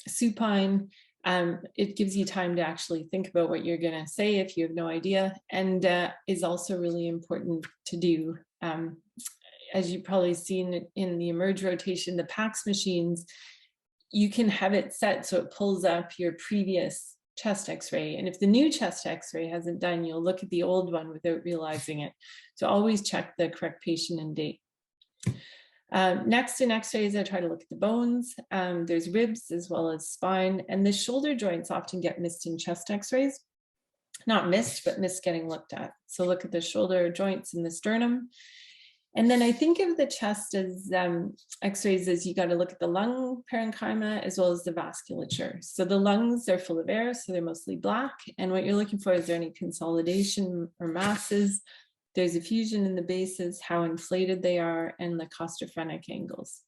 supine. It gives you time to actually think about what you're going to say if you have no idea, and is also really important to do. As you've probably seen in the Emerge rotation, the PACS machines, you can have it set so it pulls up your previous chest X-ray. And if the new chest X-ray hasn't done, you'll look at the old one without realizing it. So always check the correct patient and date. Next in X-rays, I try to look at the bones. There's ribs as well as spine, and the shoulder joints often get missed in chest X-rays. Not missed, but missed getting looked at. So look at the shoulder joints and the sternum. And then I think of the chest as X-rays as you got to look at the lung parenchyma as well as the vasculature. So the lungs are full of air, so they're mostly black. And what you're looking for is there any consolidation or masses. There's effusion in the bases, how inflated they are, and the costophrenic angles.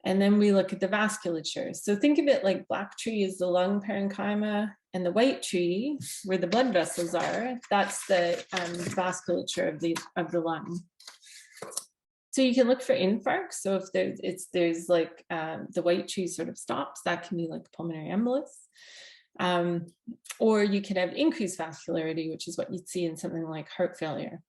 And then we look at the vasculature. So think of it like black tree is the lung parenchyma, and the white tree, where the blood vessels are, that's the vasculature of the lung. So you can look for infarcts. So if there's like the white tree sort of stops, that can be like pulmonary embolus. Or you can have increased vascularity, which is what you'd see in something like heart failure.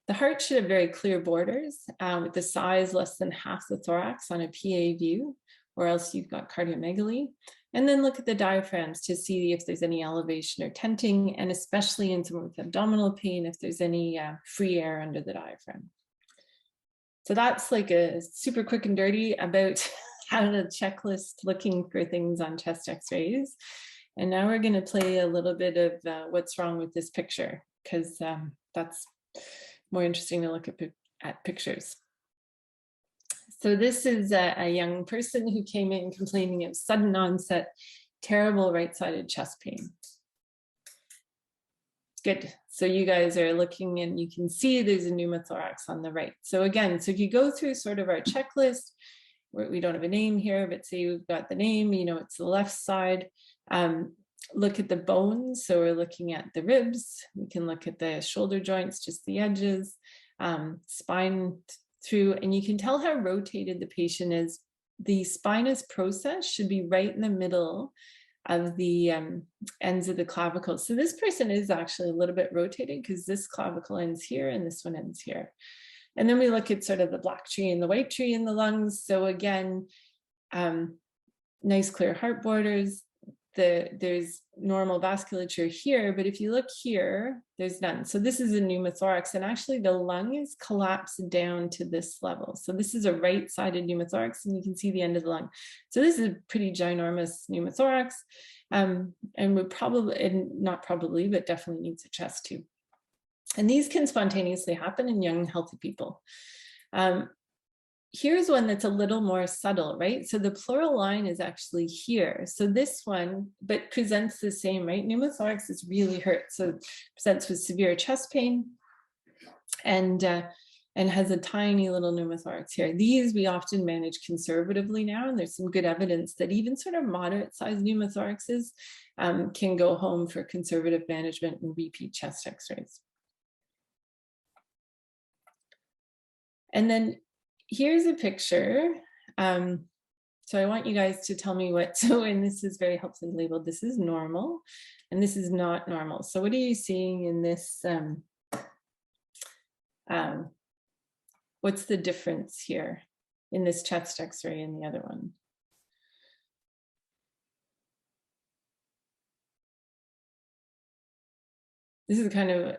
The heart should have very clear borders with the size less than half the thorax on a PA view, or else you've got cardiomegaly. And then look at the diaphragms to see if there's any elevation or tenting, and especially in someone with abdominal pain, if there's any free air under the diaphragm. So that's like a super quick and dirty about how to checklist looking for things on chest X-rays. And now we're going to play a little bit of what's wrong with this picture, because that's more interesting to look at pictures. So this is a young person who came in complaining of sudden onset terrible right-sided chest pain. Good. So you guys are looking and you can see there's a pneumothorax on the right. So again, so if you go through sort of our checklist, we don't have a name here, but say we've got the name, you know, it's the left side. Look at the bones. So we're looking at the ribs. We can look at the shoulder joints, just the edges, spine through, and you can tell how rotated the patient is. The spinous process should be right in the middle of the ends of the clavicle. So this person is actually a little bit rotated because this clavicle ends here and this one ends here. And then we look at sort of the black tree and the white tree in the lungs. So again, nice clear heart borders. There's normal vasculature here, but if you look here, there's none. So this is a pneumothorax, and actually the lung is collapsed down to this level. So this is a right-sided pneumothorax, and you can see the end of the lung. So this is a pretty ginormous pneumothorax, and would probably, and not probably, but definitely needs a chest tube. And these can spontaneously happen in young, healthy people. Here's one that's a little more subtle, right? So the pleural line is actually here. So this one, but presents the same, right? Pneumothorax is really hurt. So it presents with severe chest pain and has a tiny little pneumothorax here. These we often manage conservatively now, and there's some good evidence that even sort of moderate sized pneumothoraxes can go home for conservative management and repeat chest x-rays. And then here's a picture. So I want you guys to tell me what, and this is very helpfully labeled, this is normal and this is not normal. So what are you seeing in this? What's the difference here in this chest x-ray and the other one? This is kind of,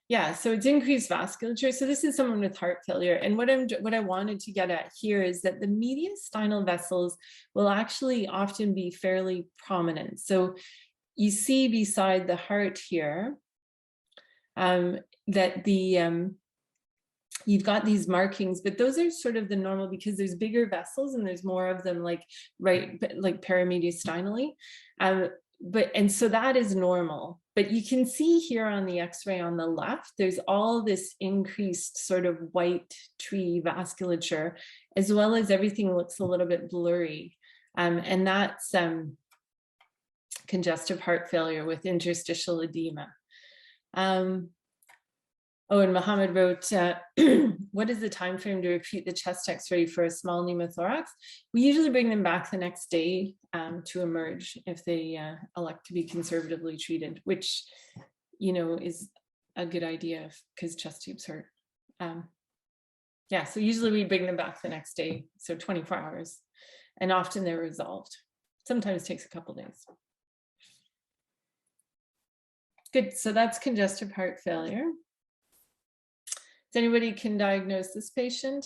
yeah, so it's increased vasculature. So this is someone with heart failure. And what I wanted to get at here is that the mediastinal vessels will actually often be fairly prominent. So you see beside the heart here that you've got these markings, but those are sort of the normal because there's bigger vessels and there's more of them like paramediastinally. And so that is normal. But you can see here on the x-ray on the left, there's all this increased sort of white tree vasculature, as well as everything looks a little bit blurry. And that's congestive heart failure with interstitial edema. Oh, and Mohammed wrote, what is the time frame to repeat the chest x-ray for a small pneumothorax? We usually bring them back the next day to emerge if they elect to be conservatively treated, which, you know, is a good idea because chest tubes hurt. Yeah, so usually we bring them back the next day, so 24 hours, and often they're resolved. Sometimes it takes a couple days. Good, so that's congestive heart failure. Anybody can diagnose this patient?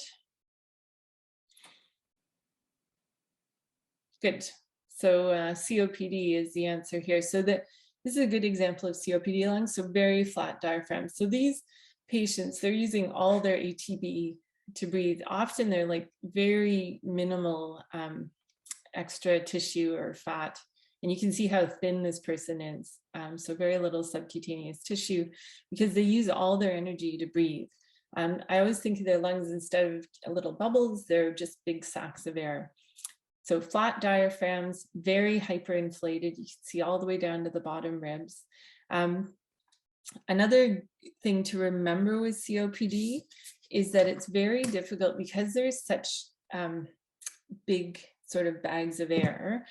Good. So COPD is the answer here. So this is a good example of COPD lungs, so very flat diaphragm. So these patients, they're using all their ATB to breathe. Often they're like very minimal extra tissue or fat. And you can see how thin this person is. So very little subcutaneous tissue because they use all their energy to breathe. I always think of their lungs instead of little bubbles, they're just big sacs of air. So flat diaphragms, very hyperinflated. You can see all the way down to the bottom ribs. Another thing to remember with COPD is that it's very difficult because there's such big sort of bags of air.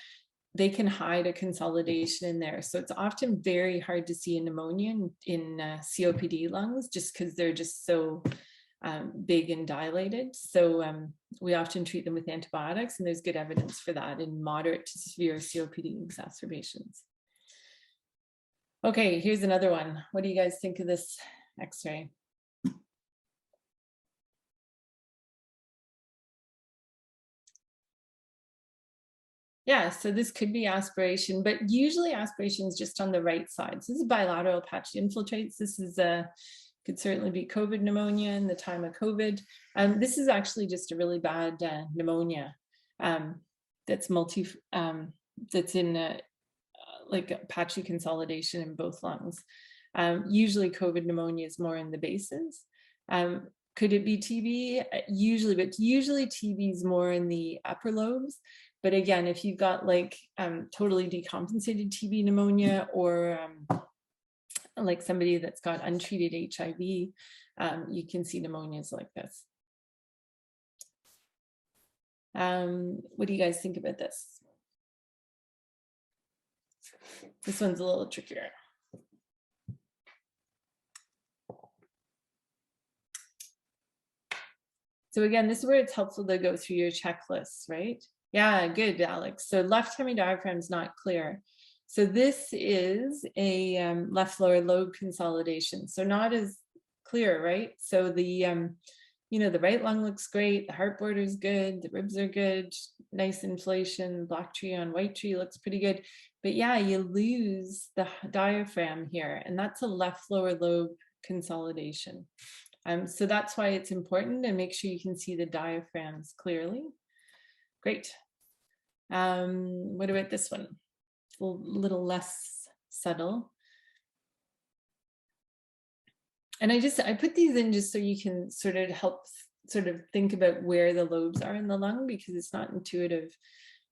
They can hide a consolidation in there. So it's often very hard to see a pneumonia in COPD lungs just because they're just so big and dilated. So we often treat them with antibiotics, and there's good evidence for that in moderate to severe COPD exacerbations. Okay, here's another one. What do you guys think of this x-ray? Yeah, so this could be aspiration, but usually aspiration is just on the right side. So this is bilateral patch infiltrates. This is could certainly be COVID pneumonia in the time of COVID. This is actually just a really bad pneumonia that's that's in like patchy consolidation in both lungs. Usually COVID pneumonia is more in the bases. Could it be TB? Usually, but usually TB is more in the upper lobes. But again, if you've got like totally decompensated TB pneumonia, or like somebody that's got untreated HIV, you can see pneumonias like this. What do you guys think about this? This one's a little trickier. So again, this is where it's helpful to go through your checklists, right? Yeah, good, Alex. So left hemidiaphragm is not clear. So this is a left lower lobe consolidation. So not as clear, right? So the, you know, the right lung looks great. The heart border is good. The ribs are good. Nice inflation. Black tree on white tree looks pretty good. But yeah, you lose the diaphragm here, and that's a left lower lobe consolidation. So that's why it's important to make sure you can see the diaphragms clearly. Great. What about this one? It's a little less subtle. And I put these in just so you can sort of help sort of think about where the lobes are in the lung, because it's not intuitive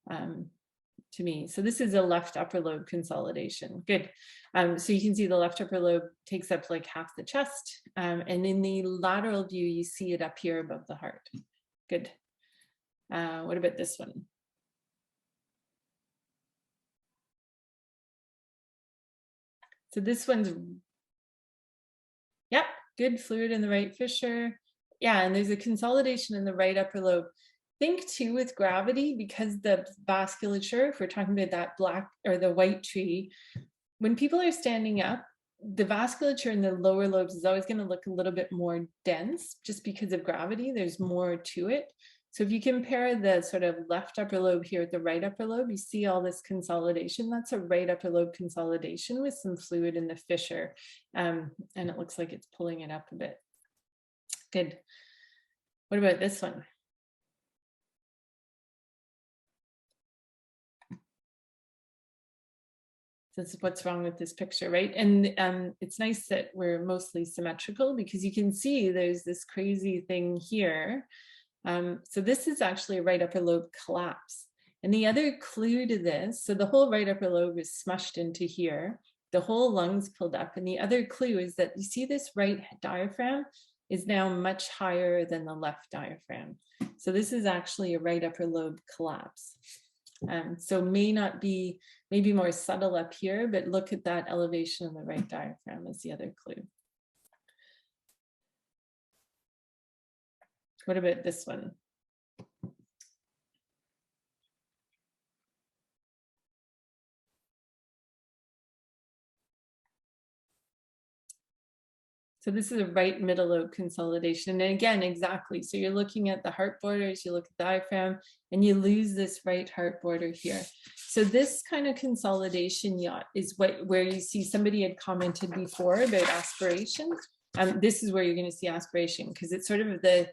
to me. So this is a left upper lobe consolidation. Good. So you can see the left upper lobe takes up like half the chest. And in the lateral view, you see it up here above the heart. Good. What about this one? So this one's, yep, good fluid in the right fissure. Yeah, and there's a consolidation in the right upper lobe. Think too with gravity, because the vasculature, if we're talking about that black or the white tree, when people are standing up, the vasculature in the lower lobes is always going to look a little bit more dense just because of gravity. There's more to it. So if you compare the sort of left upper lobe here with the right upper lobe, you see all this consolidation. That's a right upper lobe consolidation with some fluid in the fissure. And it looks like it's pulling it up a bit. Good. What about this one? This is what's wrong with this picture, right? And it's nice that we're mostly symmetrical, because you can see there's this crazy thing here. So this is actually a right upper lobe collapse. And the other clue to this, so the whole right upper lobe is smushed into here, the whole lung's pulled up. And the other clue is that you see this right diaphragm is now much higher than the left diaphragm. So this is actually a right upper lobe collapse. So maybe more subtle up here, but look at that elevation of the right diaphragm as the other clue. What about this one? So this is a right middle lobe consolidation. And again, exactly. So you're looking at the heart borders, you look at the diaphragm, and you lose this right heart border here. So this kind of consolidation is where you see somebody had commented before about aspiration. This is where you're going to see aspiration, because it's sort of the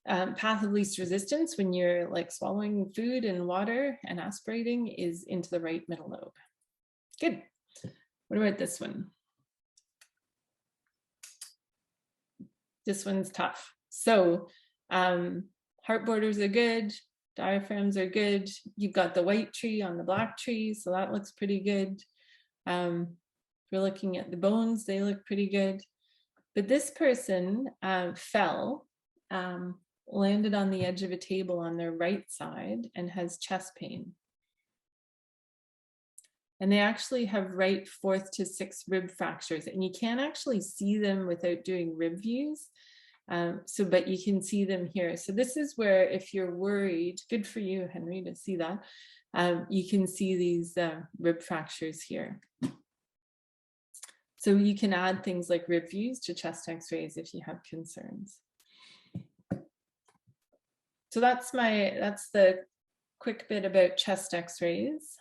path of least resistance when you're like swallowing food and water, and aspirating is into the right middle lobe. Good. What about this one? This one's tough. So heart borders are good, diaphragms are good. You've got the white tree on the black tree, so that looks pretty good. If we're looking at the bones, they look pretty good. But this person fell, landed on the edge of a table on their right side, and has chest pain. And they actually have right 4th to 6th rib fractures, and you can't actually see them without doing rib views. But you can see them here. So this is where, if you're worried, good for you, Henry, to see that, you can see these rib fractures here. So you can add things like rib views to chest x-rays if you have concerns. So that's the quick bit about chest x-rays.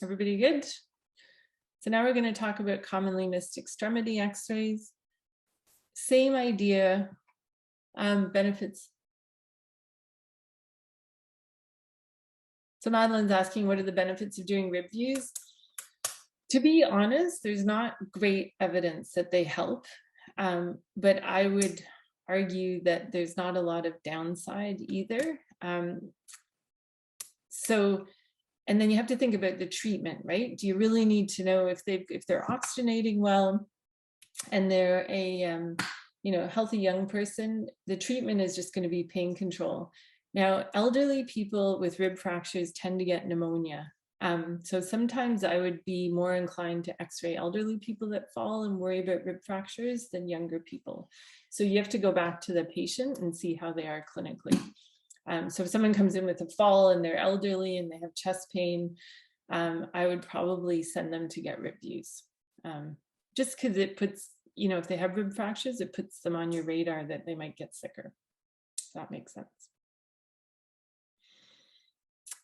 Everybody good? So now we're going to talk about commonly missed extremity x-rays. Same idea, benefits. So Madeline's asking, what are the benefits of doing rib views? To be honest, there's not great evidence that they help, but I would argue that there's not a lot of downside either. And then you have to think about the treatment, right? Do you really need to know if they're oxygenating well and they're a healthy young person? The treatment is just going to be pain control. Now, elderly people with rib fractures tend to get pneumonia. So sometimes I would be more inclined to x-ray elderly people that fall and worry about rib fractures than younger people. So you have to go back to the patient and see how they are clinically. So if someone comes in with a fall and they're elderly and they have chest pain, I would probably send them to get rib views. Just because it puts, if they have rib fractures, it puts them on your radar that they might get sicker. If that makes sense.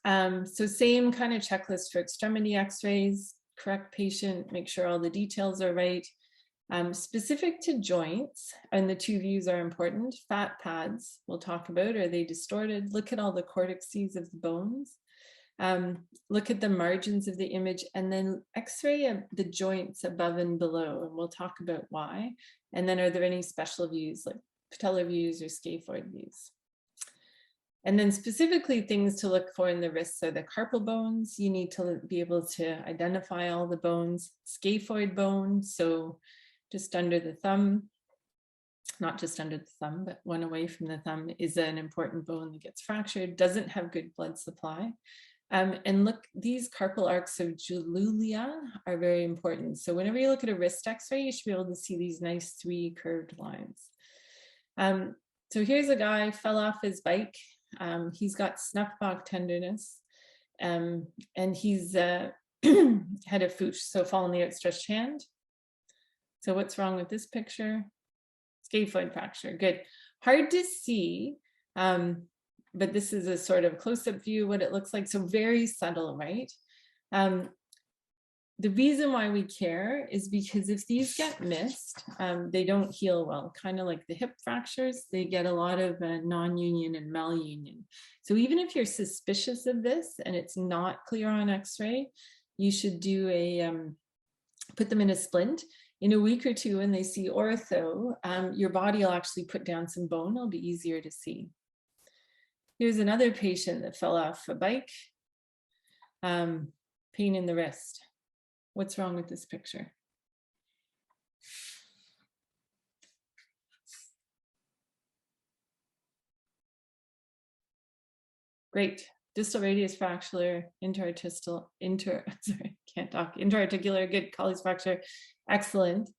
So same kind of checklist for extremity x-rays, correct patient, make sure all the details are right. Specific to joints, and the two views are important. Fat pads we'll talk about, are they distorted? Look at all the cortices of the bones. Look at the margins of the image, and then x-ray the joints above and below, and we'll talk about why. And then are there any special views like patellar views or scaphoid views? And then specifically things to look for in the wrists are the carpal bones. You need to be able to identify all the bones. Scaphoid bone, so just under the thumb, not just under the thumb, but one away from the thumb, is an important bone that gets fractured, doesn't have good blood supply. And look, these carpal arcs of Julia are very important. So whenever you look at a wrist x-ray, you should be able to see these nice 3 curved lines. So here's a guy, fell off his bike. He's got snuffbox tenderness, and he's had a fooch, so fall in the outstretched hand. So what's wrong with this picture? Scaphoid fracture, good. Hard to see, but this is a sort of close-up view, what it looks like. So very subtle, right? The reason why we care is because if these get missed, they don't heal well, kind of like the hip fractures, they get a lot of non-union and malunion. So even if you're suspicious of this and it's not clear on x-ray, you should do put them in a splint. In a week or two, when they see ortho, your body will actually put down some bone, it'll be easier to see. Here's another patient that fell off a bike, pain in the wrist. What's wrong with this picture? Great, distal radius fracture, interarticular, good, Colles fracture, excellent.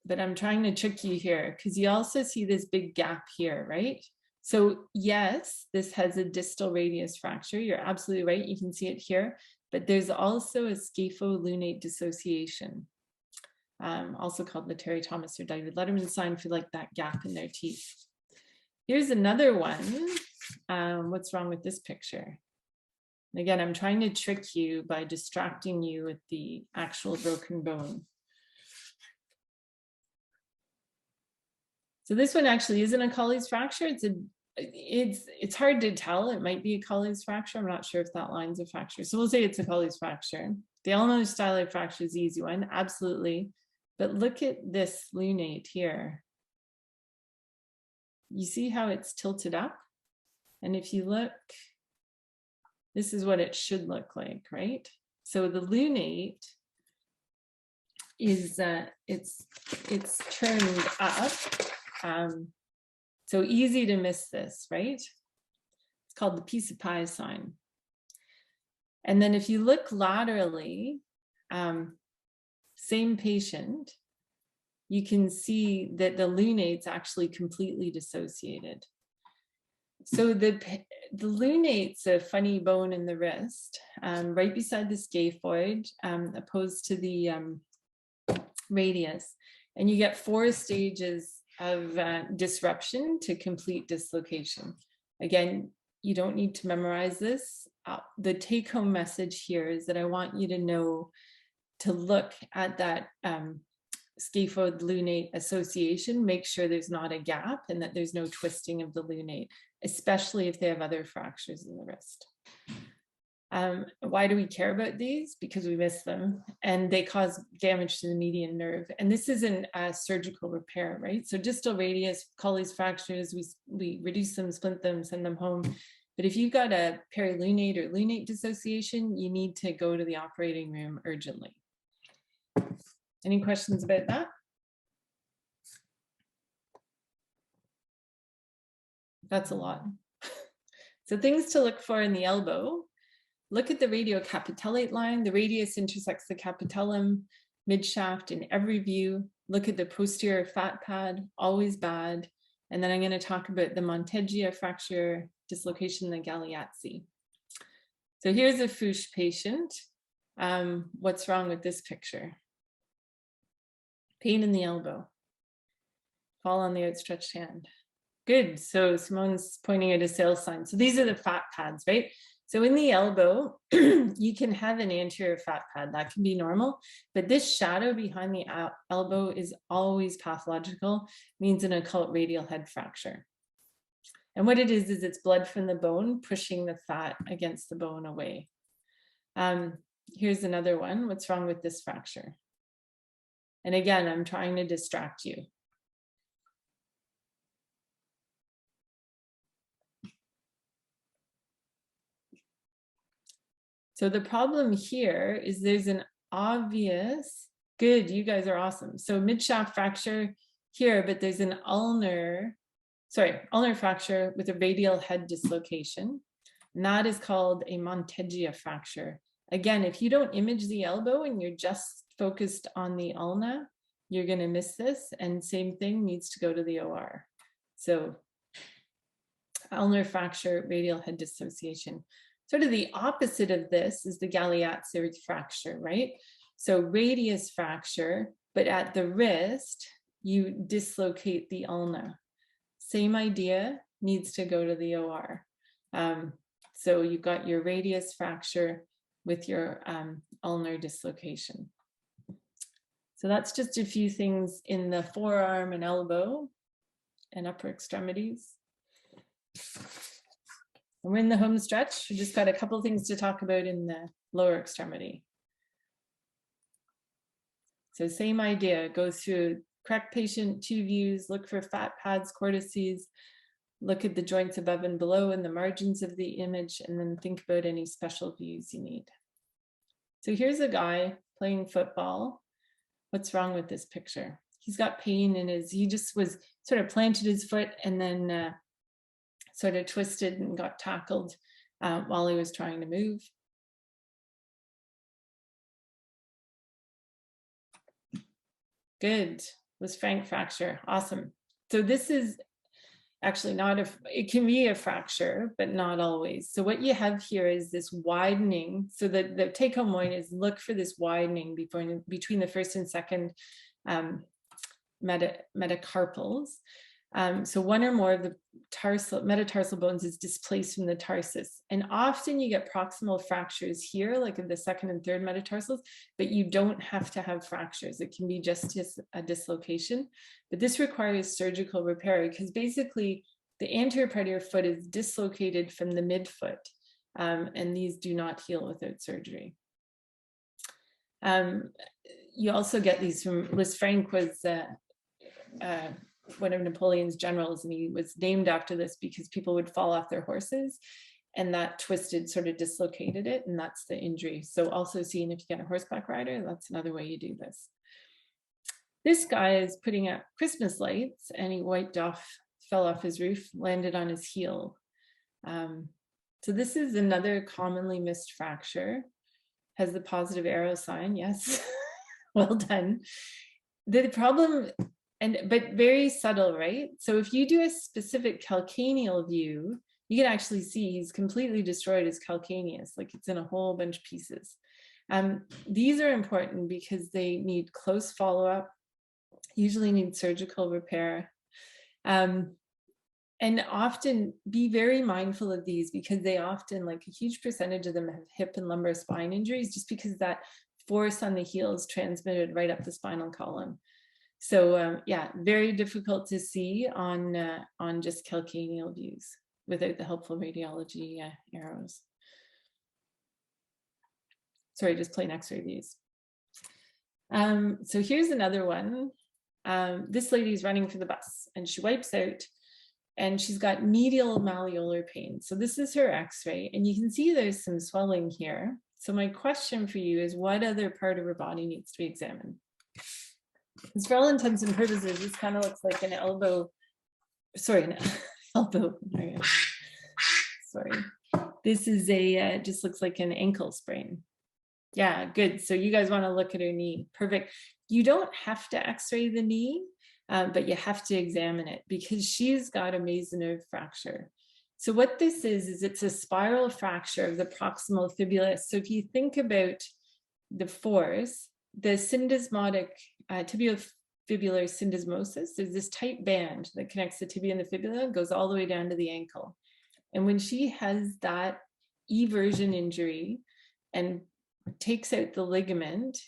But I'm trying to trick you here because you also see this big gap here, right? So yes, this has a distal radius fracture. You're absolutely right. You can see it here, but there's also a scapholunate dissociation, also called the Terry Thomas or David Letterman sign for like that gap in their teeth. Here's another one. What's wrong with this picture? And again, I'm trying to trick you by distracting you with the actual broken bone. So this one actually isn't a Colles fracture. It's hard to tell. It might be a Colles fracture. I'm not sure if that line's a fracture. So we'll say it's a Colles fracture. The ulnar styloid fracture is the easy one, absolutely. But look at this lunate here. You see how it's tilted up? And if you look, this is what it should look like, right? So the lunate is it's turned up. So easy to miss this, right? It's called the piece of pie sign. And then if you look laterally, same patient, you can see that the lunate's actually completely dissociated. So the lunate's a funny bone in the wrist, right beside the scaphoid, opposed to the radius. And you get 4 stages of disruption to complete dislocation. Again, you don't need to memorize this. The take-home message here is that I want you to know to look at that scaphoid lunate association, make sure there's not a gap and that there's no twisting of the lunate, especially if they have other fractures in the wrist. Why do we care about these? Because we miss them and they cause damage to the median nerve. And this isn't a surgical repair, right? So distal radius, Colles fractures, we reduce them, splint them, send them home. But if you've got a perilunate or lunate dissociation, you need to go to the operating room urgently. Any questions about that? That's a lot. So things to look for in the elbow. Look at the radiocapitellate line. The radius intersects the capitellum, midshaft in every view. Look at the posterior fat pad, always bad. And then I'm going to talk about the Monteggia fracture dislocation, the Galeazzi. So here's a Fuchs patient. What's wrong with this picture? Pain in the elbow. Fall on the outstretched hand. Good. So Simone's pointing at a sales sign. So these are the fat pads, right? So in the elbow, you can have an anterior fat pad. That can be normal, but this shadow behind the elbow is always pathological, means an occult radial head fracture. And what it is it's blood from the bone pushing the fat against the bone away. Here's another one. What's wrong with this fracture? And again, I'm trying to distract you. So the problem here is there's an obvious, good, you guys are awesome. So midshaft fracture here, but there's an ulnar fracture with a radial head dislocation. And that is called a Monteggia fracture. Again, if you don't image the elbow and you're just focused on the ulna, you're going to miss this. And same thing, needs to go to the OR. So ulnar fracture, radial head dissociation. Sort of the opposite of this is the Galeazzi fracture, right? So radius fracture, but at the wrist, you dislocate the ulna. Same idea, needs to go to the OR. So you've got your radius fracture with your ulnar dislocation. So that's just a few things in the forearm and elbow and upper extremities. And we're in the home stretch. We just got a couple of things to talk about in the lower extremity. So same idea, go through correct patient, 2 views, look for fat pads, cortices, look at the joints above and below and the margins of the image, and then think about any special views you need. So here's a guy playing football. What's wrong with this picture? He's got pain in he just was sort of planted his foot and then sort of twisted and got tackled while he was trying to move. Good, was Frank fracture, awesome. So this is actually not it can be a fracture, but not always. So what you have here is this widening. So the take home point is look for this widening between the first and second metacarpals. So one or more of the metatarsal bones is displaced from the tarsus. And often you get proximal fractures here, like in the second and third metatarsals, but you don't have to have fractures. It can be just a dislocation. But this requires surgical repair because basically the anterior part of your foot is dislocated from the midfoot. And these do not heal without surgery. You also get these from, Lisfranc was one of Napoleon's generals, and he was named after this because people would fall off their horses and that twisted sort of dislocated it, and that's the injury. So also seeing if you get a horseback rider, that's another way you do this. This guy is putting up Christmas lights and he fell off his roof, landed on his heel. So this is another commonly missed fracture, has the positive arrow sign, yes, well done. The problem, but very subtle, right? So if you do a specific calcaneal view, you can actually see he's completely destroyed his calcaneus, like it's in a whole bunch of pieces. These are important because they need close follow-up, usually need surgical repair. And often be very mindful of these because they often, like a huge percentage of them have hip and lumbar spine injuries just because that force on the heel is transmitted right up the spinal column. So yeah, very difficult to see on just calcaneal views without the helpful radiology arrows. Sorry, just plain X-ray views. So here's another one. This lady's running for the bus and she wipes out and she's got medial malleolar pain. So this is her X-ray and you can see there's some swelling here. So my question for you is, what other part of her body needs to be examined? Because for all intents and purposes, this kind of looks like an elbow, sorry, an elbow. Sorry. This is a, just looks like an ankle sprain. Yeah, good. So you guys want to look at her knee. Perfect. You don't have to X-ray the knee, but you have to examine it because she's got a mesonerve fracture. So what this is it's a spiral fracture of the proximal fibula. So if you think about the force, the syndesmotic tibiofibular syndesmosis, there's this tight band that connects the tibia and the fibula, goes all the way down to the ankle. And when she has that eversion injury and takes out the ligament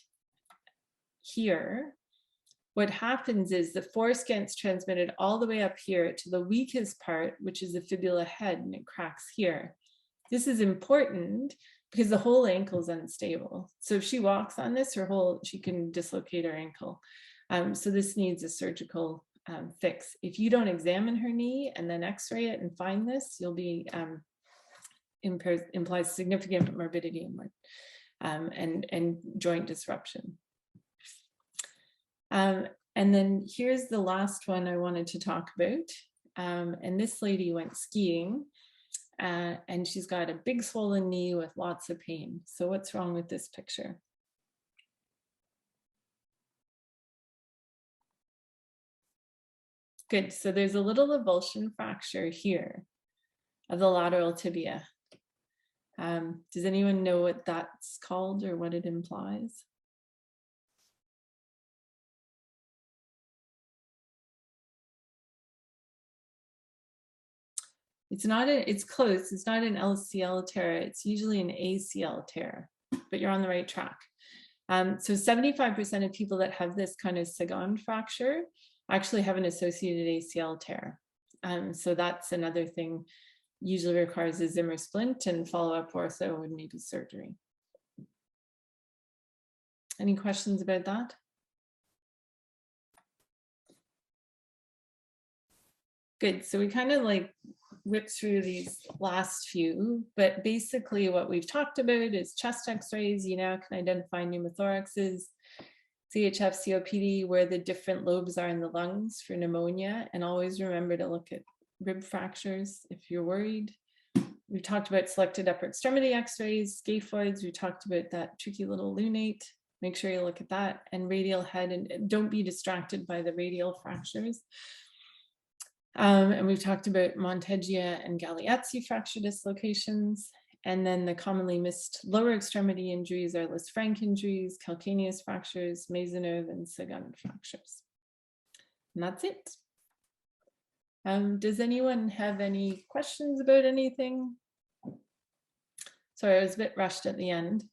here, what happens is the force gets transmitted all the way up here to the weakest part, which is the fibula head, and it cracks here. This is important because the whole ankle is unstable. So if she walks on this, she can dislocate her ankle. So this needs a surgical fix. If you don't examine her knee and then X-ray it and find this, you'll be implies significant morbidity and joint disruption. And then here's the last one I wanted to talk about. And this lady went skiing and she's got a big swollen knee with lots of pain. So what's wrong with this picture? Good, so there's a little avulsion fracture here of the lateral tibia. Does anyone know what that's called or what it implies? It's close, it's not an LCL tear, it's usually an ACL tear, but you're on the right track. So 75% of people that have this kind of Sagan fracture actually have an associated ACL tear. So that's another thing, usually requires a Zimmer splint and follow-up ortho and maybe surgery. Any questions about that? Good, so we kind of like whip through these last few, but basically what we've talked about is chest x-rays. You now can identify pneumothoraxes, CHF, COPD, where the different lobes are in the lungs for pneumonia, and always remember to look at rib fractures if you're worried. We talked about selected upper extremity x-rays, scaphoids. We talked about that tricky little lunate. Make sure you look at that, and radial head, and don't be distracted by the radial fractures. And we've talked about Monteggia and Galeazzi fracture dislocations. And then the commonly missed lower extremity injuries are Lisfranc injuries, calcaneus fractures, mesonerve, and Sagan fractures. And that's it. Does anyone have any questions about anything? Sorry, I was a bit rushed at the end.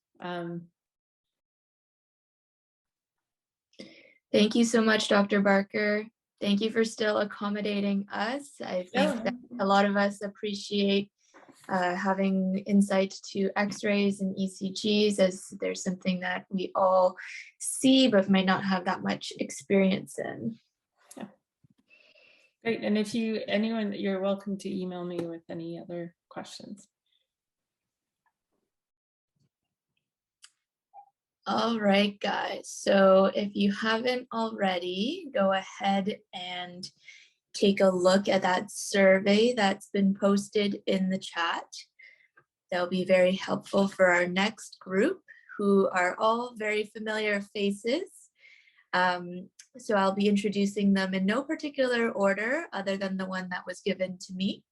Thank you so much, Dr. Barker. Thank you for still accommodating us. I think that a lot of us appreciate having insight to x-rays and ECGs, as there's something that we all see but might not have that much experience in. Yeah. Great, and if anyone, you're welcome to email me with any other questions. All right, guys. So if you haven't already, go ahead and take a look at that survey that's been posted in the chat. That'll be very helpful for our next group, who are all very familiar faces. So I'll be introducing them in no particular order other than the one that was given to me.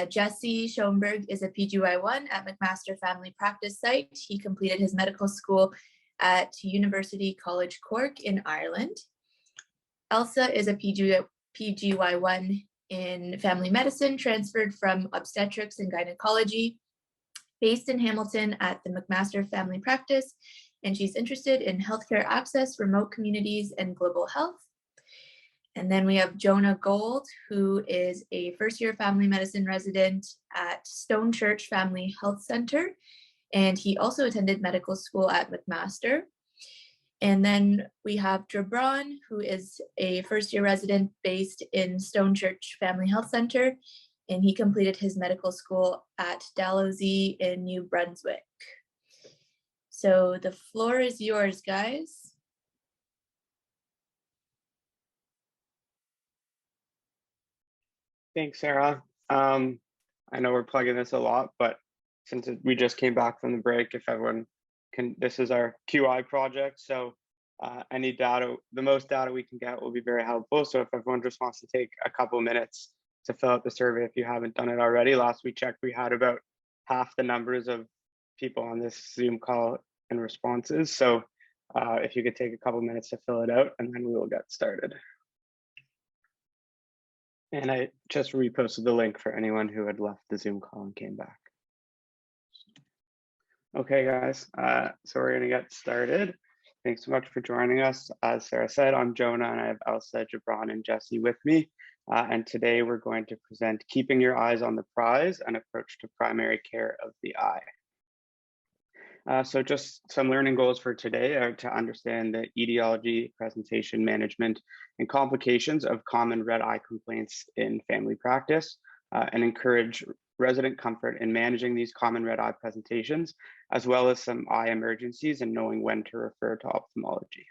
Jesse Schoenberg is a PGY1 at McMaster Family Practice Site. He completed his medical school at University College Cork in Ireland. Elsa is a PGY1 in family medicine, transferred from obstetrics and gynecology, based in Hamilton at the McMaster Family Practice, and she's interested in healthcare access, remote communities, and global health. And then we have Jonah Gold, who is a first-year family medicine resident at Stone Church Family Health Center. And he also attended medical school at McMaster. And then we have Jabron, who is a first-year resident based in Stone Church Family Health Center. And he completed his medical school at Dalhousie in New Brunswick. So the floor is yours, guys. Thanks, Sarah. I know we're plugging this a lot, but since we just came back from the break, if everyone can, this is our QI project. So any data, the most data we can get will be very helpful. So if everyone just wants to take a couple of minutes to fill out the survey, if you haven't done it already. Last we checked, we had about half the numbers of people on this Zoom call and responses. So if you could take a couple of minutes to fill it out, and then we will get started. And I just reposted the link for anyone who had left the Zoom call and came back. Okay, guys, so we're gonna get started. Thanks so much for joining us. As Sarah said, I'm Jonah, and I have Elsa, Jabron, and Jesse with me. And today we're going to present Keeping Your Eyes on the Prize, an approach to primary care of the eye. So just some learning goals for today are to understand the etiology, presentation, management, and complications of common red eye complaints in family practice, and encourage resident comfort in managing these common red eye presentations, as well as some eye emergencies and knowing when to refer to ophthalmology.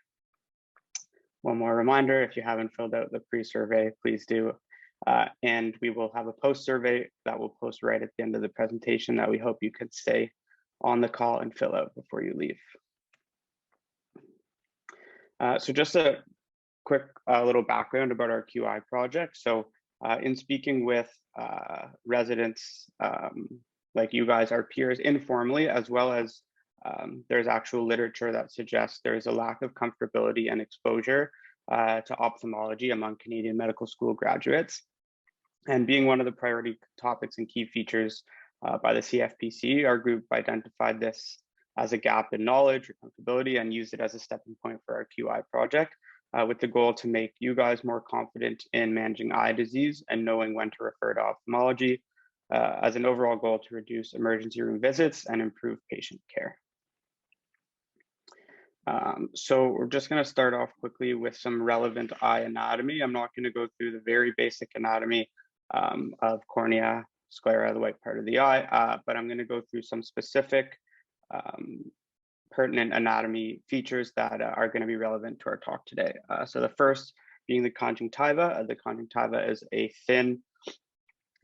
One more reminder, if you haven't filled out the pre-survey, please do. And we will have a post-survey that we'll post right at the end of the presentation that we hope you can stay on the call and fill out before you leave. So just a quick little background about our QI project. So in speaking with residents like you guys, our peers informally, as well as there's actual literature that suggests there's a lack of comfortability and exposure to ophthalmology among Canadian medical school graduates. And being one of the priority topics and key features by the CFPC, our group identified this as a gap in knowledge or comfortability and used it as a stepping point for our QI project, with the goal to make you guys more confident in managing eye disease and knowing when to refer to ophthalmology, as an overall goal to reduce emergency room visits and improve patient care. So we're just going to start off quickly with some relevant eye anatomy. I'm not going to go through the very basic anatomy of cornea, sclera, the white part of the eye, but I'm going to go through some specific pertinent anatomy features that are going to be relevant to our talk today. So the first being the conjunctiva. The conjunctiva is a thin,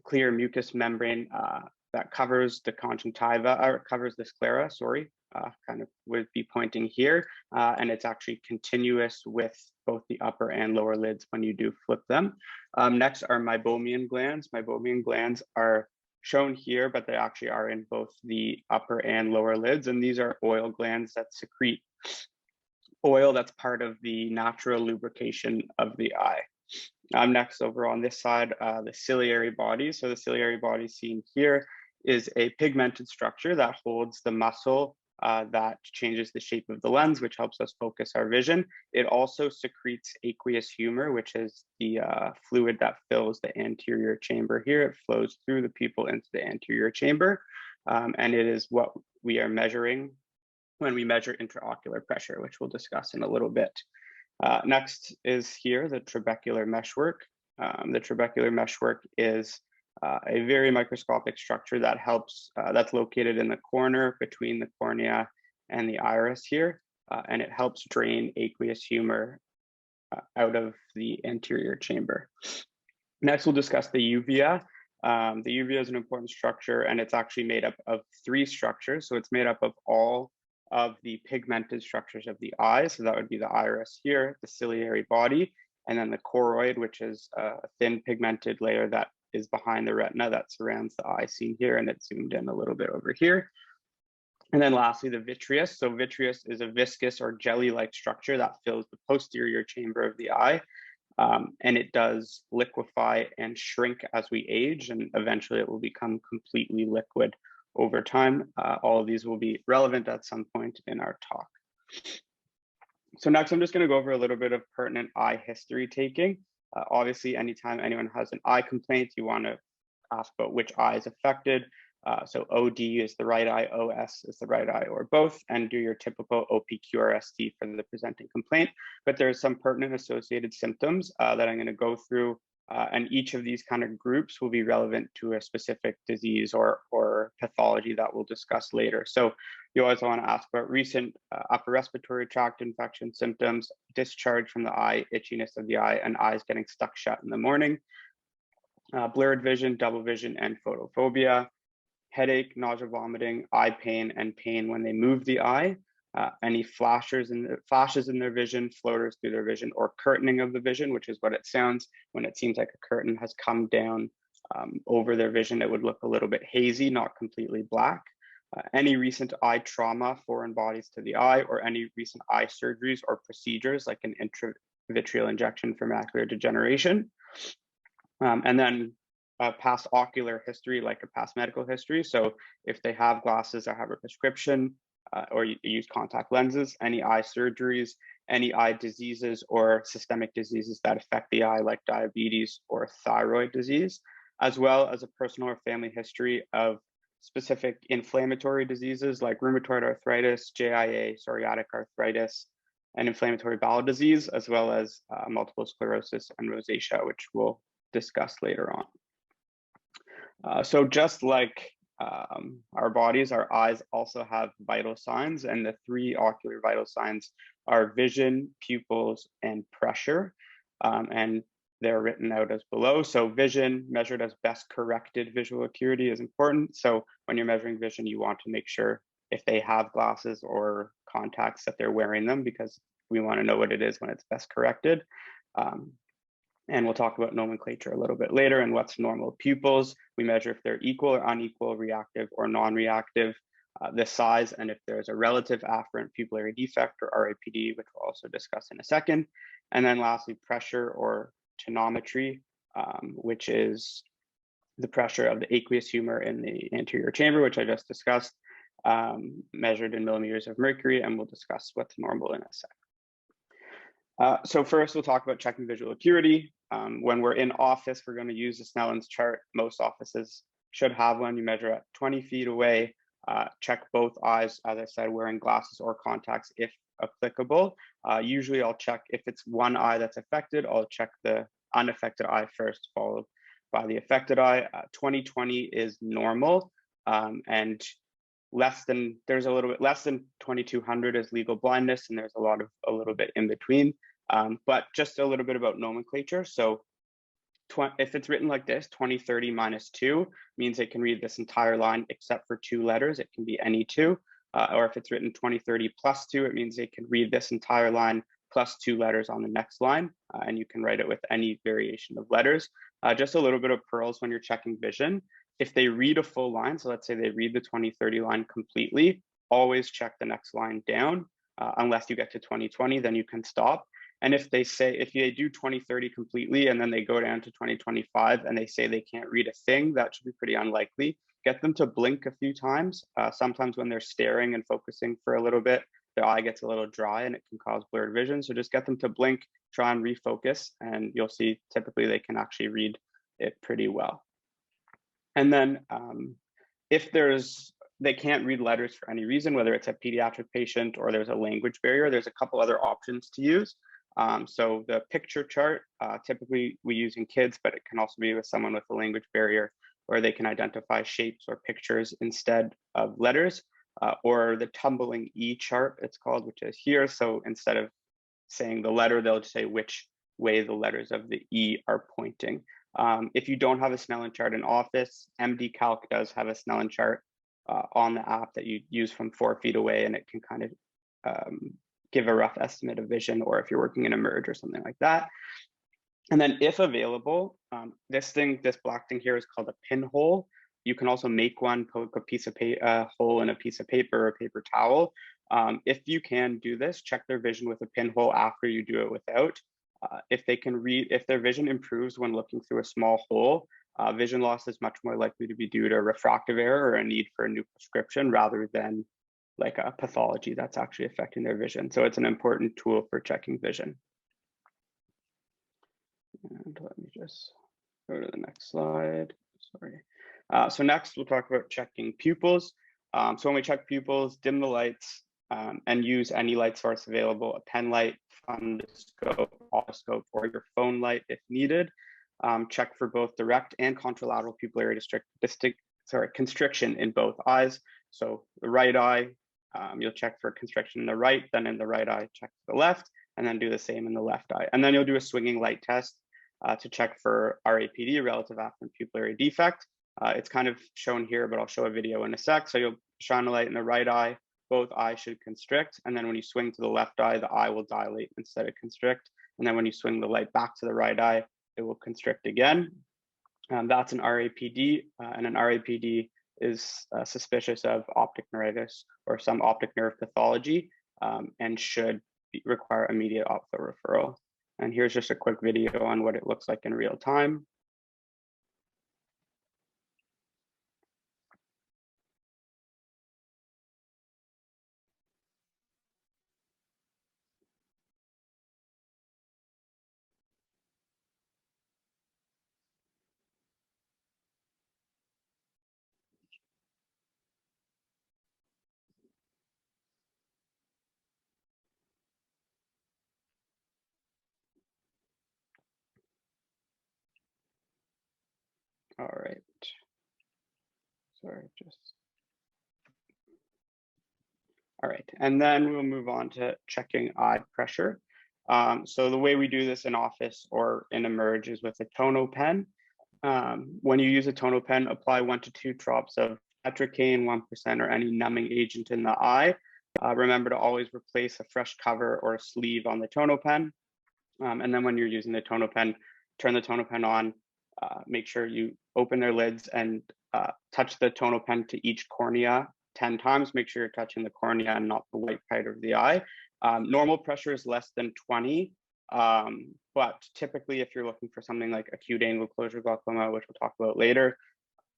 clear mucous membrane that covers the conjunctiva, or covers the sclera, sorry, kind of would be pointing here, and it's actually continuous with both the upper and lower lids when you do flip them. Next are meibomian glands. Meibomian glands are shown here, but they actually are in both the upper and lower lids, and these are oil glands that secrete oil that's part of the natural lubrication of the eye. Next, over on this side, the ciliary body. So the ciliary body seen here is a pigmented structure that holds the muscle that changes the shape of the lens, which helps us focus our vision. It also secretes aqueous humor, which is the fluid that fills the anterior chamber here. It flows through the pupil into the anterior chamber, and it is what we are measuring when we measure intraocular pressure, which we'll discuss in a little bit. Next is here the trabecular meshwork. The trabecular meshwork is a very microscopic structure that helps, that's located in the corner between the cornea and the iris here, and it helps drain aqueous humor out of the anterior chamber. Next, we'll discuss the uvea. The uvea is an important structure, and it's actually made up of 3 structures. So it's made up of all of the pigmented structures of the eye. So that would be the iris here, the ciliary body, and then the choroid, which is a thin pigmented layer that is behind the retina that surrounds the eye seen here, and it's zoomed in a little bit over here. And then lastly, the vitreous. So vitreous is a viscous or jelly-like structure that fills the posterior chamber of the eye, and it does liquefy and shrink as we age, and eventually it will become completely liquid over time. All of these will be relevant at some point in our talk. So next, I'm just going to go over a little bit of pertinent eye history taking. Obviously, anytime anyone has an eye complaint, you want to ask about which eye is affected. So OD is the right eye, OS is the right eye, or both, and do your typical OPQRST for the presenting complaint. But there are some pertinent associated symptoms that I'm going to go through, and each of these kind of groups will be relevant to a specific disease or pathology that we'll discuss later. So you always want to ask about recent upper respiratory tract infection symptoms, discharge from the eye, itchiness of the eye, and eyes getting stuck shut in the morning, blurred vision, double vision, and photophobia, headache, nausea, vomiting, eye pain, and pain when they move the eye, any flashes in their vision, floaters through their vision, or curtaining of the vision, which is what it sounds when it seems like a curtain has come down over their vision. It would look a little bit hazy, not completely black. Any recent eye trauma, foreign bodies to the eye, or any recent eye surgeries or procedures like an intravitreal injection for macular degeneration. And then past ocular history, like a past medical history. So if they have glasses or have a prescription, or you use contact lenses, any eye surgeries, any eye diseases or systemic diseases that affect the eye, like diabetes or thyroid disease, as well as a personal or family history of specific inflammatory diseases like rheumatoid arthritis, JIA, psoriatic arthritis, and inflammatory bowel disease, as well as multiple sclerosis and rosacea, which we'll discuss later on. So just like our bodies, our eyes also have vital signs, and the three ocular vital signs are vision, pupils, and pressure. And they're written out as below. So vision measured as best corrected visual acuity is important. So when you're measuring vision, you want to make sure if they have glasses or contacts that they're wearing them, because we want to know what it is when it's best corrected. And we'll talk about nomenclature a little bit later and what's normal. Pupils, we measure if they're equal or unequal, reactive or non-reactive, the size, and if there's a relative afferent pupillary defect or RAPD, which we'll also discuss in a second. And then lastly, pressure or tonometry, which is the pressure of the aqueous humor in the anterior chamber, which I just discussed, measured in millimeters of mercury, and we'll discuss what's normal in a sec. So first, we'll talk about checking visual acuity. When we're in office, we're going to use the Snellen's chart. Most offices should have one. You measure at 20 feet away, check both eyes, as I said, wearing glasses or contacts if applicable. Usually I'll check if it's one eye that's affected, I'll check the unaffected eye first, followed by the affected eye. 20/20 is normal, and there's a little bit less than 2200 is legal blindness, and there's a little bit in between. But just a little bit about nomenclature. So if it's written like this, 20/30 minus 2 means it can read this entire line except for 2 letters. It can be any 2. Or if it's written 20/30 plus 2, it means it can read this entire line plus 2 letters on the next line. And you can write it with any variation of letters. Just a little bit of pearls when you're checking vision. If they read a full line, so let's say they read the 20/30 line completely, always check the next line down. Unless you get to 20/20, then you can stop. And if they do 20/30 completely and then they go down to 20/25 and they say they can't read a thing, that should be pretty unlikely. Get them to blink a few times. Sometimes when they're staring and focusing for a little bit, their eye gets a little dry and it can cause blurred vision. So just get them to blink, try and refocus, and you'll see typically they can actually read it pretty well. And then if they can't read letters for any reason, whether it's a pediatric patient or there's a language barrier, there's a couple other options to use. So the picture chart, typically we use in kids, but it can also be with someone with a language barrier, where they can identify shapes or pictures instead of letters, or the tumbling E chart, it's called, which is here. So instead of saying the letter, they'll just say which way the letters of the E are pointing. If you don't have a Snellen chart in Office, MD Calc does have a Snellen chart on the app that you use from 4 feet away, and it can kind of give a rough estimate of vision, or if you're working in Emerge or something like that. And then if available, this black thing here is called a pinhole. You can also make one, poke a piece of hole in a piece of paper or a paper towel. If you can do this, check their vision with a pinhole after you do it without. If their vision improves when looking through a small hole, vision loss is much more likely to be due to refractive error or a need for a new prescription rather than like a pathology that's actually affecting their vision. So it's an important tool for checking vision. And let me just go to the next slide. Sorry. So next we'll talk about checking pupils. So when we check pupils, dim the lights and use any light source available, a pen light, fundoscope, otoscope, or your phone light if needed. Check for both direct and contralateral pupillary constriction in both eyes. So the right eye, you'll check for constriction in the right, then in the right eye, check the left, and then do the same in the left eye. And then you'll do a swinging light test to check for RAPD, relative afferent pupillary defect. It's kind of shown here, but I'll show a video in a sec. So you'll shine a light in the right eye, both eyes should constrict. And then when you swing to the left eye, the eye will dilate instead of constrict. And then when you swing the light back to the right eye, it will constrict again. That's an RAPD, and an RAPD is suspicious of optic neuritis or some optic nerve pathology and should require immediate ophtho referral. And here's just a quick video on what it looks like in real time. All right. Sorry, just. All right, and then we'll move on to checking eye pressure. So the way we do this in office or in Emerge is with a tono pen. When you use a tono pen, apply 1 to 2 drops of tetracaine, 1% or any numbing agent in the eye. Remember to always replace a fresh cover or a sleeve on the tono pen. And then when you're using the tono pen, turn the tono pen on, make sure you open their lids and touch the tono pen to each cornea 10 times. Make sure you're touching the cornea and not the white part of the eye. Normal pressure is less than 20, but typically if you're looking for something like acute angle closure glaucoma, which we'll talk about later,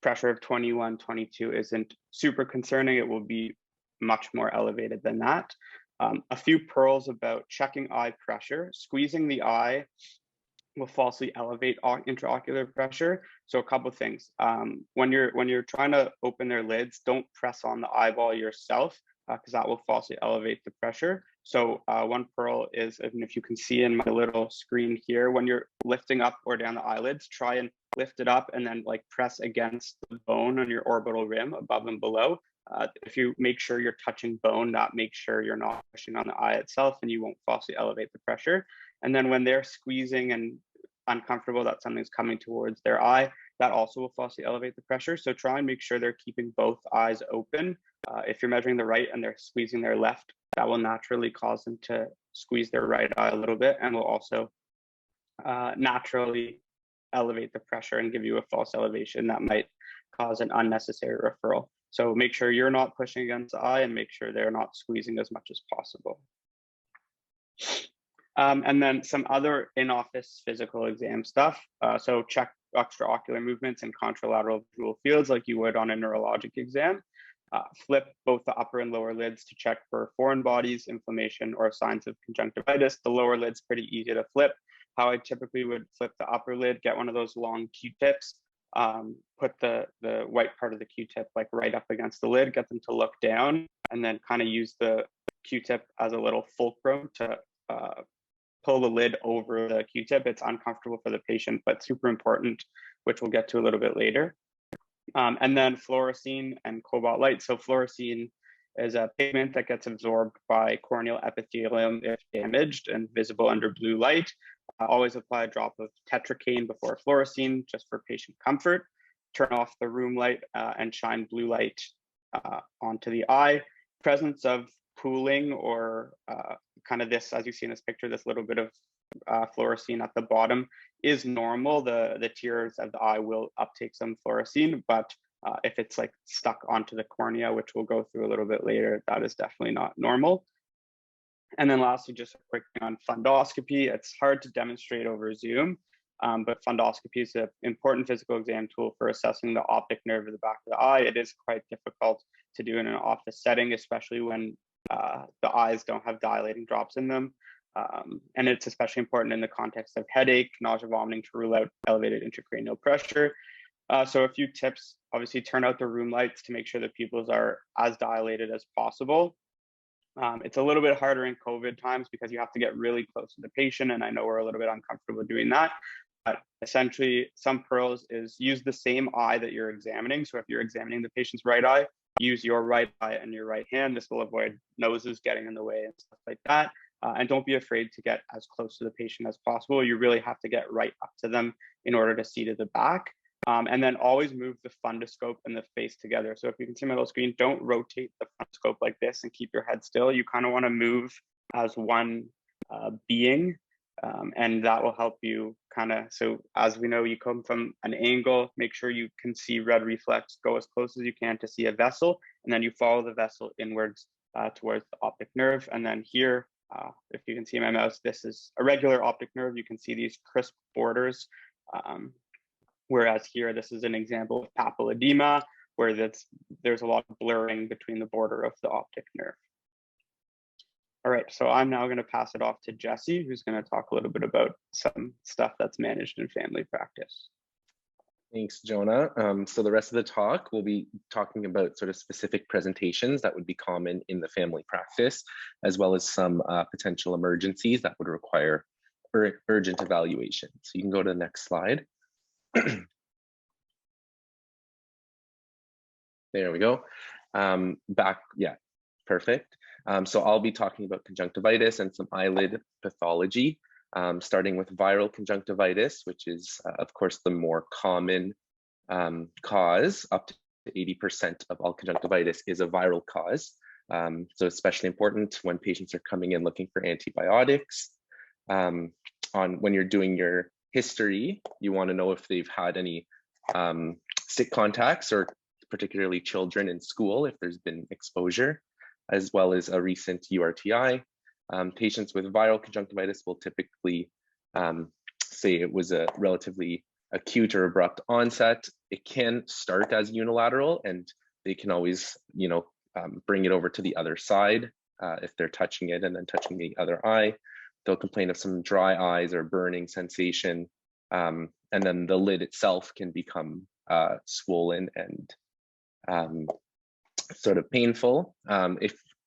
pressure of 21, 22 isn't super concerning. It will be much more elevated than that. A few pearls about checking eye pressure. Squeezing the eye will falsely elevate intraocular pressure. So a couple of things. When you're trying to open their lids, don't press on the eyeball yourself because that will falsely elevate the pressure. So one pearl is, and if you can see in my little screen here, when you're lifting up or down the eyelids, try and lift it up and then like press against the bone on your orbital rim above and below. If you make sure you're touching bone, that makes sure you're not pushing on the eye itself and you won't falsely elevate the pressure. And then when they're squeezing and uncomfortable that something's coming towards their eye, that also will falsely elevate the pressure. So try and make sure they're keeping both eyes open. If you're measuring the right and they're squeezing their left, that will naturally cause them to squeeze their right eye a little bit and will also naturally elevate the pressure and give you a false elevation that might cause an unnecessary referral. So make sure you're not pushing against the eye and make sure they're not squeezing as much as possible. And then some other in-office physical exam stuff. So check extraocular movements and contralateral visual fields like you would on a neurologic exam. Flip both the upper and lower lids to check for foreign bodies, inflammation, or signs of conjunctivitis. The lower lid's pretty easy to flip. How I typically would flip the upper lid, get one of those long Q-tips, put the white part of the Q-tip like right up against the lid, get them to look down, and then kind of use the Q-tip as a little fulcrum to pull the lid over the Q-tip. It's uncomfortable for the patient, but super important, which we'll get to a little bit later. And then fluorescein and cobalt light. So fluorescein is a pigment that gets absorbed by corneal epithelium if damaged and visible under blue light. Always apply a drop of tetracaine before fluorescein just for patient comfort. Turn off the room light and shine blue light onto the eye. Presence of pooling or kind of this, as you see in this picture, this little bit of fluorescein at the bottom is normal. The tears of the eye will uptake some fluorescein, but if it's like stuck onto the cornea, which we'll go through a little bit later, that is definitely not normal. And then lastly, just a quick thing on fundoscopy. It's hard to demonstrate over Zoom, but fundoscopy is an important physical exam tool for assessing the optic nerve of the back of the eye. It is quite difficult to do in an office setting, especially when the eyes don't have dilating drops in them. And it's especially important in the context of headache, nausea, vomiting, to rule out elevated intracranial pressure. So a few tips: obviously turn out the room lights to make sure the pupils are as dilated as possible. It's a little bit harder in COVID times because you have to get really close to the patient, and I know we're a little bit uncomfortable doing that. But essentially, some pearls is use the same eye that you're examining. So if you're examining the patient's right eye, use your right eye and your right hand. This will avoid noses getting in the way and stuff like that. And don't be afraid to get as close to the patient as possible. You really have to get right up to them in order to see to the back. And then always move the fundoscope and the face together. So if you can see my little screen, don't rotate the fundoscope like this and keep your head still. You kind of want to move as one being, and that will help you kind of, so as we know, you come from an angle, make sure you can see red reflex, go as close as you can to see a vessel, and then you follow the vessel inwards towards the optic nerve. And then here, if you can see my mouse, this is a regular optic nerve. You can see these crisp borders. Whereas here, this is an example of papilledema, where there's a lot of blurring between the border of the optic nerve. All right, so I'm now going to pass it off to Jesse, who's going to talk a little bit about some stuff that's managed in family practice. Thanks, Jonah. So the rest of the talk, we'll be talking about sort of specific presentations that would be common in the family practice, as well as some potential emergencies that would require urgent evaluation. So you can go to the next slide. There we go. Yeah, perfect. So I'll be talking about conjunctivitis and some eyelid pathology, starting with viral conjunctivitis, which is, of course, the more common cause. Up to 80% of all conjunctivitis is a viral cause. So especially important when patients are coming in looking for antibiotics. When you're doing your history, you want to know if they've had any sick contacts, or particularly children in school, if there's been exposure, as well as a recent URTI. Patients with viral conjunctivitis will typically say it was a relatively acute or abrupt onset. It can start as unilateral, and they can always, bring it over to the other side if they're touching it and then touching the other eye. They'll complain of some dry eyes or burning sensation, and then the lid itself can become swollen and sort of painful.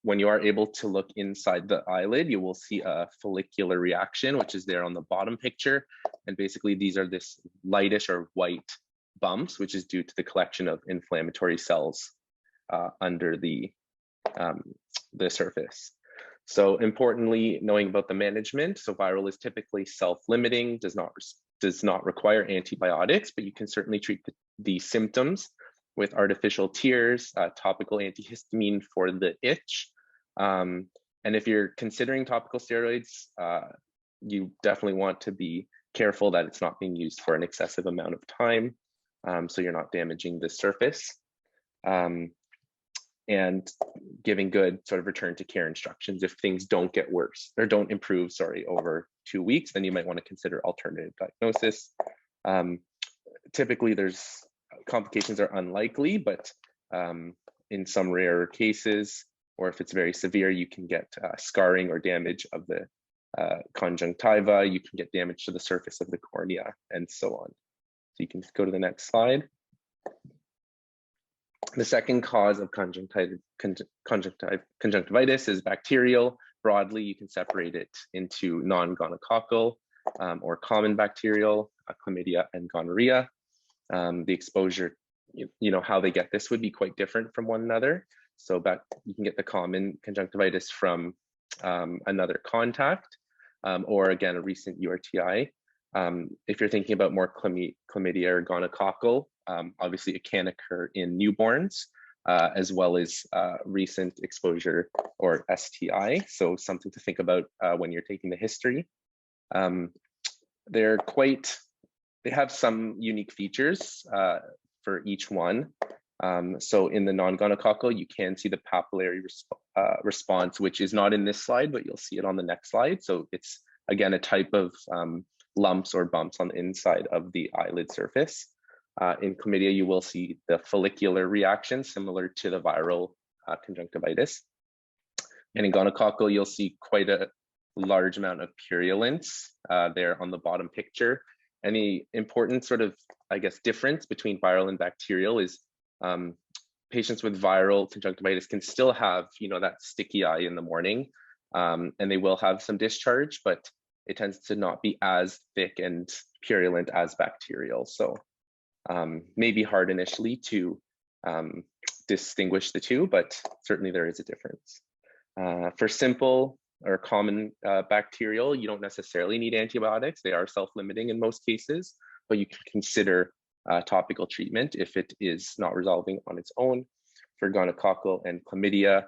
When you are able to look inside the eyelid, you will see a follicular reaction, which is there on the bottom picture. And basically these are this lightish or white bumps, which is due to the collection of inflammatory cells under the surface. So importantly, knowing about the management. So viral is typically self-limiting, does not require antibiotics, but you can certainly treat the symptoms with artificial tears, topical antihistamine for the itch. And if you're considering topical steroids, you definitely want to be careful that it's not being used for an excessive amount of time, so you're not damaging the surface. And giving good sort of return to care instructions. If things don't get worse or don't improve, over 2 weeks, then you might want to consider alternative diagnosis. Typically, complications are unlikely, but in some rarer cases, or if it's very severe, you can get scarring or damage of the conjunctiva. You can get damage to the surface of the cornea, and so on. So you can go to the next slide. The second cause of conjunctivitis is bacterial. Broadly, you can separate it into non-gonococcal or common bacterial, chlamydia and gonorrhea. The exposure, how they get this would be quite different from one another. So you can get the common conjunctivitis from another contact, or again, a recent URTI. If you're thinking about more chlamydia or gonococcal, obviously it can occur in newborns, as well as recent exposure or STI. So something to think about when you're taking the history. They have some unique features for each one. So in the non-gonococcal, you can see the papillary response, which is not in this slide, but you'll see it on the next slide. So it's, again, a type of lumps or bumps on the inside of the eyelid surface. In chlamydia, you will see the follicular reaction similar to the viral conjunctivitis. And in gonococcal, you'll see quite a large amount of purulence there on the bottom picture. And the important sort of, I guess, difference between viral and bacterial is patients with viral conjunctivitis can still have, that sticky eye in the morning, and they will have some discharge, but it tends to not be as thick and purulent as bacterial. So maybe hard initially to distinguish the two, but certainly there is a difference. For simple or common bacterial, you don't necessarily need antibiotics. They are self-limiting in most cases, but you can consider topical treatment if it is not resolving on its own. For gonococcal and chlamydia,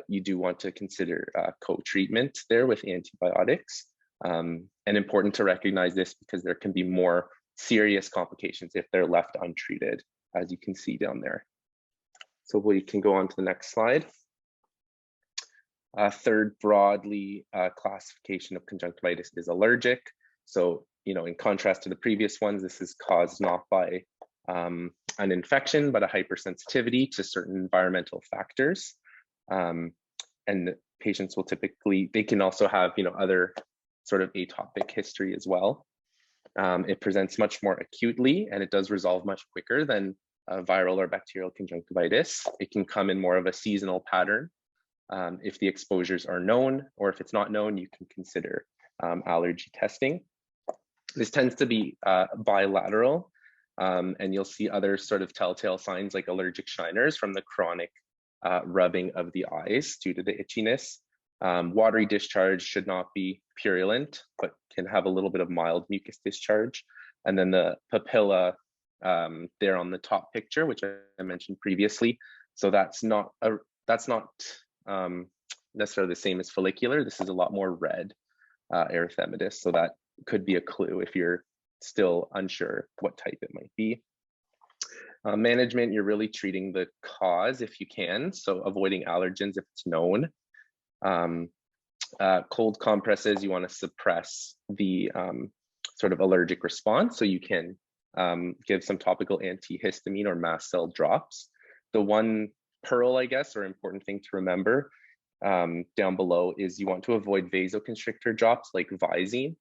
you do want to consider co-treatment there with antibiotics. And important to recognize this because there can be more serious complications if they're left untreated, as you can see down there. So we can go on to the next slide. Third broadly classification of conjunctivitis is allergic. So, in contrast to the previous ones, this is caused not by an infection, but a hypersensitivity to certain environmental factors. And patients will typically, they can also have, other sort of atopic history as well. It presents much more acutely, and it does resolve much quicker than viral or bacterial conjunctivitis. It can come in more of a seasonal pattern. If the exposures are known, or if it's not known, you can consider allergy testing. This tends to be bilateral, and you'll see other sort of telltale signs like allergic shiners from the chronic rubbing of the eyes due to the itchiness. Watery discharge should not be purulent, but can have a little bit of mild mucus discharge. And then the papilla there on the top picture, which I mentioned previously. So that's not necessarily the same as follicular. This is a lot more red erythematous. So that could be a clue if you're still unsure what type it might be. Management, you're really treating the cause if you can. So avoiding allergens if it's known. Cold compresses, you want to suppress the sort of allergic response. So you can give some topical antihistamine or mast cell drops. The one pearl, I guess, or important thing to remember down below is you want to avoid vasoconstrictor drops like Visine,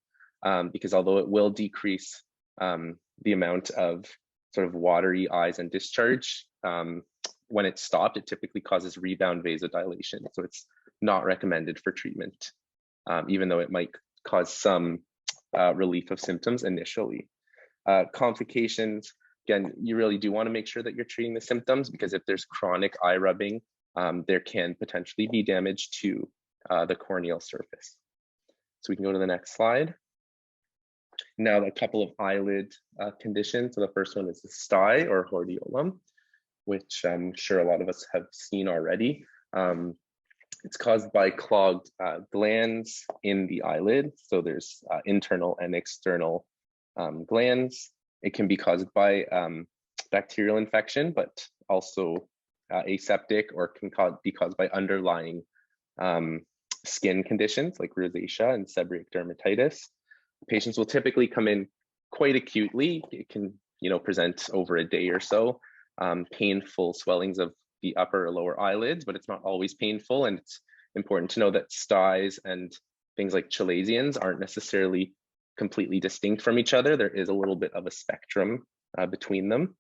because although it will decrease the amount of sort of watery eyes and discharge, when it's stopped, it typically causes rebound vasodilation. So it's not recommended for treatment, even though it might cause some relief of symptoms initially. Complications, again, you really do want to make sure that you're treating the symptoms, because if there's chronic eye rubbing, there can potentially be damage to the corneal surface. So we can go to the next slide. Now, a couple of eyelid conditions. So the first one is the stye or hordeolum, which I'm sure a lot of us have seen already. It's caused by clogged glands in the eyelid. So there's internal and external glands. It can be caused by bacterial infection, but also aseptic, or can be caused by underlying skin conditions like rosacea and seborrheic dermatitis. Patients will typically come in quite acutely. It can, present over a day or so. Painful swellings of the upper or lower eyelids, but it's not always painful. And it's important to know that styes and things like chalazions aren't necessarily completely distinct from each other. There is a little bit of a spectrum between them.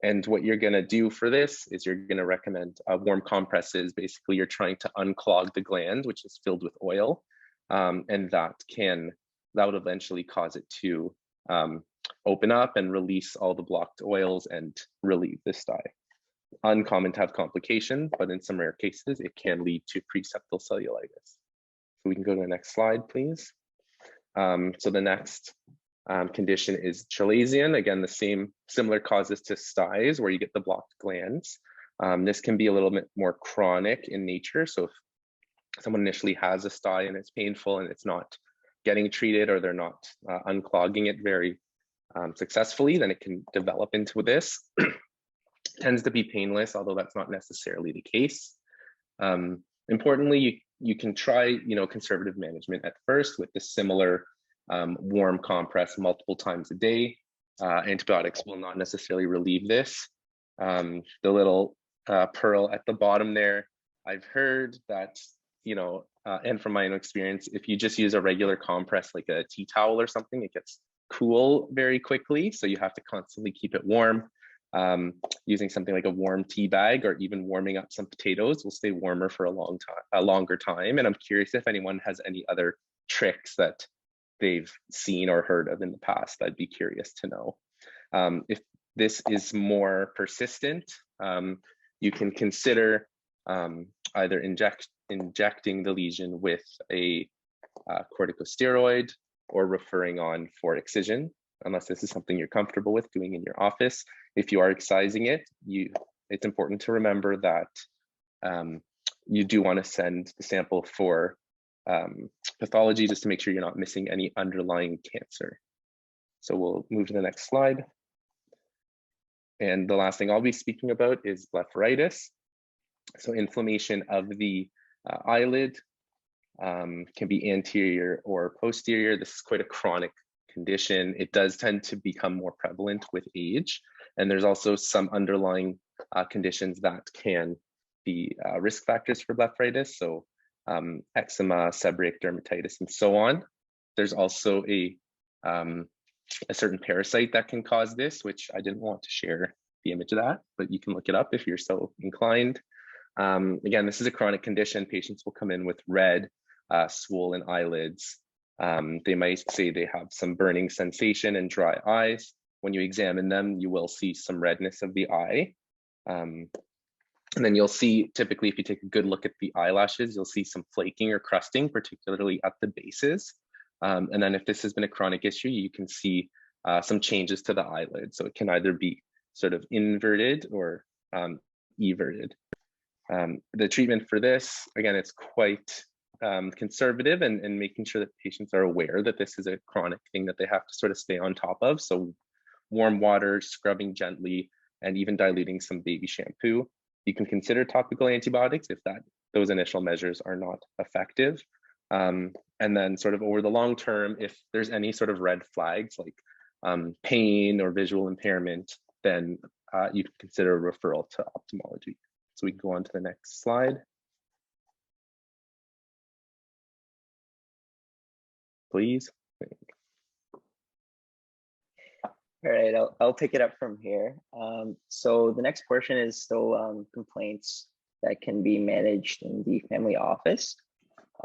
And what you're going to do for this is you're going to recommend warm compresses. Basically, you're trying to unclog the gland, which is filled with oil, and that would eventually cause it to open up and release all the blocked oils and relieve the stye. Uncommon to have complications, but in some rare cases, it can lead to preseptal cellulitis. So we can go to the next slide, please. So the next condition is chalazion. Again, the similar causes to styes where you get the blocked glands. This can be a little bit more chronic in nature. So if someone initially has a stye and it's painful and it's not getting treated, or they're not unclogging it very successfully, then it can develop into this. Tends to be painless, although that's not necessarily the case. Importantly, you can try, conservative management at first with the similar warm compress multiple times a day. Antibiotics will not necessarily relieve this. The little pearl at the bottom there, I've heard that, and from my own experience, if you just use a regular compress like a tea towel or something, it gets cool very quickly. So you have to constantly keep it warm. Using something like a warm tea bag or even warming up some potatoes will stay warmer for a longer time. And I'm curious if anyone has any other tricks that they've seen or heard of in the past. I'd be curious to know. If this is more persistent, you can consider either injecting the lesion with a corticosteroid or referring on for excision, unless this is something you're comfortable with doing in your office. If you are excising it, it's important to remember that you do want to send the sample for pathology just to make sure you're not missing any underlying cancer. So we'll move to the next slide. And the last thing I'll be speaking about is blepharitis. So inflammation of the eyelid can be anterior or posterior. This is quite a chronic condition. It does tend to become more prevalent with age. And there's also some underlying conditions that can be risk factors for blepharitis. So eczema, seborrheic dermatitis, and so on. There's also a certain parasite that can cause this, which I didn't want to share the image of that, but you can look it up if you're so inclined. Again, this is a chronic condition. Patients will come in with red, swollen eyelids. They might say they have some burning sensation and dry eyes. When you examine them, you will see some redness of the eye. And then you'll see, typically, if you take a good look at the eyelashes, you'll see some flaking or crusting, particularly at the bases. And then if this has been a chronic issue, you can see some changes to the eyelid. So it can either be sort of inverted or everted. The treatment for this, again, it's quite conservative and making sure that patients are aware that this is a chronic thing that they have to sort of stay on top of. So warm water, scrubbing gently, and even diluting some baby shampoo. You can consider topical antibiotics if those initial measures are not effective. And then sort of over the long term, if there's any sort of red flags like pain or visual impairment, then you can consider a referral to ophthalmology. So we can go on to the next slide. Please. All right, I'll pick it up from here. So the next portion is still complaints that can be managed in the family office.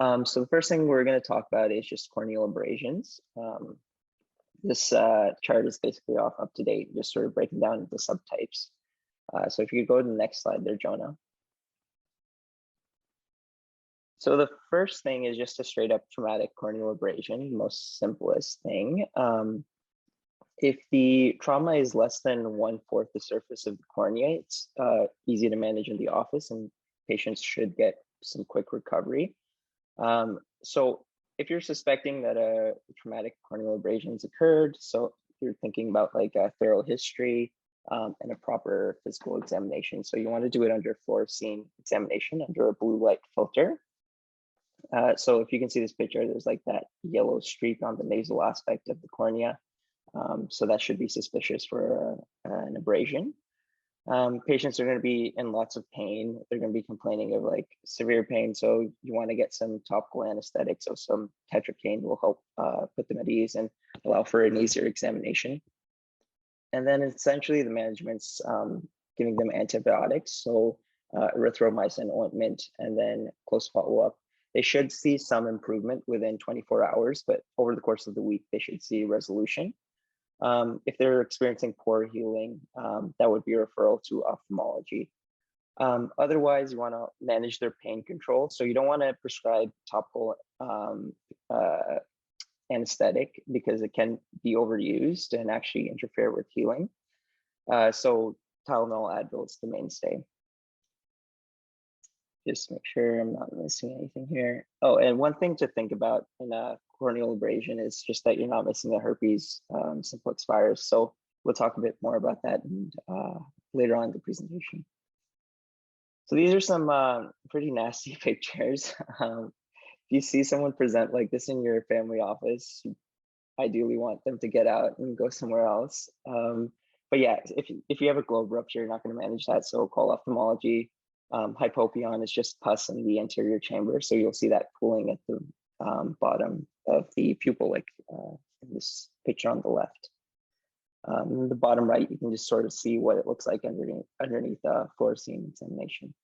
So the first thing we're going to talk about is just corneal abrasions. This chart is basically up to date, just sort of breaking down the subtypes. So if you could go to the next slide there, Jonah. So the first thing is just a straight up traumatic corneal abrasion, the most simplest thing. If the trauma is less than 1/4 the surface of the cornea, it's easy to manage in the office and patients should get some quick recovery. So if you're suspecting that a traumatic corneal abrasion has occurred, so you're thinking about like a thorough history and a proper physical examination. So you want to do it under fluorescein examination under a blue light filter. So if you can see this picture, there's like that yellow streak on the nasal aspect of the cornea. So that should be suspicious for an abrasion. Patients are going to be in lots of pain. They're going to be complaining of like severe pain. So you want to get some topical anesthetic. So some tetracaine will help put them at ease and allow for an easier examination. And then essentially the management's giving them antibiotics. So erythromycin ointment and then close follow-up. They should see some improvement within 24 hours, but over the course of the week, they should see resolution. If they're experiencing poor healing, that would be a referral to ophthalmology. Otherwise, you want to manage their pain control. So you don't want to prescribe topical anesthetic because it can be overused and actually interfere with healing. So Tylenol, Advil is the mainstay. Just make sure I'm not missing anything here. Oh, and one thing to think about in a corneal abrasion is just that you're not missing the herpes simplex virus. So we'll talk a bit more about that later on in the presentation. So these are some pretty nasty pictures. If you see someone present like this in your family office, you ideally want them to get out and go somewhere else. But yeah, if you have a globe rupture, you're not going to manage that. So call ophthalmology. Hypopyon is just pus in the anterior chamber. So you'll see that pooling at the bottom of the pupil, like in this picture on the left. In the bottom right, you can just sort of see what it looks like underneath fluorescein examination.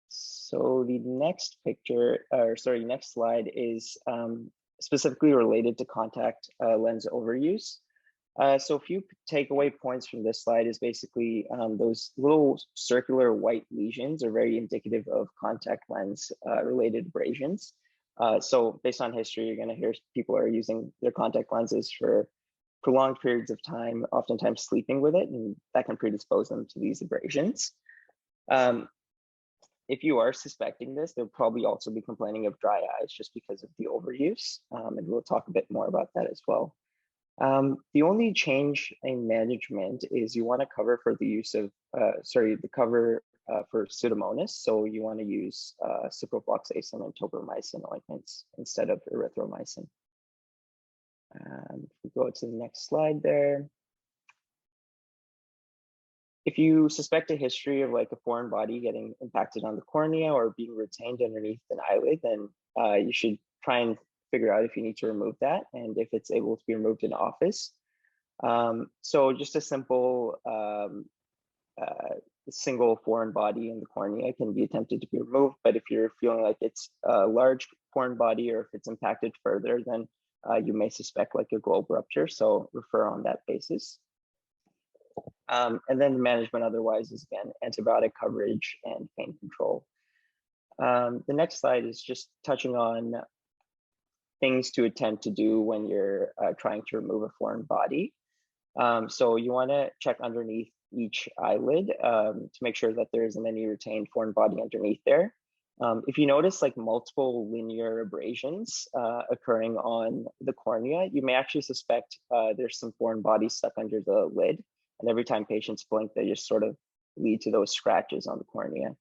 So the next picture, or sorry, next slide is specifically related to contact lens overuse. So a few takeaway points from this slide is basically those little circular white lesions are very indicative of contact lens related abrasions. So based on history, you're going to hear people are using their contact lenses for prolonged periods of time, oftentimes sleeping with it, and that can predispose them to these abrasions. If you are suspecting this, they'll probably also be complaining of dry eyes just because of the overuse, and we'll talk a bit more about that as well. The only change in management is you want to cover for the use of, the cover for Pseudomonas. So you want to use ciprofloxacin and tobramycin ointments instead of erythromycin. We go to the next slide there. If you suspect a history of like a foreign body getting impacted on the cornea or being retained underneath an eyelid, then you should try and figure out if you need to remove that and if it's able to be removed in office. So just a simple single foreign body in the cornea can be attempted to be removed, but if you're feeling like it's a large foreign body or if it's impacted further, then you may suspect like a globe rupture, so refer on that basis. And then the management otherwise is again antibiotic coverage and pain control. The next slide is just touching on things to attempt to do when you're trying to remove a foreign body. So you want to check underneath each eyelid to make sure that there isn't any retained foreign body underneath there. If you notice like multiple linear abrasions occurring on the cornea, you may actually suspect there's some foreign body stuck under the lid. And every time patients blink, they just sort of lead to those scratches on the cornea.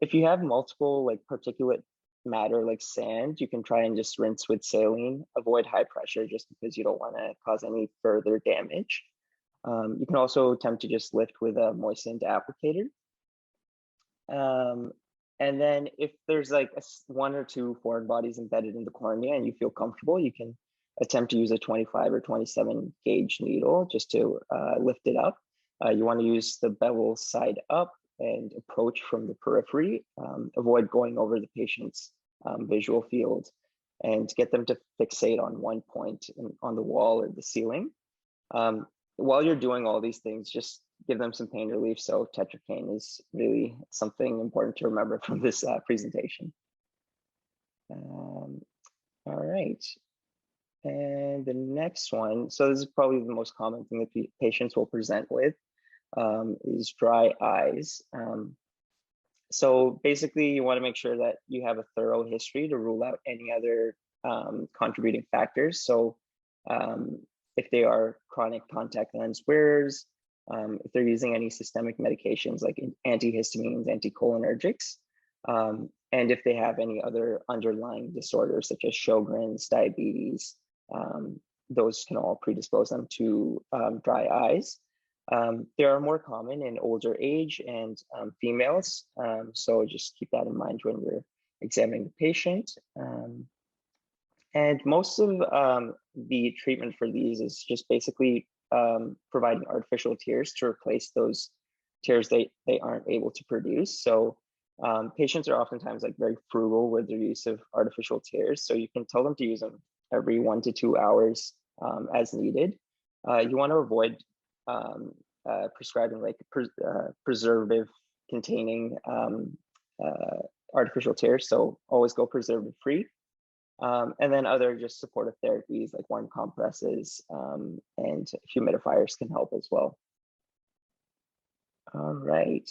If you have multiple like particulate matter like sand, you can try and just rinse with saline. Avoid high pressure just because you don't want to cause any further damage. You can also attempt to just lift with a moistened applicator. And then if there's like one or two foreign bodies embedded in the cornea and you feel comfortable, you can attempt to use a 25 or 27 gauge needle just to lift it up. You want to use the bevel side up and approach from the periphery. Avoid going over the patient's visual field and get them to fixate on one point on the wall or the ceiling. While you're doing all these things, just give them some pain relief. So tetracaine is really something important to remember from this presentation. All right. And the next one, so this is probably the most common thing that patients will present with, is dry eyes. So basically you want to make sure that you have a thorough history to rule out any other contributing factors. So if they are chronic contact lens wearers, if they're using any systemic medications like antihistamines, anticholinergics, and if they have any other underlying disorders such as Sjogren's, diabetes, those can all predispose them to dry eyes. They are more common in older age and females, so just keep that in mind when you're examining the patient. And most of the treatment for these is just basically providing artificial tears to replace those tears they aren't able to produce. So patients are oftentimes like very frugal with their use of artificial tears. So you can tell them to use them every 1 to 2 hours as needed. You want to avoid prescribing like preservative containing artificial tears. So always go preservative free. And then other just supportive therapies like warm compresses and humidifiers can help as well. All right.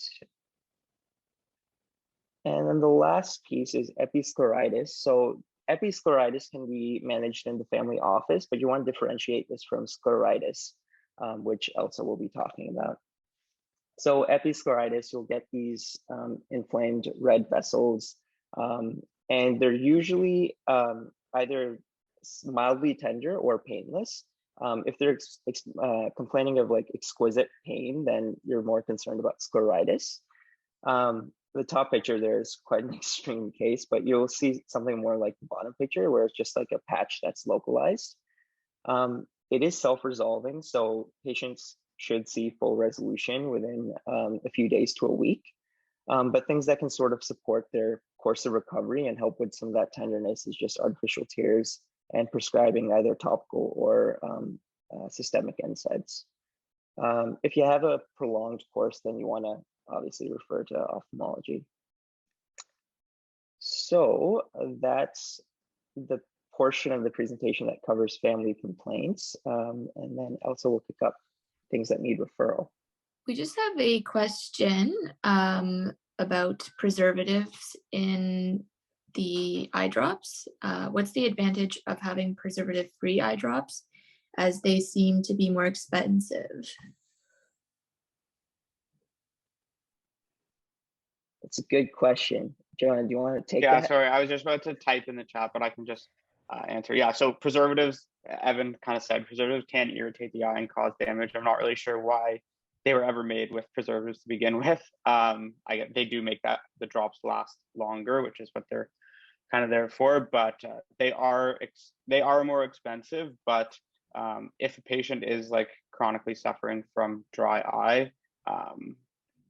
And then the last piece is episcleritis. So episcleritis can be managed in the family office, but you want to differentiate this from scleritis, which Elsa will be talking about. So episcleritis, you'll get these inflamed red vessels, and they're usually either mildly tender or painless. If they're complaining of like exquisite pain, then you're more concerned about scleritis. The top picture there is quite an extreme case, but you'll see something more like the bottom picture where it's just like a patch that's localized. It is self-resolving, so patients should see full resolution within a few days to a week. But things that can sort of support their course of recovery and help with some of that tenderness is just artificial tears and prescribing either topical or systemic NSAIDs. If you have a prolonged course, then you want to obviously refer to ophthalmology. So that's the portion of the presentation that covers family complaints. And then also we'll pick up things that need referral. We just have a question about preservatives in the eye drops. What's the advantage of having preservative-free eye drops, as they seem to be more expensive? That's a good question. John, do you want to take Yeah, that? sorry, I was just about to type in the chat, but I can just answer. Yeah, so preservatives, Evan kind of said, preservatives can irritate the eye and cause damage. I'm not really sure why they were ever made with preservatives to begin with. They do make the drops last longer, which is what they're kind of there for, but they are more expensive. But if a patient is like chronically suffering from dry eye,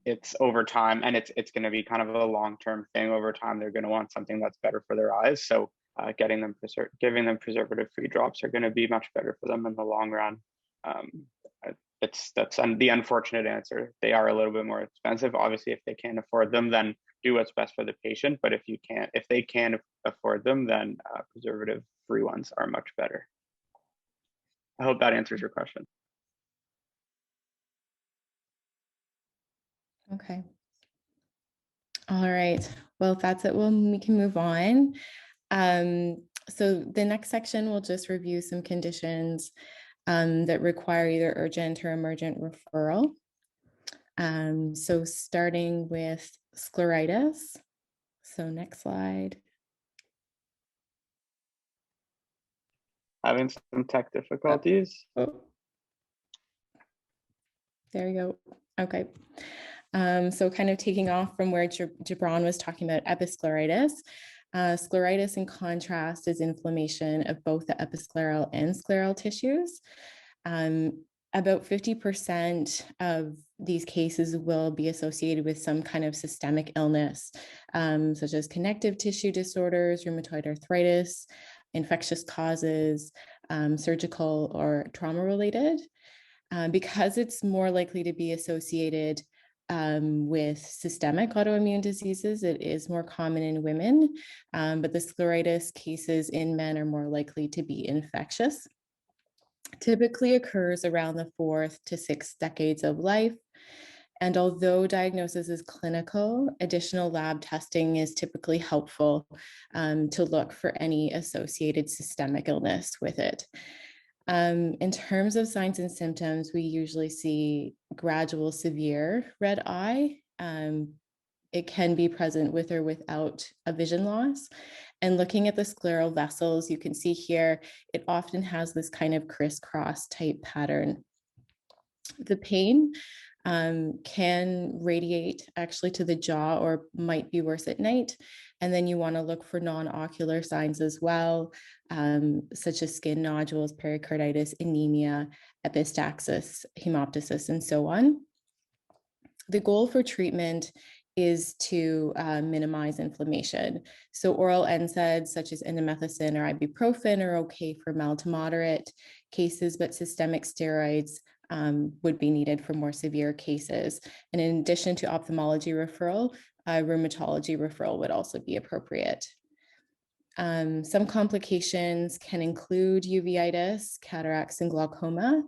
it's over time, and it's going to be kind of a long-term thing. Over time, they're going to want something that's better for their eyes. So giving them preservative-free drops are going to be much better for them in the long run. That's the unfortunate answer. They are a little bit more expensive. Obviously, if they can't afford them, then do what's best for the patient. But if they can afford them, then preservative-free ones are much better. I hope that answers your question. Okay. All right. Well, if that's it, we can move on. So the next section will just review some conditions that require either urgent or emergent referral. So starting with scleritis. So next slide. Having some tech difficulties. Oh. There you go. Okay. So kind of taking off from where Gibran was talking about episcleritis. Scleritis, in contrast, is inflammation of both the episcleral and scleral tissues. About 50% of these cases will be associated with some kind of systemic illness, such as connective tissue disorders, rheumatoid arthritis, infectious causes, surgical or trauma-related. Because it's more likely to be associated with systemic autoimmune diseases, it is more common in women, but the scleritis cases in men are more likely to be infectious. Typically occurs around the 4th to 6th decades of life. And although diagnosis is clinical, additional lab testing is typically helpful to look for any associated systemic illness with it. In terms of signs and symptoms, we usually see gradual severe red eye. It can be present with or without a vision loss. And looking at the scleral vessels, you can see here, it often has this kind of crisscross type pattern. The pain can radiate actually to the jaw or might be worse at night. And then you want to look for non-ocular signs as well, such as skin nodules, pericarditis, anemia, epistaxis, hemoptysis, and so on. The goal for treatment is to minimize inflammation. So oral NSAIDs such as indomethacin or ibuprofen are okay for mild to moderate cases, but systemic steroids would be needed for more severe cases. And in addition to ophthalmology referral, rheumatology referral would also be appropriate. Some complications can include uveitis, cataracts, and glaucoma,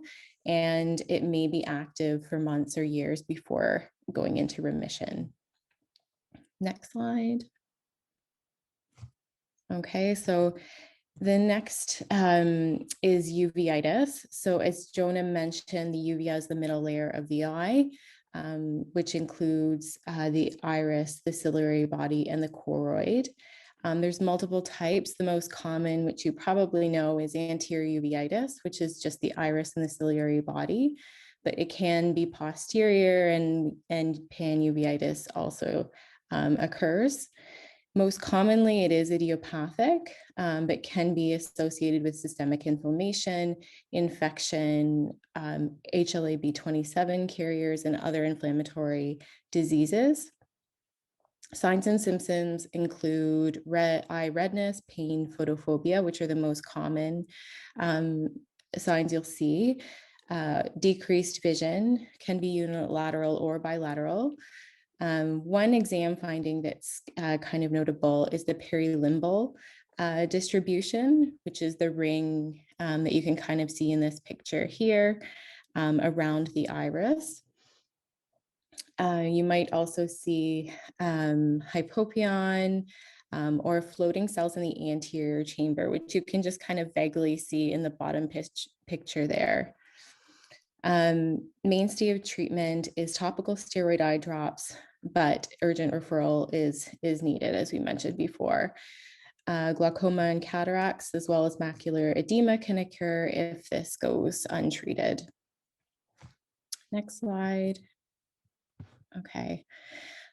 and it may be active for months or years before going into remission. Next slide. Okay, so the next is uveitis. So as Jonah mentioned, the uvea is the middle layer of the eye, which includes the iris, the ciliary body, and the choroid. There's multiple types. The most common, which you probably know, is anterior uveitis, which is just the iris and the ciliary body, but it can be posterior, and panuveitis also occurs. Most commonly, it is idiopathic, but can be associated with systemic inflammation, infection, HLA-B27 carriers, and other inflammatory diseases. Signs and symptoms include eye redness, pain, photophobia, which are the most common signs you'll see. Decreased vision can be unilateral or bilateral. One exam finding that's kind of notable is the perilimbal distribution, which is the ring that you can kind of see in this picture here around the iris. You might also see hypopyon or floating cells in the anterior chamber, which you can just kind of vaguely see in the bottom picture there. Mainstay of treatment is topical steroid eye drops, but urgent referral is needed, as we mentioned before. Glaucoma and cataracts, as well as macular edema, can occur if this goes untreated. Next slide. Okay,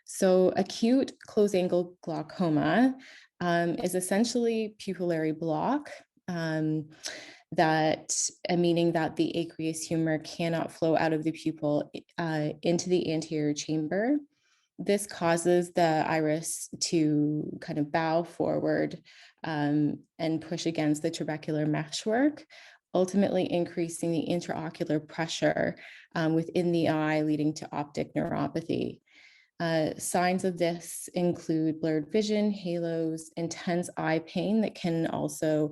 so acute close-angle glaucoma is essentially pupillary block, meaning that the aqueous humor cannot flow out of the pupil into the anterior chamber. This causes the iris to kind of bow forward and push against the trabecular meshwork, ultimately increasing the intraocular pressure within the eye, leading to optic neuropathy. Signs of this include blurred vision, halos, intense eye pain that can also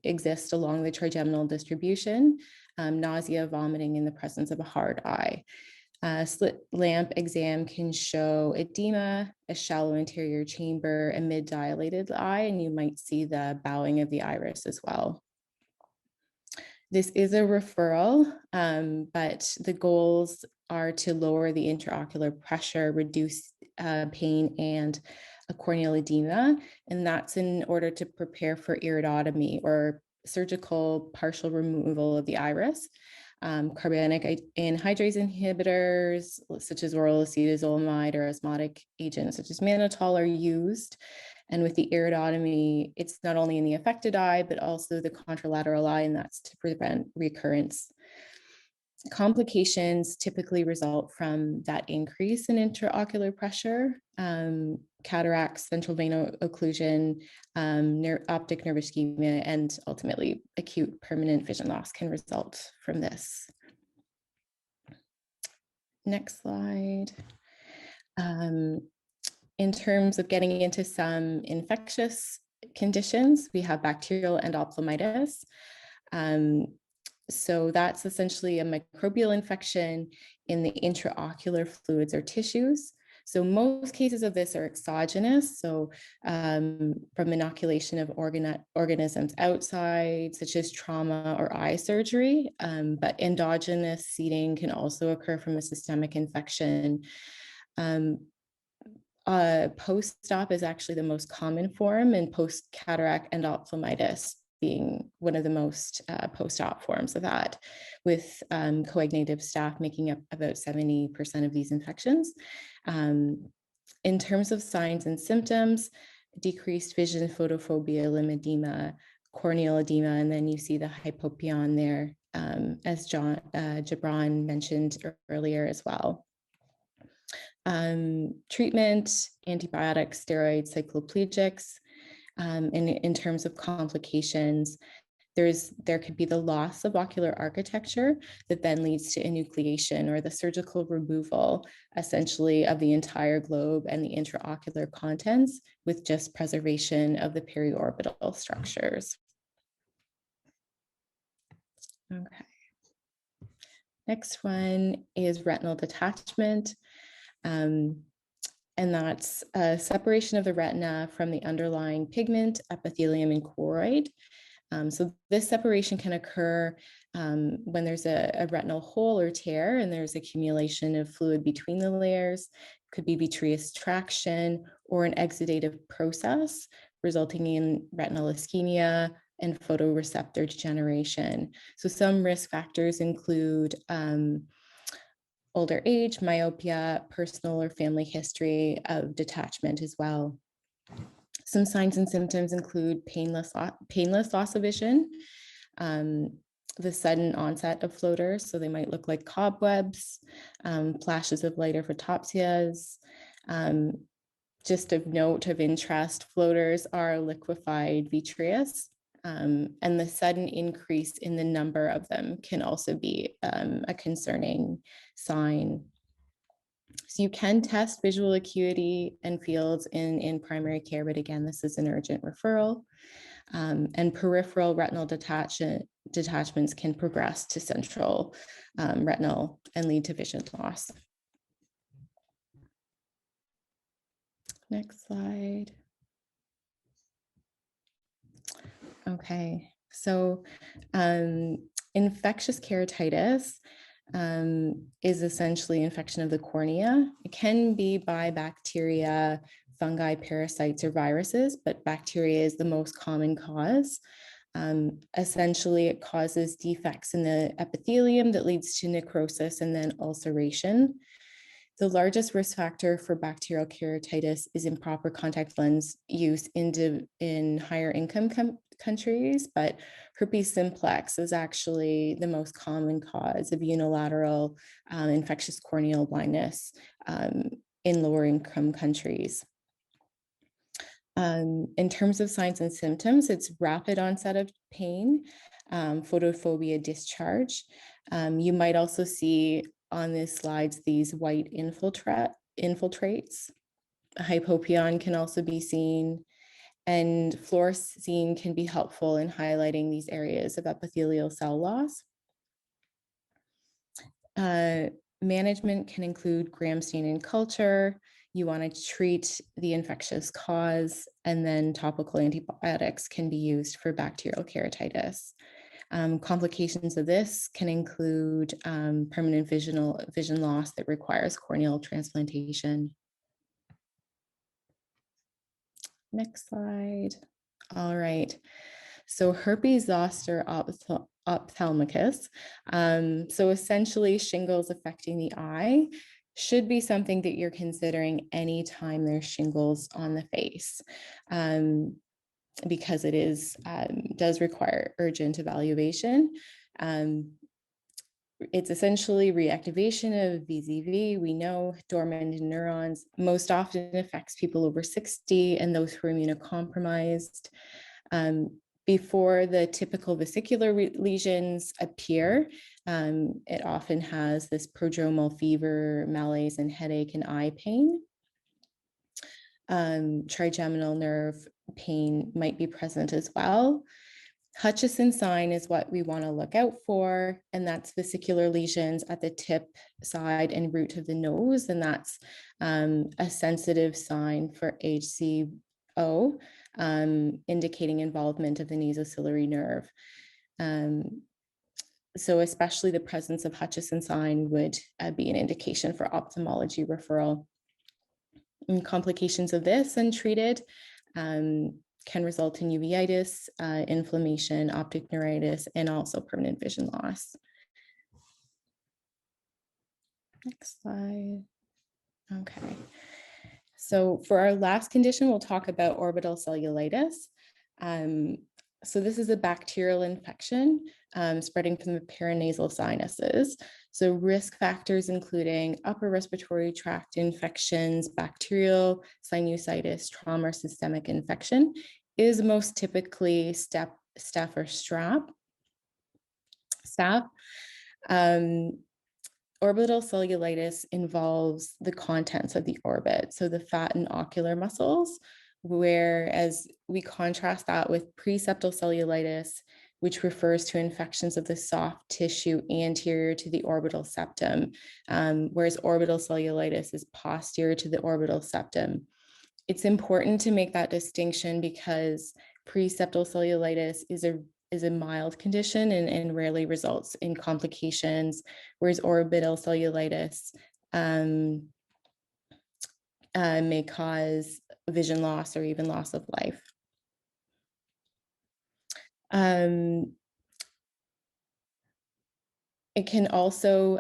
exist along the trigeminal distribution, nausea, vomiting in the presence of a hard eye. Slit lamp exam can show edema, a shallow anterior chamber, a mid-dilated eye, and you might see the bowing of the iris as well. This is a referral, but the goals are to lower the intraocular pressure, reduce pain and a corneal edema, and that's in order to prepare for iridotomy or surgical partial removal of the iris. Carbonic anhydrase inhibitors, such as oral acetazolamide, or osmotic agents, such as mannitol, are used. And with the iridotomy, it's not only in the affected eye, but also the contralateral eye, and that's to prevent recurrence. Complications typically result from that increase in intraocular pressure. Cataracts, central vein occlusion, optic nerve ischemia, and ultimately acute permanent vision loss can result from this. Next slide. In terms of getting into some infectious conditions, we have bacterial endophthalmitis. So that's essentially a microbial infection in the intraocular fluids or tissues. So most cases of this are exogenous, so from inoculation of organisms outside, such as trauma or eye surgery, but endogenous seeding can also occur from a systemic infection. Post-op is actually the most common form, and post-cataract endophthalmitis being one of the most post-op forms of that, with coagulative staph making up about 70% of these infections. In terms of signs and symptoms, decreased vision, photophobia, lymphedema, corneal edema, and then you see the hypopyon there, as Gibran mentioned earlier as well. Treatment, antibiotics, steroids, cycloplegics. In terms of complications, there could be the loss of ocular architecture that then leads to enucleation, or the surgical removal, essentially, of the entire globe and the intraocular contents, with just preservation of the periorbital structures. Okay. Next one is retinal detachment. And that's a separation of the retina from the underlying pigment, epithelium, and choroid. So this separation can occur when there's a retinal hole or tear, and there's accumulation of fluid between the layers, could be vitreous traction or an exudative process, resulting in retinal ischemia and photoreceptor degeneration. So some risk factors include older age, myopia, personal or family history of detachment as well. Some signs and symptoms include painless loss of vision, the sudden onset of floaters, so they might look like cobwebs, flashes of light or photopsias. Just of note of interest, floaters are liquefied vitreous, and the sudden increase in the number of them can also be a concerning sign. So you can test visual acuity and fields in primary care, but again, this is an urgent referral. And peripheral retinal detachments can progress to central retinal and lead to vision loss. Next slide. Okay, so infectious keratitis is essentially infection of the cornea. It can be by bacteria, fungi, parasites, or viruses, but bacteria is the most common cause. Essentially, it causes defects in the epithelium that leads to necrosis and then ulceration. The largest risk factor for bacterial keratitis is improper contact lens use in higher income countries, but herpes simplex is actually the most common cause of unilateral infectious corneal blindness in lower income countries. In terms of signs and symptoms, it's rapid onset of pain, photophobia discharge. You might also see on these slides these white infiltrates. Hypopyon can also be seen, and fluorescein can be helpful in highlighting these areas of epithelial cell loss. Management can include gram staining culture. You want to treat the infectious cause, and then topical antibiotics can be used for bacterial keratitis. Complications of this can include permanent vision loss that requires corneal transplantation. Next slide. All right. So herpes zoster ophthalmicus. So essentially shingles affecting the eye should be something that you're considering anytime there's shingles on the face. Because it does require urgent evaluation. It's essentially reactivation of VZV. We know dormant neurons most often affects people over 60 and those who are immunocompromised. Before the typical vesicular lesions appear, it often has this prodromal fever, malaise, and headache and eye pain. Trigeminal nerve pain might be present as well. Hutchinson sign is what we want to look out for, and that's vesicular lesions at the tip, side, and root of the nose, and that's a sensitive sign for HCO, indicating involvement of the nasociliary nerve. So especially the presence of Hutchinson sign would be an indication for ophthalmology referral. And complications of this untreated can result in uveitis, inflammation, optic neuritis, and also permanent vision loss. Next slide. Okay. So for our last condition, we'll talk about orbital cellulitis. So this is a bacterial infection spreading from the paranasal sinuses. So risk factors including upper respiratory tract infections, bacterial, sinusitis, trauma, or systemic infection is most typically staph or strep. Orbital cellulitis involves the contents of the orbit, so the fat and ocular muscles, whereas we contrast that with preseptal cellulitis, which refers to infections of the soft tissue anterior to the orbital septum, whereas orbital cellulitis is posterior to the orbital septum. It's important to make that distinction because preseptal cellulitis is a mild condition and rarely results in complications, whereas orbital cellulitis may cause vision loss or even loss of life. It can also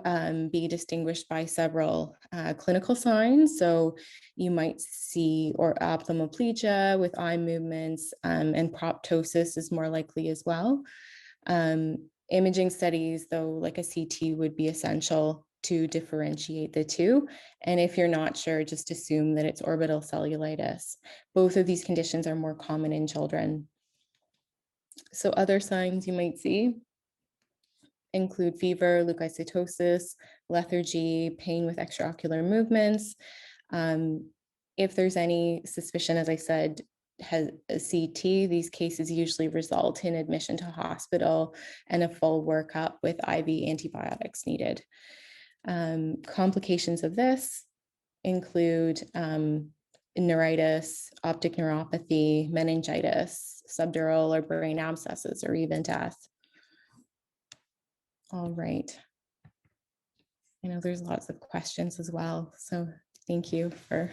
be distinguished by several clinical signs. So you might see or ophthalmoplegia with eye movements, and proptosis is more likely as well. Imaging studies, though, like a CT, would be essential to differentiate the two. And if you're not sure, just assume that it's orbital cellulitis. Both of these conditions are more common in children. So other signs you might see include fever, leukocytosis, lethargy, pain with extraocular movements. If there's any suspicion, as I said, has a CT, these cases usually result in admission to hospital and a full workup with IV antibiotics needed. Complications of this include neuritis, optic neuropathy, meningitis, subdural or brain abscesses, or even death. All right. I know there's lots of questions as well, so thank you for.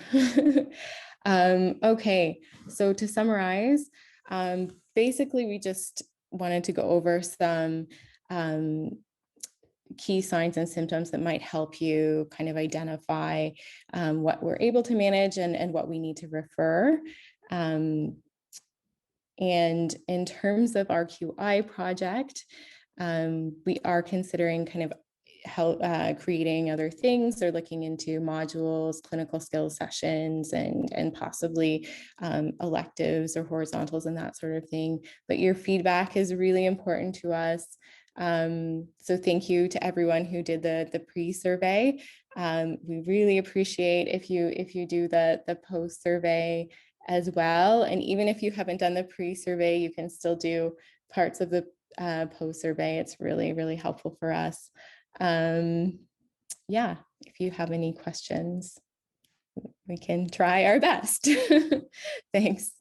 Okay, so to summarize, basically we just wanted to go over some key signs and symptoms that might help you kind of identify what we're able to manage and what we need to refer. And in terms of our QI project, we are considering kind of creating other things. They're looking into modules, clinical skills sessions, and possibly electives or horizontals and that sort of thing. But your feedback is really important to us. So thank you to everyone who did the pre-survey. We really appreciate if you do the post-survey as well. And even if you haven't done the pre-survey, you can still do parts of the post-survey. It's really, really helpful for us. Yeah, if you have any questions, we can try our best. Thanks.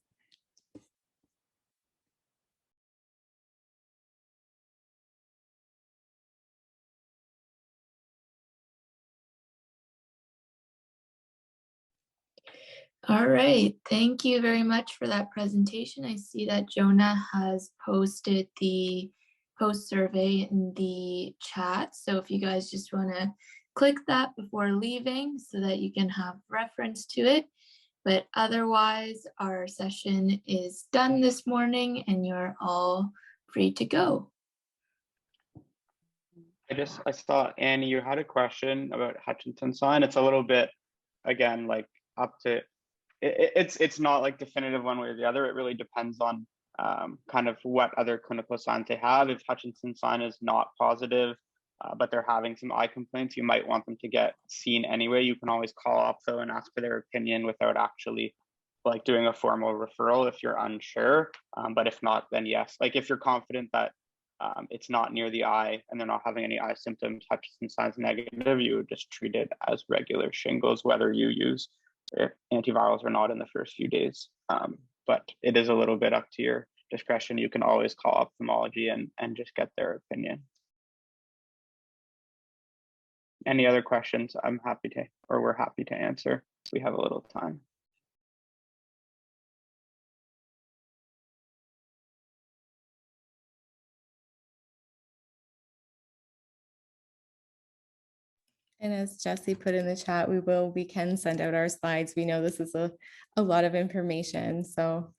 All right, thank you very much for that presentation. I see that Jonah has posted the post survey in the chat. So if you guys just want to click that before leaving so that you can have reference to it. But otherwise, our session is done this morning and you're all free to go. I saw Annie, you had a question about Hutchinson sign. It's a little bit, again, like up to, it's not like definitive one way or the other. It really depends on kind of what other clinical signs they have. If Hutchinson sign is not positive, but they're having some eye complaints, you might want them to get seen anyway. You can always call up though and ask for their opinion without actually like doing a formal referral if you're unsure. But if not, then yes. Like if you're confident that it's not near the eye and they're not having any eye symptoms, Hutchinson sign's negative, you would just treat it as regular shingles, whether you use antivirals or not in the first few days. But it is a little bit up to your discretion. You can always call ophthalmology and just get their opinion. Any other questions? I'm happy to, or we're happy to answer. We have a little time. And as Jesse put in the chat, we can send out our slides. We know this is a lot of information, so.